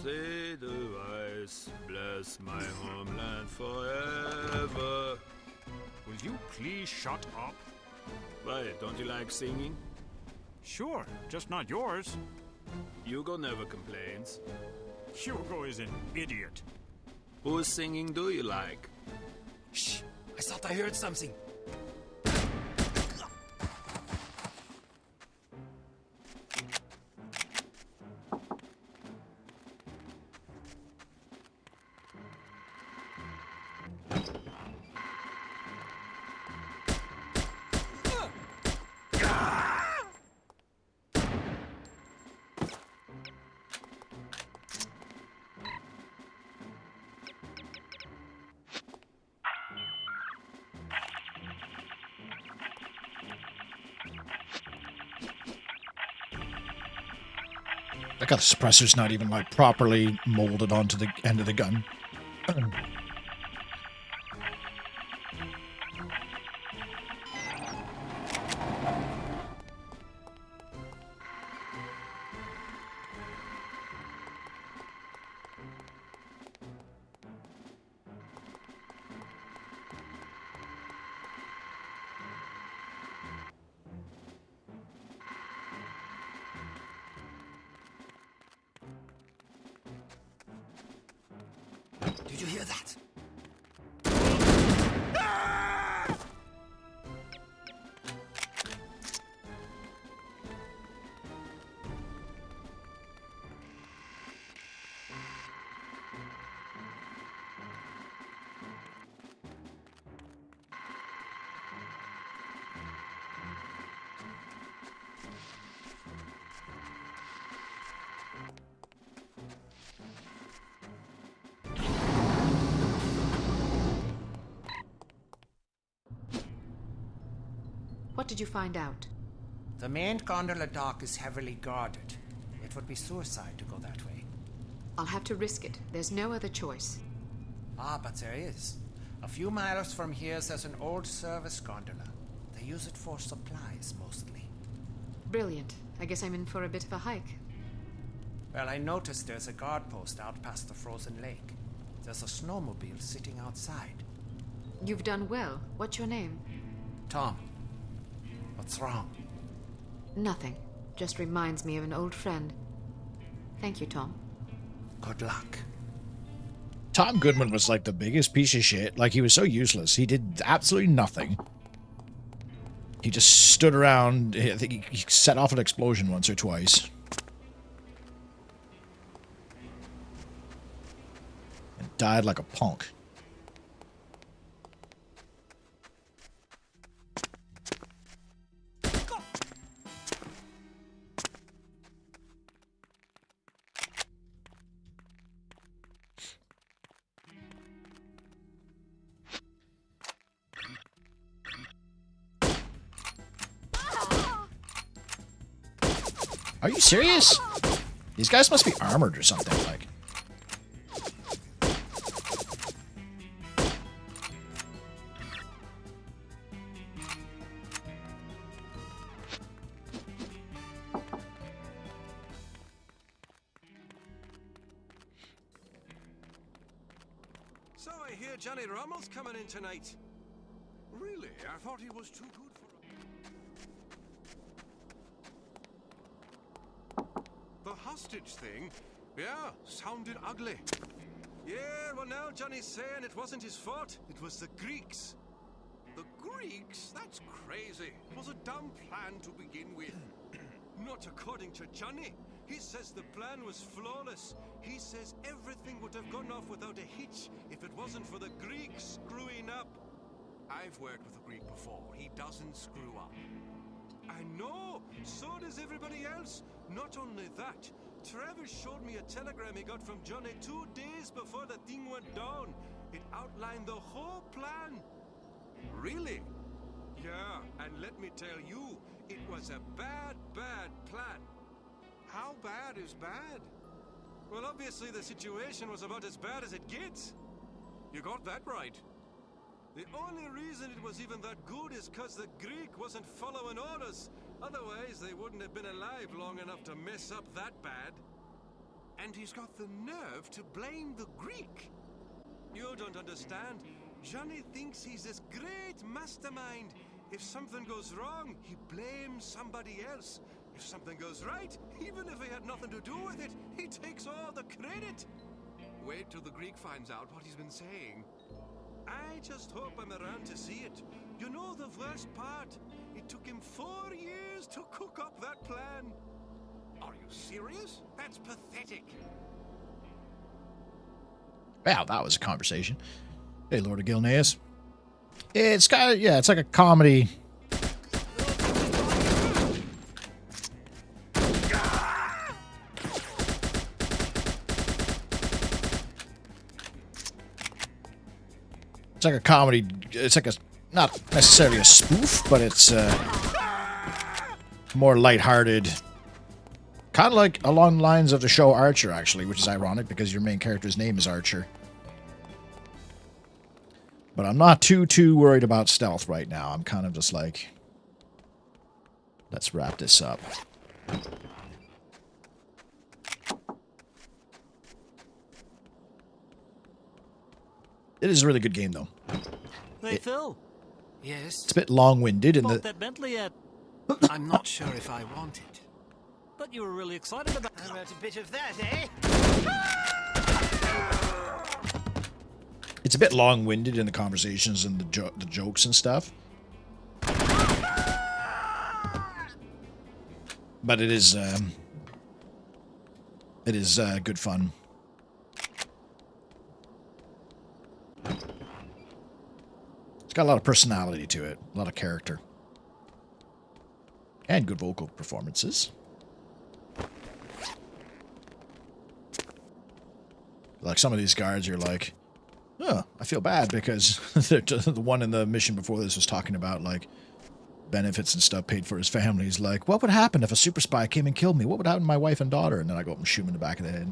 Edelweiss, bless my homeland forever. Will you please shut up? Why, don't you like singing? Sure, just not yours. Hugo never complains. Hugo is an idiot. Whose singing do you like? Shh! I thought I heard something. Like the suppressor's not even like properly molded onto the end of the gun. Did you hear that? What did you find out? The main gondola dock is heavily guarded. It would be suicide to go that way. I'll have to risk it. There's no other choice. Ah, but there is. A few miles from here, there's an old service gondola. They use it for supplies, mostly. Brilliant. I guess I'm in for a bit of a hike. Well, I noticed there's a guard post out past the frozen lake. There's a snowmobile sitting outside. You've done well. What's your name? Tom. What's wrong? Nothing. Just reminds me of an old friend. Thank you, Tom. Good luck. Tom Goodman was like the biggest piece of shit. Like, he was so useless. He did absolutely nothing. He just stood around. I think he set off an explosion once or twice. And died like a punk. Are you serious? These guys must be armored or something, like. So I hear Johnny Rommel's coming in tonight. Really? I thought he was too good for the hostage thing? Yeah, sounded ugly. Yeah, well now Johnny's saying it wasn't his fault. It was the Greeks. The Greeks? That's crazy. It was a dumb plan to begin with. Not according to Johnny. He says the plan was flawless. He says everything would have gone off without a hitch if it wasn't for the Greeks screwing up. I've worked with a Greek before. He doesn't screw up. I know. So does everybody else. Not only that, Travis showed me a telegram he got from Johnny 2 days before the thing went down. It outlined the whole plan. Really? Yeah, and let me tell you, it was a bad, bad plan. How bad is bad? Well, obviously the situation was about as bad as it gets. You got that right. The only reason it was even that good is because the Greek wasn't following orders. Otherwise, they wouldn't have been alive long enough to mess up that bad. And he's got the nerve to blame the Greek. You don't understand. Johnny thinks he's this great mastermind. If something goes wrong, he blames somebody else. If something goes right, even if he had nothing to do with it, he takes all the credit. Wait till the Greek finds out what he's been saying. I just hope I'm around to see it. You know the worst part? It took him 4 years to cook up that plan. Are you serious? That's pathetic. Wow, that was a conversation. Hey, Lord of Gilneas. It's kind of, yeah, it's like a comedy. It's like a comedy. It's like a, not necessarily a spoof, but it's more lighthearted Kind of like along the lines of the show Archer, actually, which is ironic because your main character's name is Archer. But I'm not too worried about stealth right now. I'm kind of just like, let's wrap this up. It is a really good game, though. Hey, Phil. Yes? It's a bit long-winded in Bought the... that Bentley yet? I'm not sure if I want it. But you were really excited about How about a bit of that, eh? It's a bit long-winded in the conversations and the jokes and stuff. But it is good fun. It's got a lot of personality to it, a lot of character. And good vocal performances. Like some of these guards, you're like, oh, I feel bad because the one in the mission before this was talking about like benefits and stuff paid for his family. He's like, what would happen if a super spy came and killed me? What would happen to my wife and daughter? And then I go up and shoot him in the back of the head.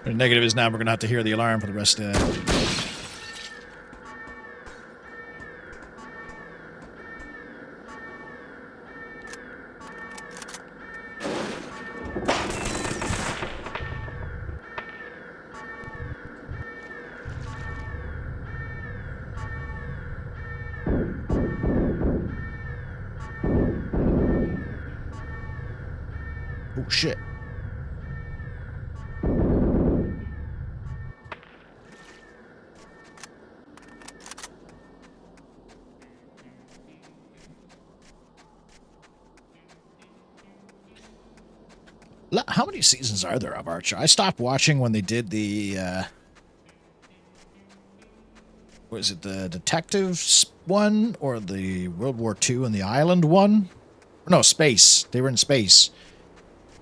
The negative is now we're going to have to hear the alarm for the rest of the... Oh, shit. How many seasons are there of Archer? I stopped watching when they did the, was it the detectives one or the World War II and the island one? No, space. They were in space.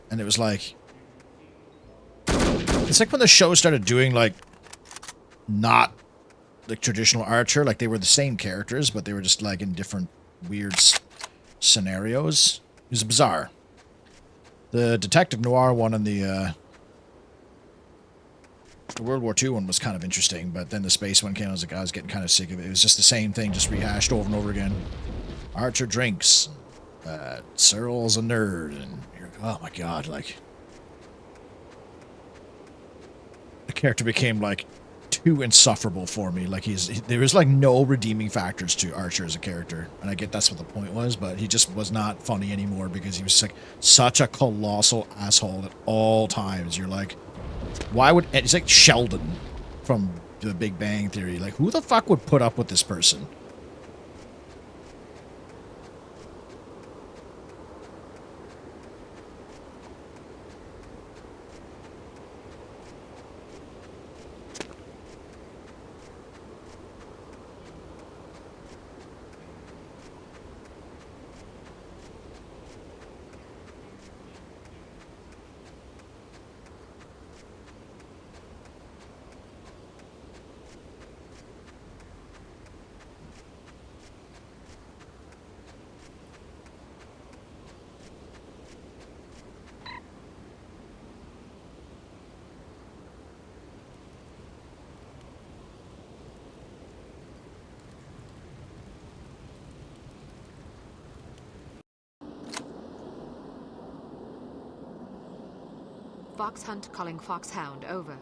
And it was like, it's like when the show started doing like, not like traditional Archer, like they were the same characters, but they were just like in different weird scenarios. It was bizarre. The Detective Noir one and the World War II one was kind of interesting, but then the space one came, I was like, I was getting kind of sick of it. It was just the same thing, just rehashed over and over again. Archer drinks. Cyril's a nerd, and you're like, oh my god, like... The character became, like, too insufferable for me. Like, there was, like, no redeeming factors to Archer as a character. And I get that's what the point was, but he just was not funny anymore because he was, like, such a colossal asshole at all times. You're like, why would... It's like Sheldon from The Big Bang Theory. Like, who the fuck would put up with this person? Fox Hunt calling Fox Hound, over.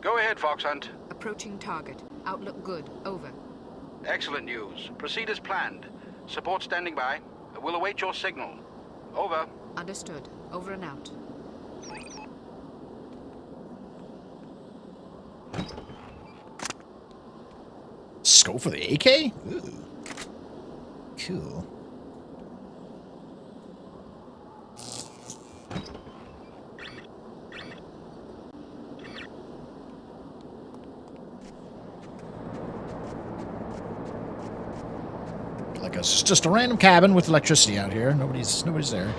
Go ahead, Fox Hunt. Approaching target. Outlook good, over. Excellent news. Proceed as planned. Support standing by. We'll await your signal. Over. Understood. Over and out. Scope for the AK? Ooh. cool. Like it's just a random cabin with electricity out here. Nobody's there.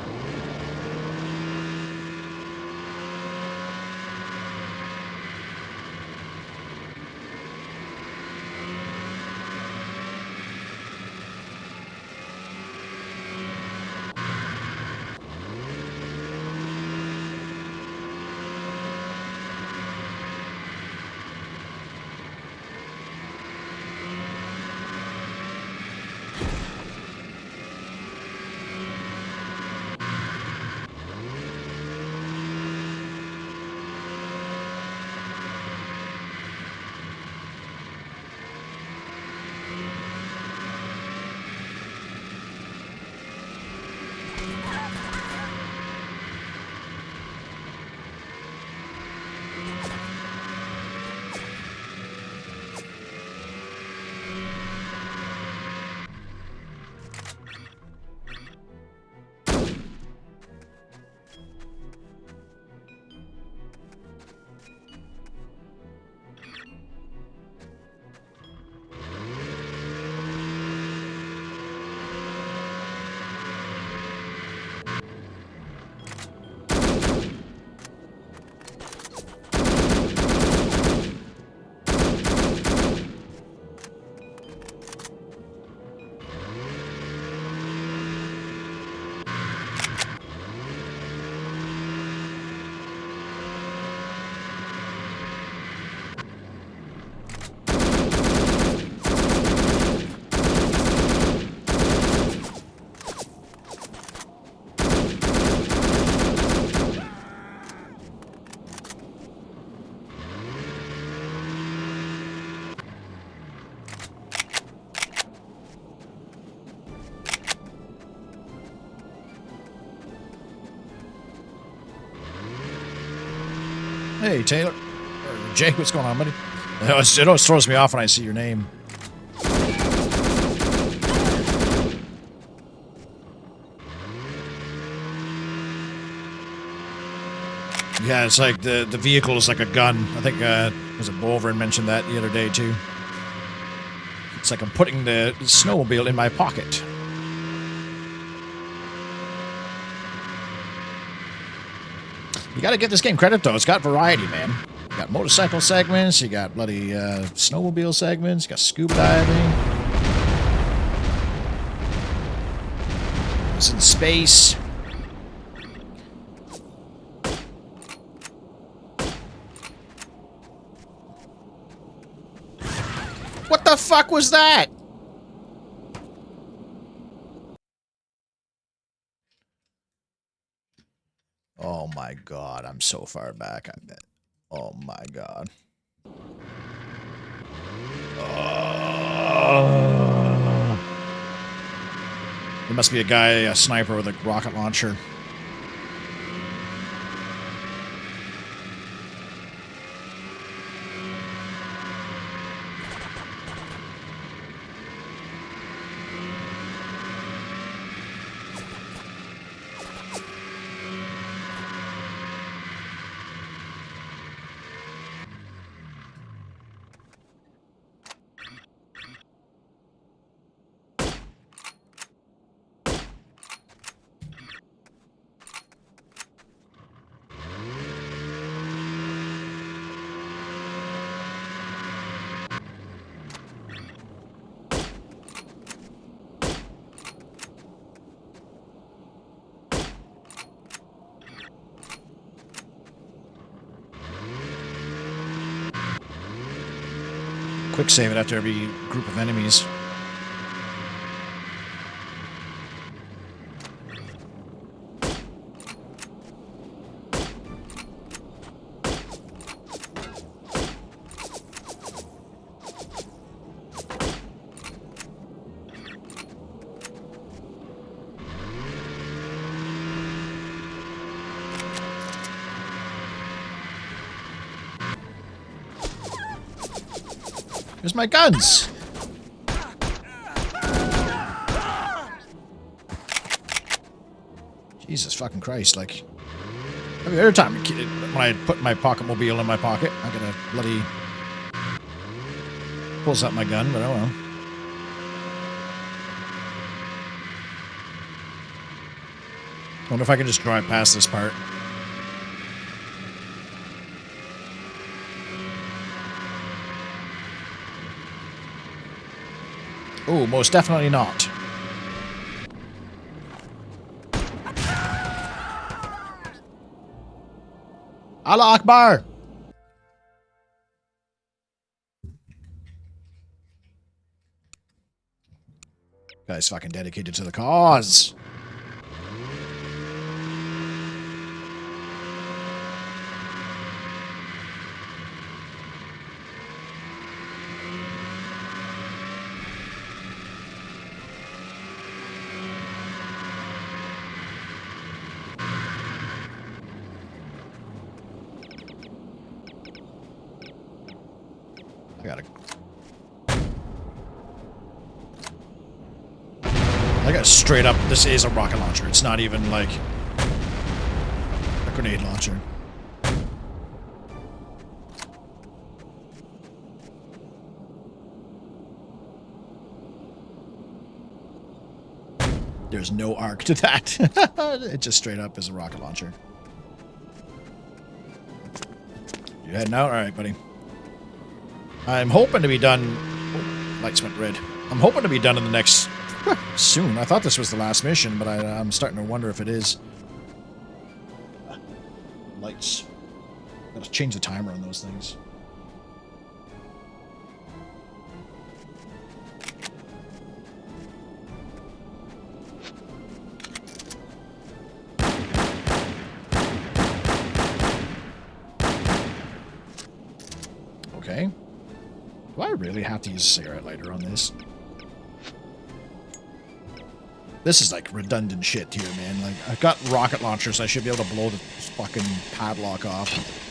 Hey, Taylor. Or Jake, what's going on, buddy? It always throws me off when I see your name. Yeah, it's like the vehicle is like a gun. I think, was it Wolverine mentioned that the other day, too? It's like I'm putting the snowmobile in my pocket. You gotta give this game credit, though. It's got variety, man. You got motorcycle segments, you got bloody snowmobile segments, you got scuba diving. It's in space. What the fuck was that? Oh my god, I'm so far back, I bet. Oh my god. There must be a guy, a sniper with a rocket launcher. Quick save it after every group of enemies. Where's my guns? Jesus fucking Christ, like... Every time when I put my pocket mobile in my pocket, I gotta bloody... Pulls out my gun, but oh well. Wonder if I can just drive past this part. Oh, most definitely not. Allah Akbar! Guy's fucking dedicated to the cause. I got straight up, this is a rocket launcher. It's not even like a grenade launcher. There's no arc to that. It just straight up is a rocket launcher. You heading out? Alright, buddy. I'm hoping to be done... Oh, lights went red. I'm hoping to be done in the next... soon. I thought this was the last mission, but I'm starting to wonder if it is. Lights. Gotta change the timer on those things. Okay. Do I really have to use a cigarette lighter on this? This is like redundant shit here, man. Like, I've got rocket launchers. I should be able to blow the fucking padlock off.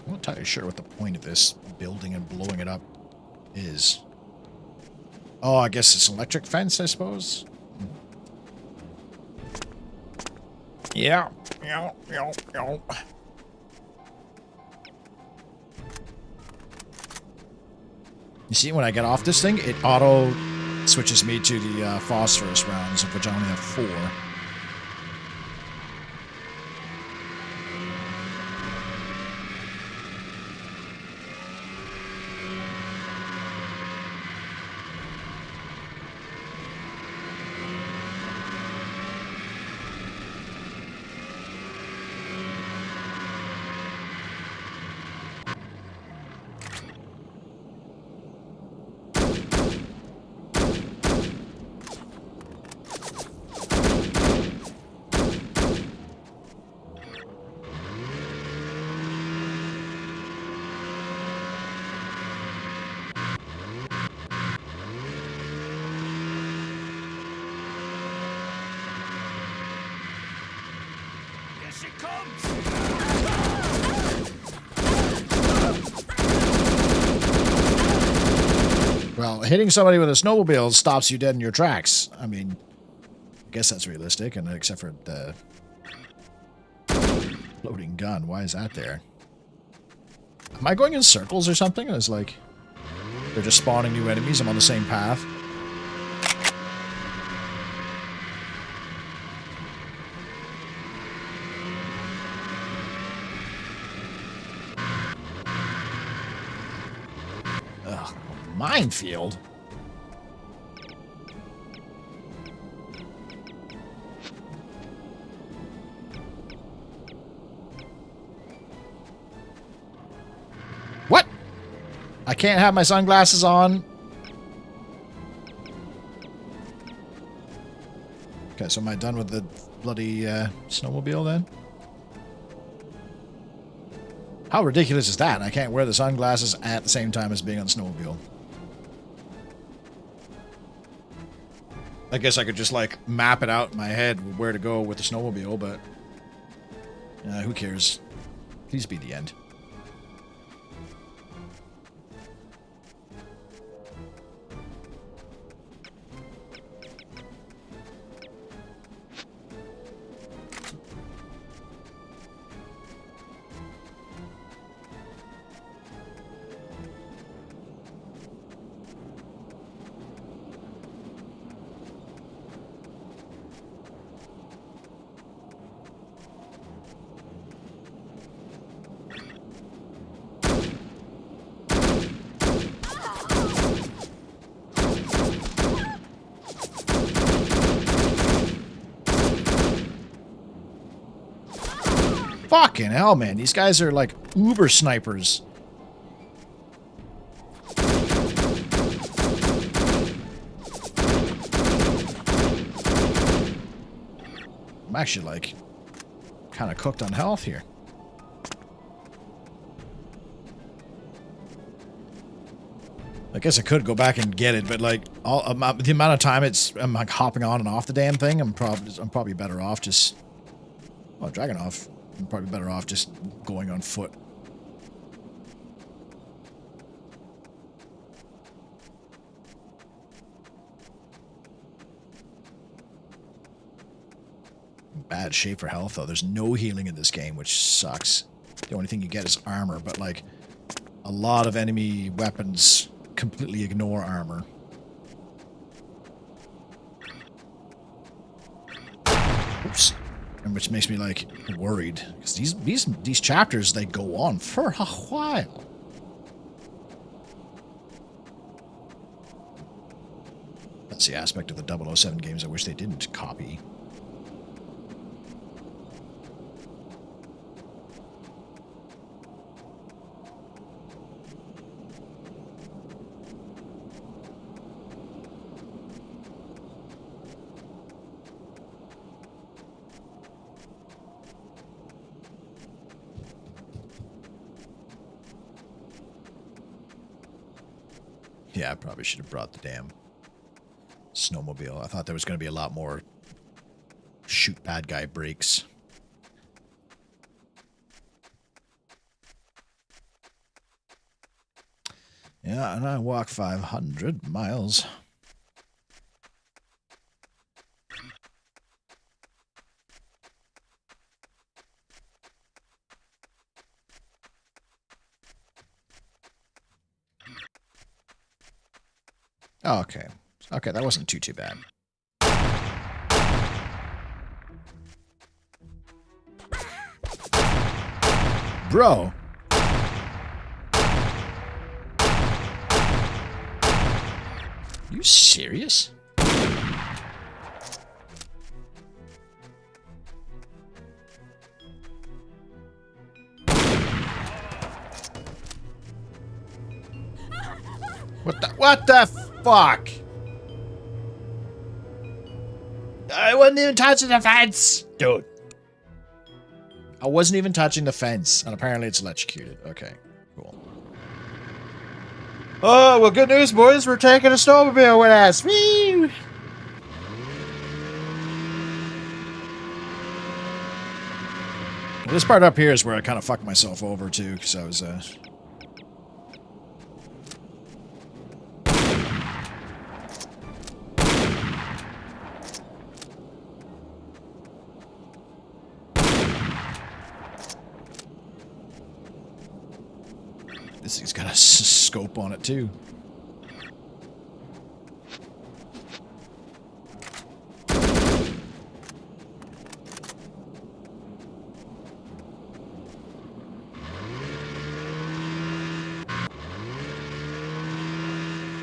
I'm not entirely sure what the point of this building and blowing it up is. Oh, I guess it's an electric fence, I suppose? Yeah. Yeah. You see, when I get off this thing, it auto switches me to the phosphorus rounds, of which I only have 4. Well, hitting somebody with a snowmobile stops you dead in your tracks. I mean, I guess that's realistic, and except for the loading gun. Why is that there? Am I going in circles or something? It's like they're just spawning new enemies. I'm on the same path. Ugh, minefield. I can't have my sunglasses on. Okay, so am I done with the bloody snowmobile then? How ridiculous is that? I can't wear the sunglasses at the same time as being on the snowmobile. I guess I could just, like, map it out in my head where to go with the snowmobile, but... who cares? Please be the end. Fucking hell, man. These guys are like uber snipers. I'm actually like kind of cooked on health here. I guess I could go back and get it, but like the amount of time I'm like hopping on and off the damn thing, I'm probably better off just Dragunov. I'm probably better off just going on foot. Bad shape for health, though. There's no healing in this game, which sucks. The only thing you get is armor, but, like, a lot of enemy weapons completely ignore armor. Oops. And which makes me, like, worried. Because these chapters, they go on for a while. That's the aspect of the 007 games I wish they didn't copy. Yeah, I probably should have brought the damn snowmobile. I thought there was going to be a lot more shoot bad guy breaks. Yeah, and I walk 500 miles. Oh, okay. Okay, that wasn't too bad. Bro. You serious? What the fuck? I wasn't even touching the fence, dude. I wasn't even touching the fence, and apparently it's electrocuted. Okay, cool. Oh, well, good news, boys. We're taking a snowmobile with us. Whee! This part up here is where I kind of fucked myself over, too, because I was, This thing's got a scope on it, too.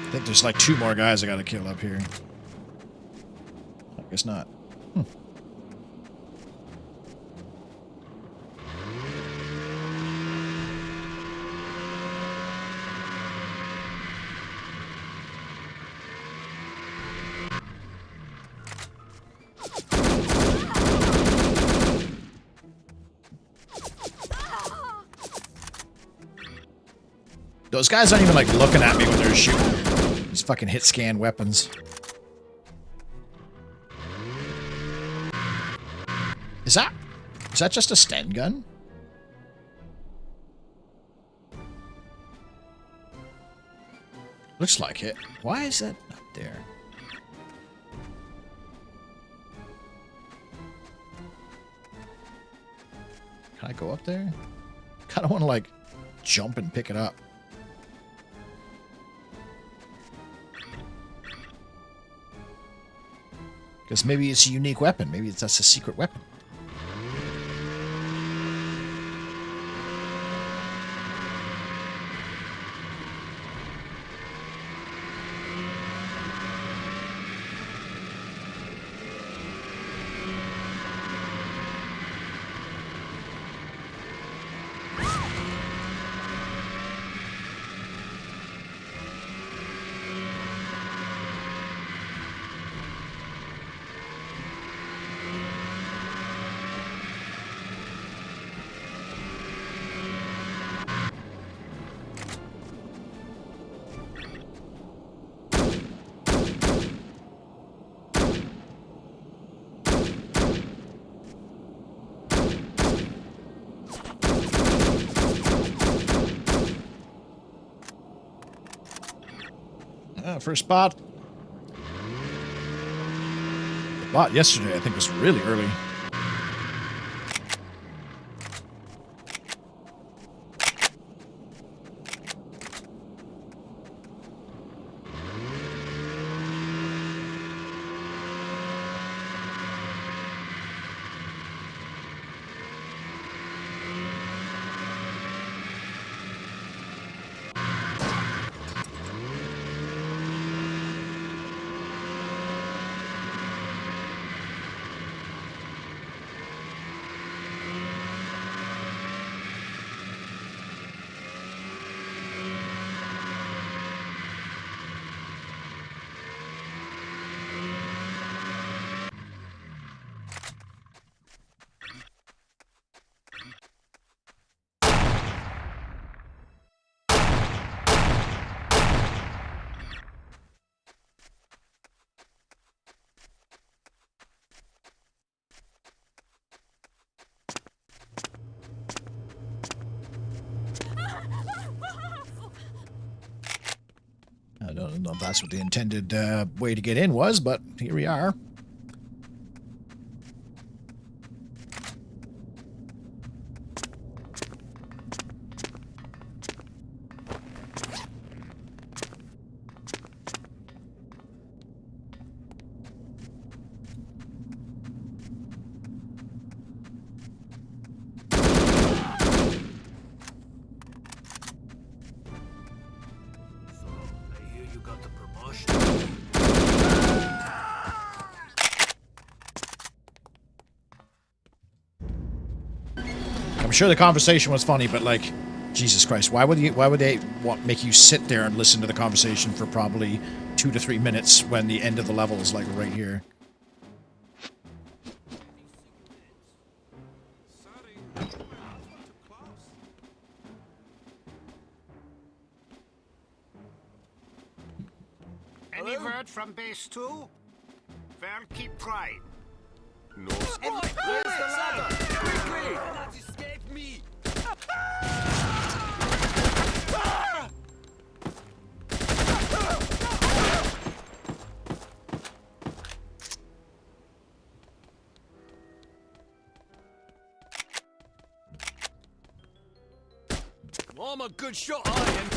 I think there's like 2 more guys I gotta kill up here. I guess not. Those guys aren't even like looking at me when they're shooting. These fucking hit scan weapons. Is that just a Sten gun? Looks like it. Why is that up there? Can I go up there? Kind of want to like jump and pick it up. Because maybe it's a unique weapon. Maybe that's a secret weapon. First spot. The bot yesterday, I think, was really early. I don't know if that's what the intended way to get in was, but here we are. I'm sure the conversation was funny, but like, Jesus Christ, why would they make you sit there and listen to the conversation for probably 2 to 3 minutes when the end of the level is like right here? Any word from base 2? Well, keep trying. No. Where's the ladder? Quickly! Not escape me! I'm a good shot, I am.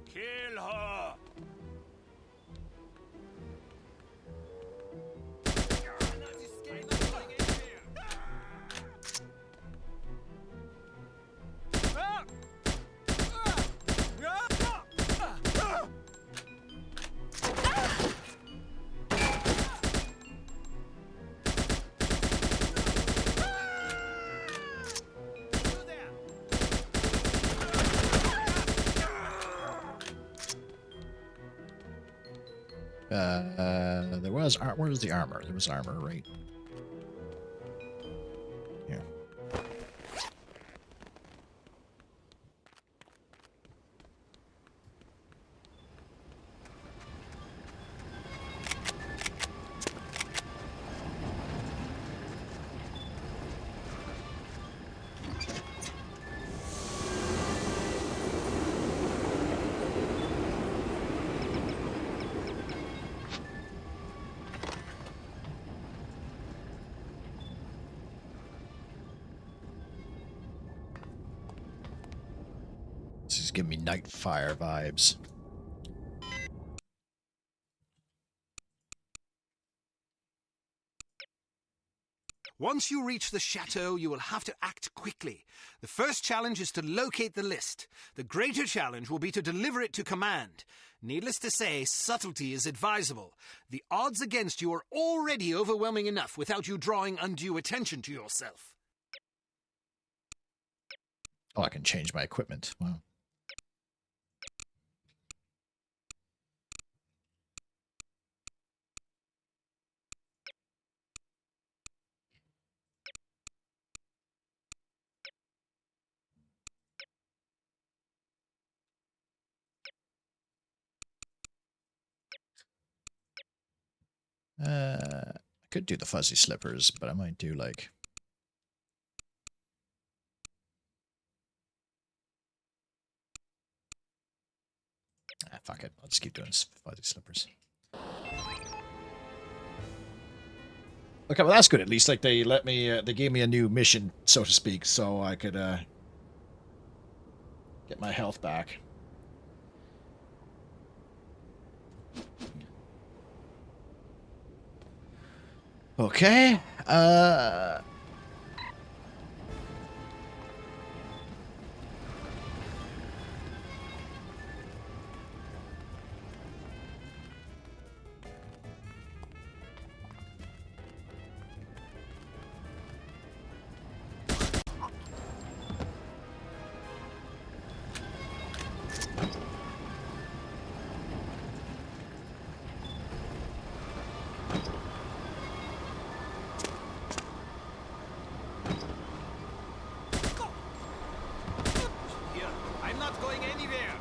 Kill her! There was... Where was the armor? There was armor, right? Here. This is giving me Nightfire vibes. Once you reach the chateau, you will have to act quickly. The first challenge is to locate the list. The greater challenge will be to deliver it to command. Needless to say, subtlety is advisable. The odds against you are already overwhelming enough without you drawing undue attention to yourself. Oh, I can change my equipment. Wow. I could do the fuzzy slippers, but I might do like... Ah, fuck it. I'll just keep doing fuzzy slippers. Okay, well that's good. At least like they let me, they gave me a new mission, so to speak, so I could get my health back. Okay. I'm not going anywhere.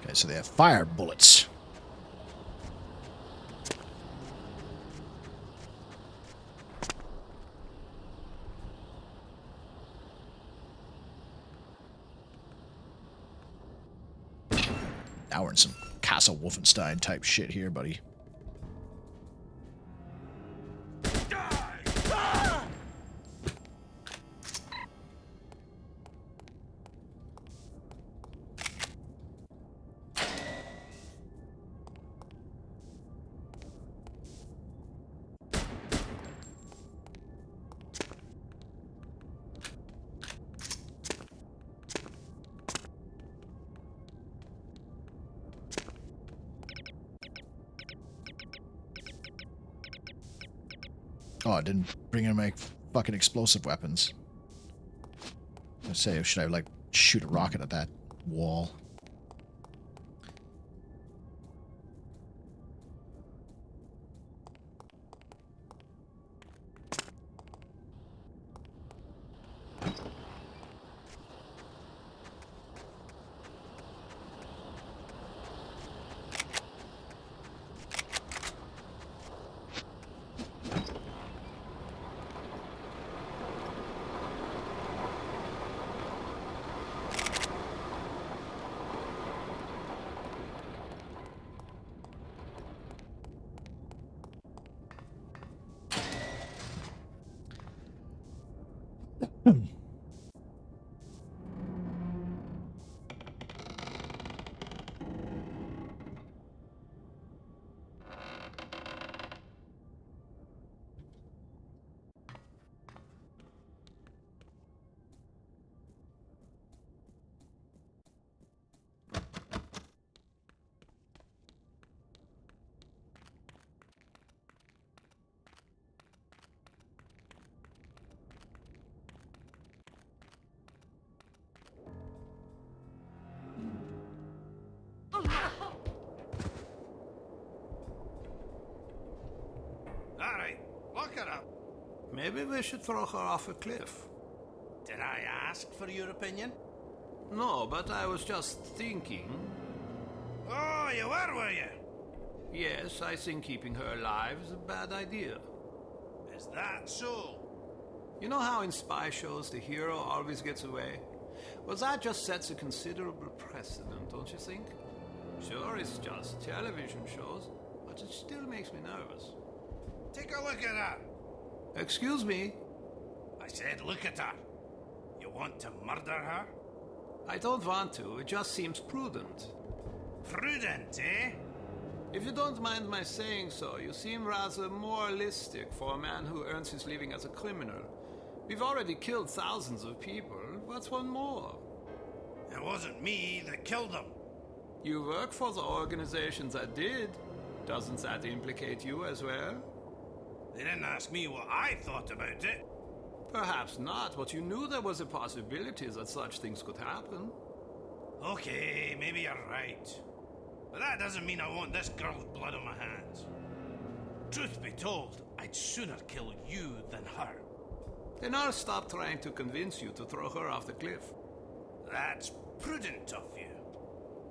Okay, so they have fire bullets. Now we're in some Castle Wolfenstein type shit here, buddy. Oh, I didn't bring in my fucking explosive weapons. I say, should I like shoot a rocket at that wall? Look at her. Maybe we should throw her off a cliff. Did I ask for your opinion? No, but I was just thinking. Oh, you were you? Yes, I think keeping her alive is a bad idea. Is that so? You know how in spy shows the hero always gets away? Well, that just sets a considerable precedent, don't you think? Sure, it's just television shows, but it still makes me nervous. Take a look at her. Excuse me? I said look at her. You want to murder her? I don't want to, it just seems prudent. Prudent, eh? If you don't mind my saying so, you seem rather moralistic for a man who earns his living as a criminal. We've already killed thousands of people. What's one more? It wasn't me that killed them. You work for the organization that did. Doesn't that implicate you as well? They didn't ask me what I thought about it. Perhaps not, but you knew there was a possibility that such things could happen. Okay, maybe you're right. But that doesn't mean I want this girl's blood on my hands. Truth be told, I'd sooner kill you than her. Then I'll stop trying to convince you to throw her off the cliff. That's prudent of you.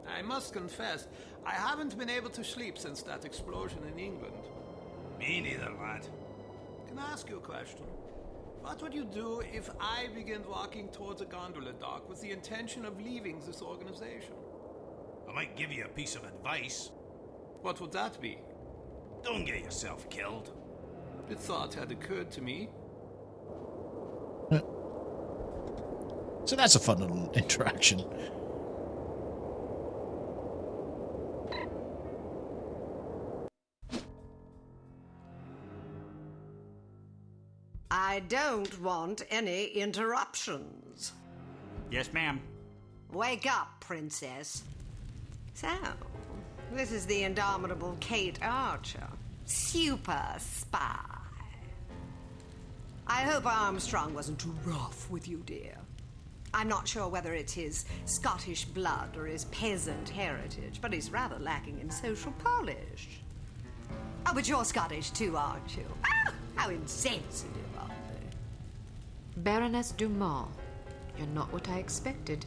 I must confess, I haven't been able to sleep since that explosion in England. Me neither, lad. Can I ask you a question? What would you do if I began walking towards a gondola dock with the intention of leaving this organization? I might give you a piece of advice. What would that be? Don't get yourself killed. The thought had occurred to me. So that's a fun little interaction. I don't want any interruptions. Yes, ma'am. Wake up, princess. So, this is the indomitable Kate Archer, super spy. I hope Armstrong wasn't too rough with you, dear. I'm not sure whether it's his Scottish blood or his peasant heritage, but he's rather lacking in social polish. Oh, but you're Scottish too, aren't you? Ah, how insensitive of me. Baroness Dumont, you're not what I expected.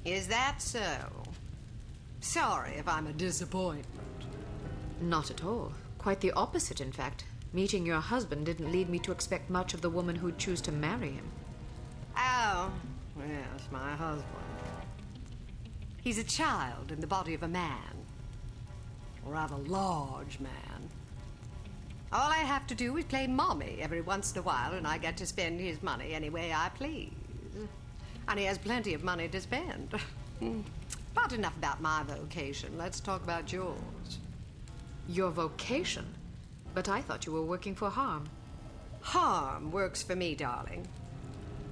Is that so? Sorry if I'm a disappointment. Not at all. Quite the opposite, in fact. Meeting your husband didn't lead me to expect much of the woman who'd choose to marry him. Oh, yes, my husband. He's a child in the body of a man. A rather large man. All I have to do is play mommy every once in a while, and I get to spend his money any way I please. And he has plenty of money to spend. But enough about my vocation. Let's talk about yours. Your vocation? But I thought you were working for Harm. Harm works for me, darling.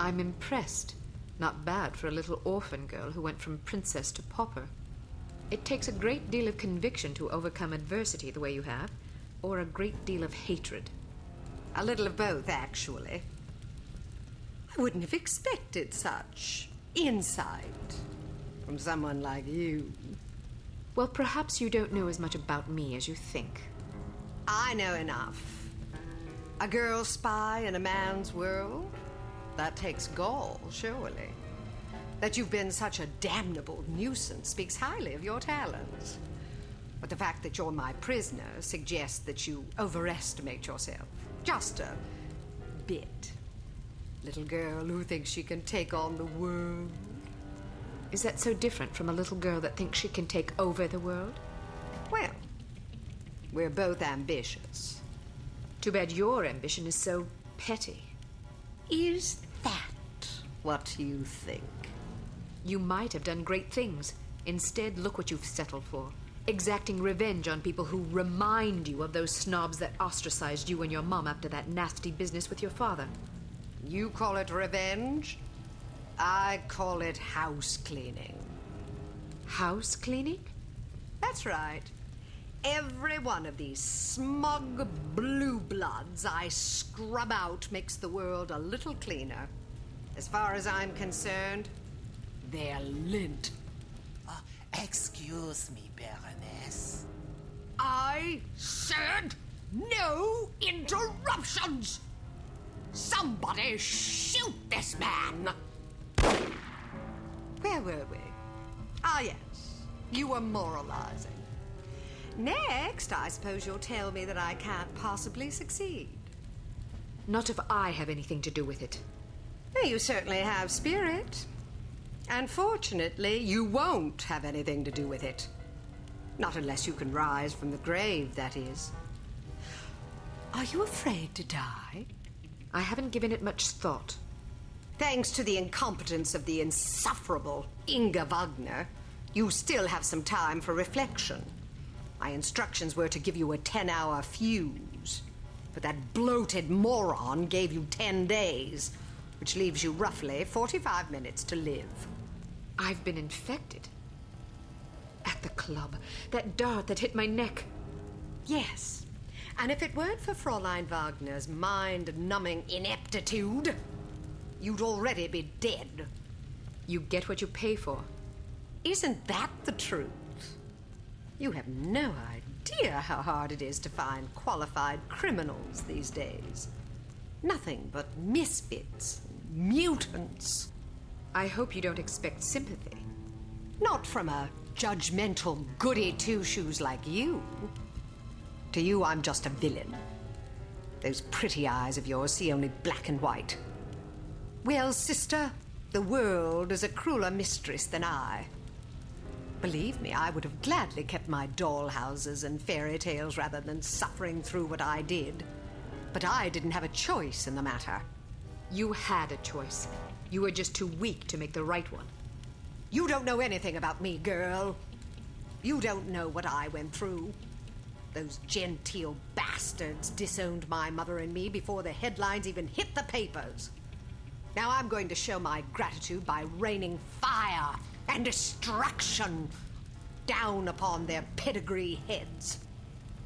I'm impressed. Not bad for a little orphan girl who went from princess to pauper. It takes a great deal of conviction to overcome adversity the way you have, or a great deal of hatred. A little of both, actually. I wouldn't have expected such insight from someone like you. Well, perhaps you don't know as much about me as you think. I know enough. A girl spy in a man's world? That takes gall, surely. That you've been such a damnable nuisance speaks highly of your talents. But the fact that you're my prisoner suggests that you overestimate yourself. Just a bit. Little girl who thinks she can take on the world. Is that so different from a little girl that thinks she can take over the world? Well, we're both ambitious. Too bad your ambition is so petty. Is that what you think? You might have done great things. Instead, look what you've settled for. Exacting revenge on people who remind you of those snobs that ostracized you and your mom after that nasty business with your father. You call it revenge? I call it house cleaning. House cleaning? That's right. Every one of these smug blue bloods I scrub out makes the world a little cleaner. As far as I'm concerned, they're lint. Excuse me, Baroness. I said No interruptions! Somebody shoot this man! Where were we? Ah, yes. You were moralizing. Next, I suppose you'll tell me that I can't possibly succeed. Not if I have anything to do with it. You certainly have spirit. Unfortunately, you won't have anything to do with it. Not unless you can rise from the grave, that is. Are you afraid to die? I haven't given it much thought. Thanks to the incompetence of the insufferable Inga Wagner, you still have some time for reflection. My instructions were to give you a 10-hour fuse, but that bloated moron gave you 10 days, which leaves you roughly 45 minutes to live. I've been infected. At the club, that dart that hit my neck. Yes, and if it weren't for Fräulein Wagner's mind-numbing ineptitude, you'd already be dead. You get what you pay for. Isn't that the truth? You have no idea how hard it is to find qualified criminals these days. Nothing but misfits, mutants. I hope you don't expect sympathy. Not from a judgmental goody two-shoes like you. To you, I'm just a villain. Those pretty eyes of yours see only black and white. Well, sister, the world is a crueler mistress than I. Believe me, I would have gladly kept my dollhouses and fairy tales rather than suffering through what I did. But I didn't have a choice in the matter. You had a choice. You were just too weak to make the right one. You don't know anything about me, girl. You don't know what I went through. Those genteel bastards disowned my mother and me before the headlines even hit the papers. Now I'm going to show my gratitude by raining fire and destruction down upon their pedigree heads.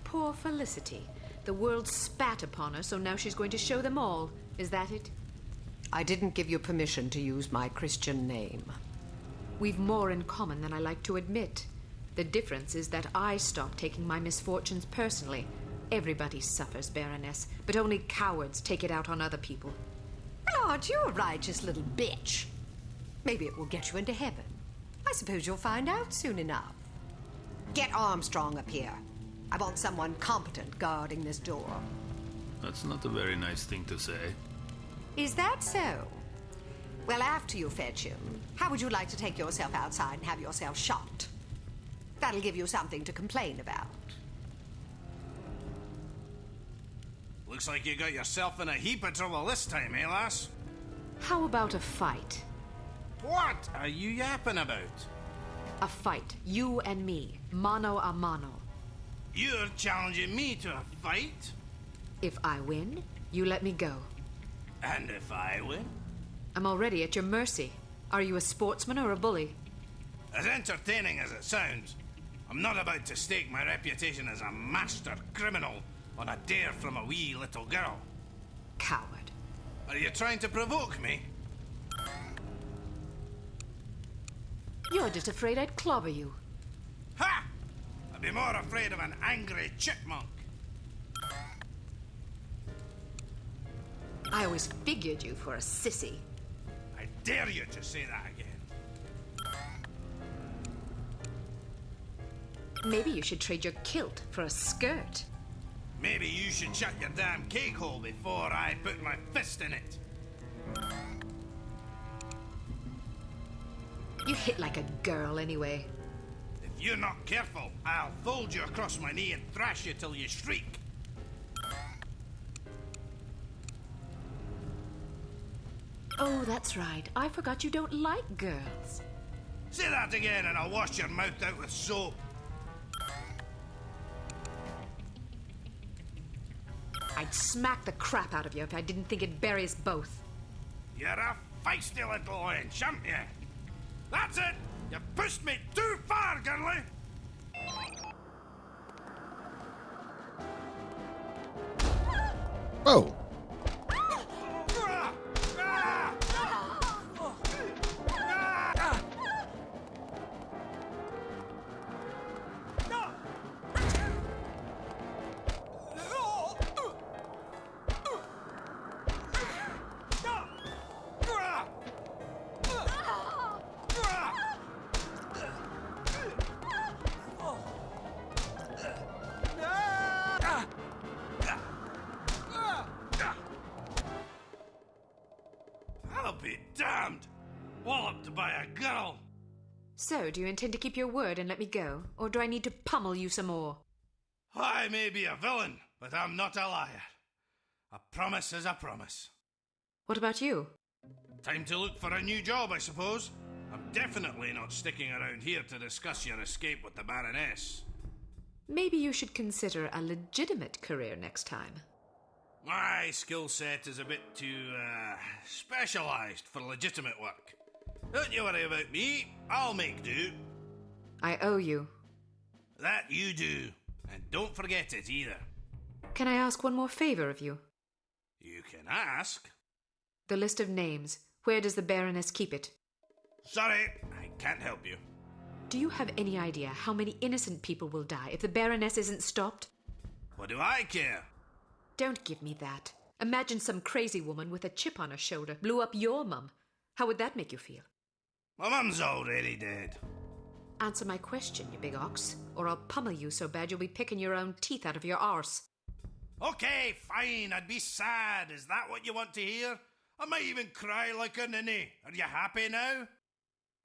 Poor Felicity. The world spat upon her, so now she's going to show them all. Is that it? I didn't give you permission to use my Christian name. We've more in common than I like to admit. The difference is that I stopped taking my misfortunes personally. Everybody suffers, Baroness, but only cowards take it out on other people. Well, aren't you a righteous little bitch? Maybe it will get you into heaven. I suppose you'll find out soon enough. Get Armstrong up here. I want someone competent guarding this door. That's not a very nice thing to say. Is that so? Well, after you fetch him, how would you like to take yourself outside and have yourself shot? That'll give you something to complain about. Looks like you got yourself in a heap of trouble this time, eh, lass? How about a fight? What are you yapping about? A fight. You and me. Mano a mano. You're challenging me to a fight? If I win, you let me go. And if I win? I'm already at your mercy. Are you a sportsman or a bully? As entertaining as it sounds, I'm not about to stake my reputation as a master criminal on a dare from a wee little girl. Coward. Are you trying to provoke me? You're just afraid I'd clobber you. Ha! I'd be more afraid of an angry chipmunk. I always figured you for a sissy. I dare you to say that again. Maybe you should trade your kilt for a skirt. Maybe you should shut your damn cake hole before I put my fist in it. You hit like a girl anyway. If you're not careful, I'll fold you across my knee and thrash you till you shriek. Oh, that's right. I forgot you don't like girls. Say that again and I'll wash your mouth out with soap. I'd smack the crap out of you if I didn't think it'd bury us both. You're a feisty little wench, aren't you? That's it! You pushed me too far, girlie! Whoa! damned! Walloped by a girl! So, do you intend to keep your word and let me go? Or do I need to pummel you some more? I may be a villain, but I'm not a liar. A promise is a promise. What about you? Time to look for a new job, I suppose. I'm definitely not sticking around here to discuss your escape with the Baroness. Maybe you should consider a legitimate career next time. My skill set is a bit too, specialised for legitimate work. Don't you worry about me, I'll make do. I owe you. That you do, and don't forget it either. Can I ask one more favor of you? You can ask. The list of names. Where does the Baroness keep it? Sorry, I can't help you. Do you have any idea how many innocent people will die if the Baroness isn't stopped? What do I care? Don't give me that. Imagine some crazy woman with a chip on her shoulder blew up your mum. How would that make you feel? My mum's already dead. Answer my question, you big ox, or I'll pummel you so bad you'll be picking your own teeth out of your arse. Okay, fine, I'd be sad. Is that what you want to hear? I might even cry like a ninny. Are you happy now?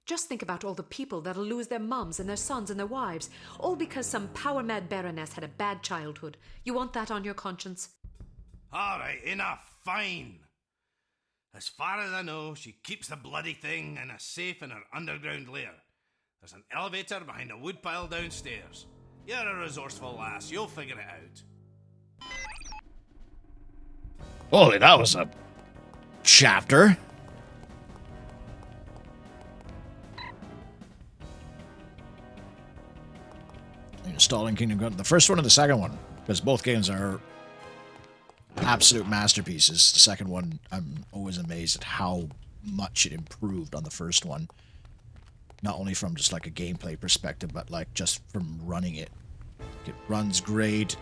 Just think about all the people that'll lose their mums and their sons and their wives, all because some power-mad Baroness had a bad childhood. You want that on your conscience? All right, enough, fine. As far as I know, she keeps the bloody thing in a safe in her underground lair. There's an elevator behind a woodpile downstairs. You're a resourceful lass, you'll figure it out. Holy, that was a chapter. Installing Kingdom Come, the first one and the second one, because both games are absolute masterpieces. The second one, I'm always amazed at how much it improved on the first one. Not only from just like a gameplay perspective, but like just from running it. It runs great,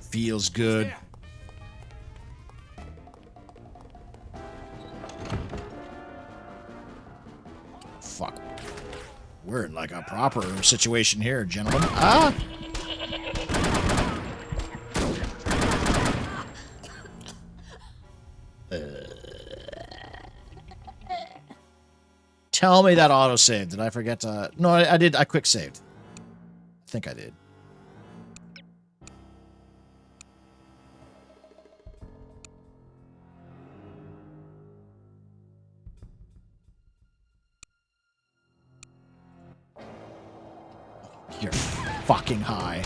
feels good. Fuck. We're in like a proper situation here, gentlemen. Ah! Tell me that autosave. Did I forget to... No, I did. I quick saved. I think I did. You're fucking high.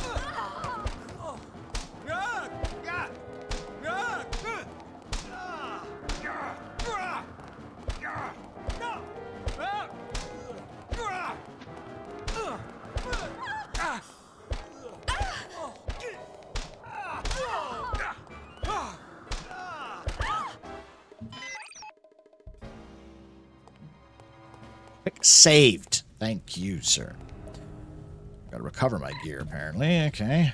Saved. Thank you, sir. Gotta recover my gear, apparently. Okay.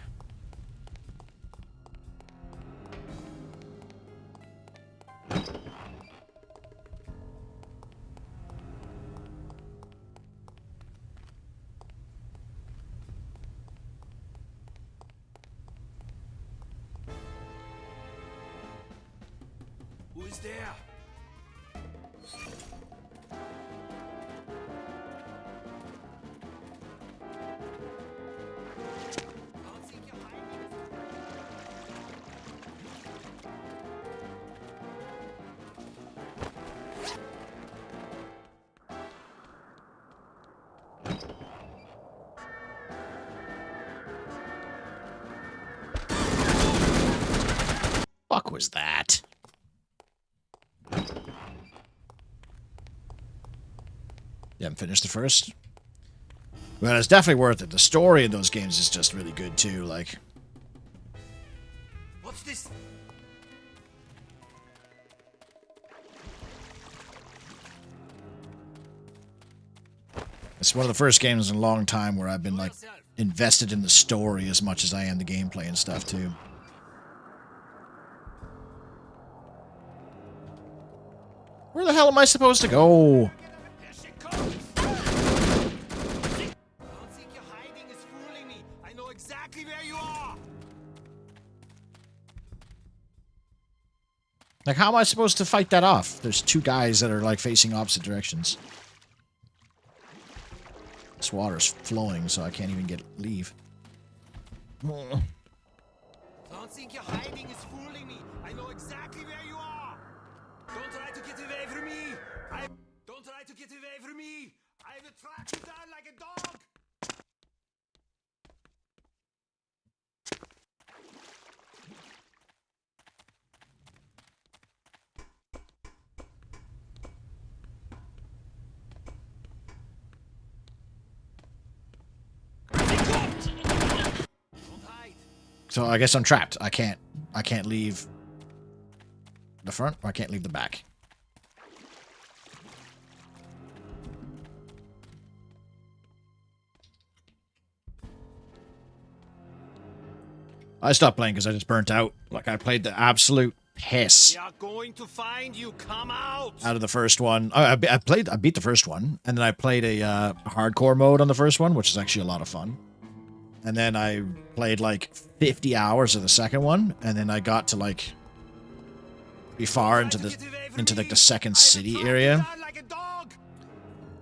Who is there? Fuck was that? You haven't finished the first? Well, it's definitely worth it. The story in those games is just really good too, like... What's this? It's one of the first games in a long time where I've been, like, invested in the story as much as I am the gameplay and stuff, too. Where the hell am I supposed to go? Like, how am I supposed to fight that off? There's two guys that are, like, facing opposite directions. This water's flowing, so I can't even leave. Don't think your hiding is fooling me. I know exactly where you are. Don't try to get away from me. Don't try to get away from me. I will track you down like a dog. So I guess I'm trapped. I can't leave the front, or I can't leave the back. I stopped playing because I just burnt out. Like, I played the absolute piss We are going to find you. Come out. out of the first one. I beat the first one, and then I played a hardcore mode on the first one, which is actually a lot of fun. And then I played like 50 hours of the second one, and then I got to like be far into like the second city area,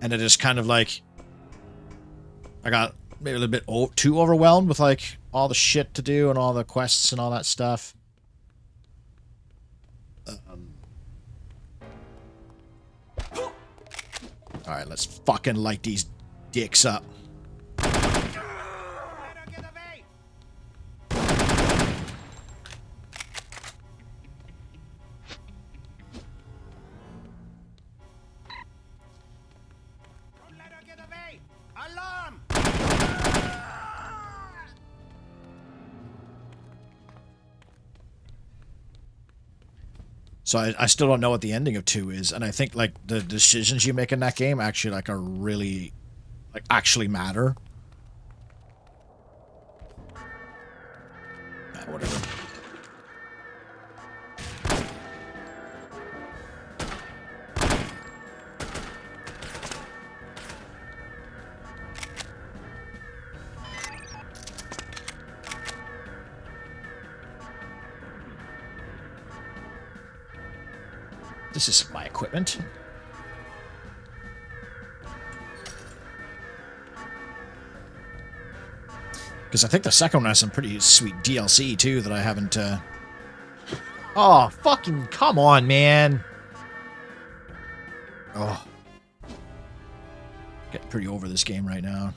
and it just kind of like I got maybe a little bit too overwhelmed with like all the shit to do and all the quests and all that stuff. All right, let's fucking light these dicks up. Alarm! So I still don't know what the ending of 2 is, and I think like the decisions you make in that game actually like are really like actually matter. Whatever. This isn't my equipment. Because I think the second one has some pretty sweet DLC too that I haven't. Oh, fucking come on, man! Oh, getting pretty over this game right now.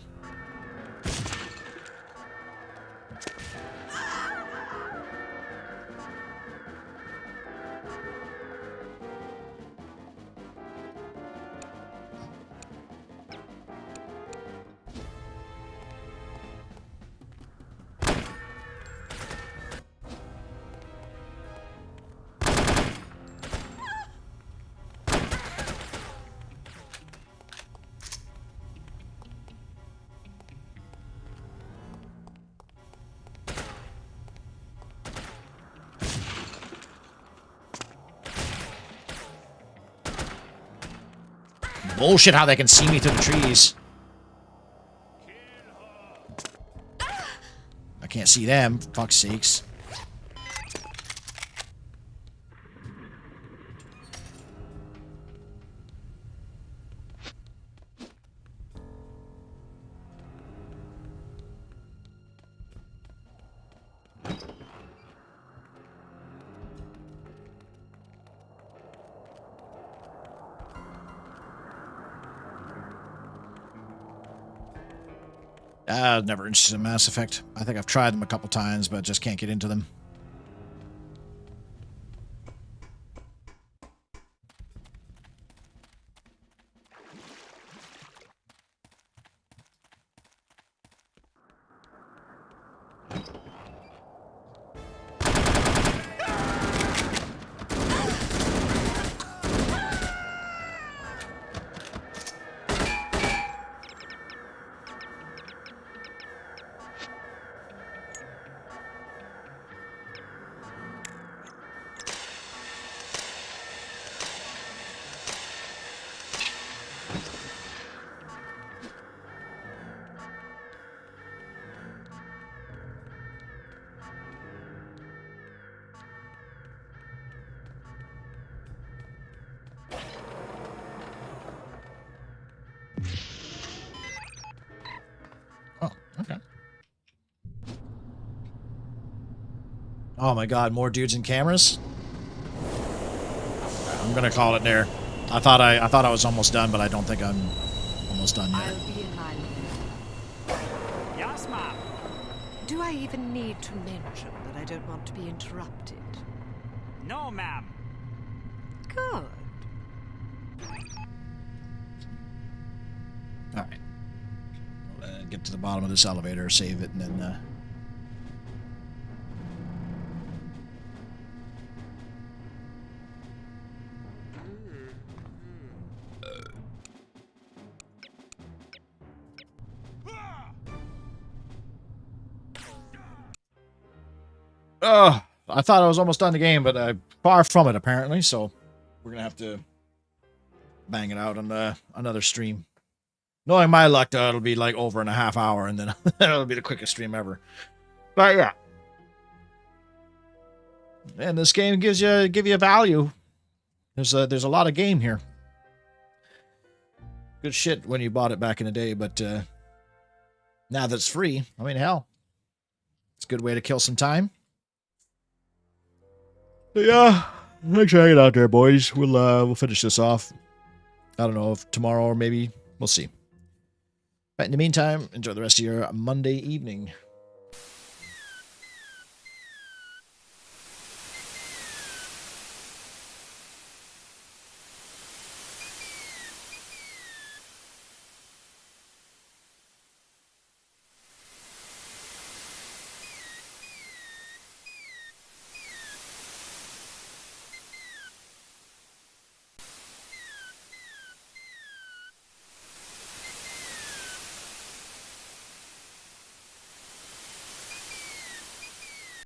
Bullshit how they can see me through the trees. I can't see them, for fuck's sakes. Never interested in Mass Effect. I think I've tried them a couple times, but just can't get into them. Oh my god, more dudes and cameras? I'm gonna call it there. I thought I was almost done, but I don't think I'm almost done yet. I'll be in my lane. Yes, ma'am. Do I even need to mention that I don't want to be interrupted? No, ma'am. Good. Alright. Get to the bottom of this elevator, save it, and then... Oh, I thought I was almost done the game, but I'm far from it, apparently, so we're gonna have to bang it out on another stream. Knowing my luck, it'll be like over in a half hour, and then it'll be the quickest stream ever. But yeah. And this game give you value. There's a lot of game here. Good shit when you bought it back in the day, but now that it's free, I mean, hell. It's a good way to kill some time. But yeah, thanks for hanging out there, boys. We'll finish this off. I don't know if tomorrow or maybe we'll see. But in the meantime, enjoy the rest of your Monday evening.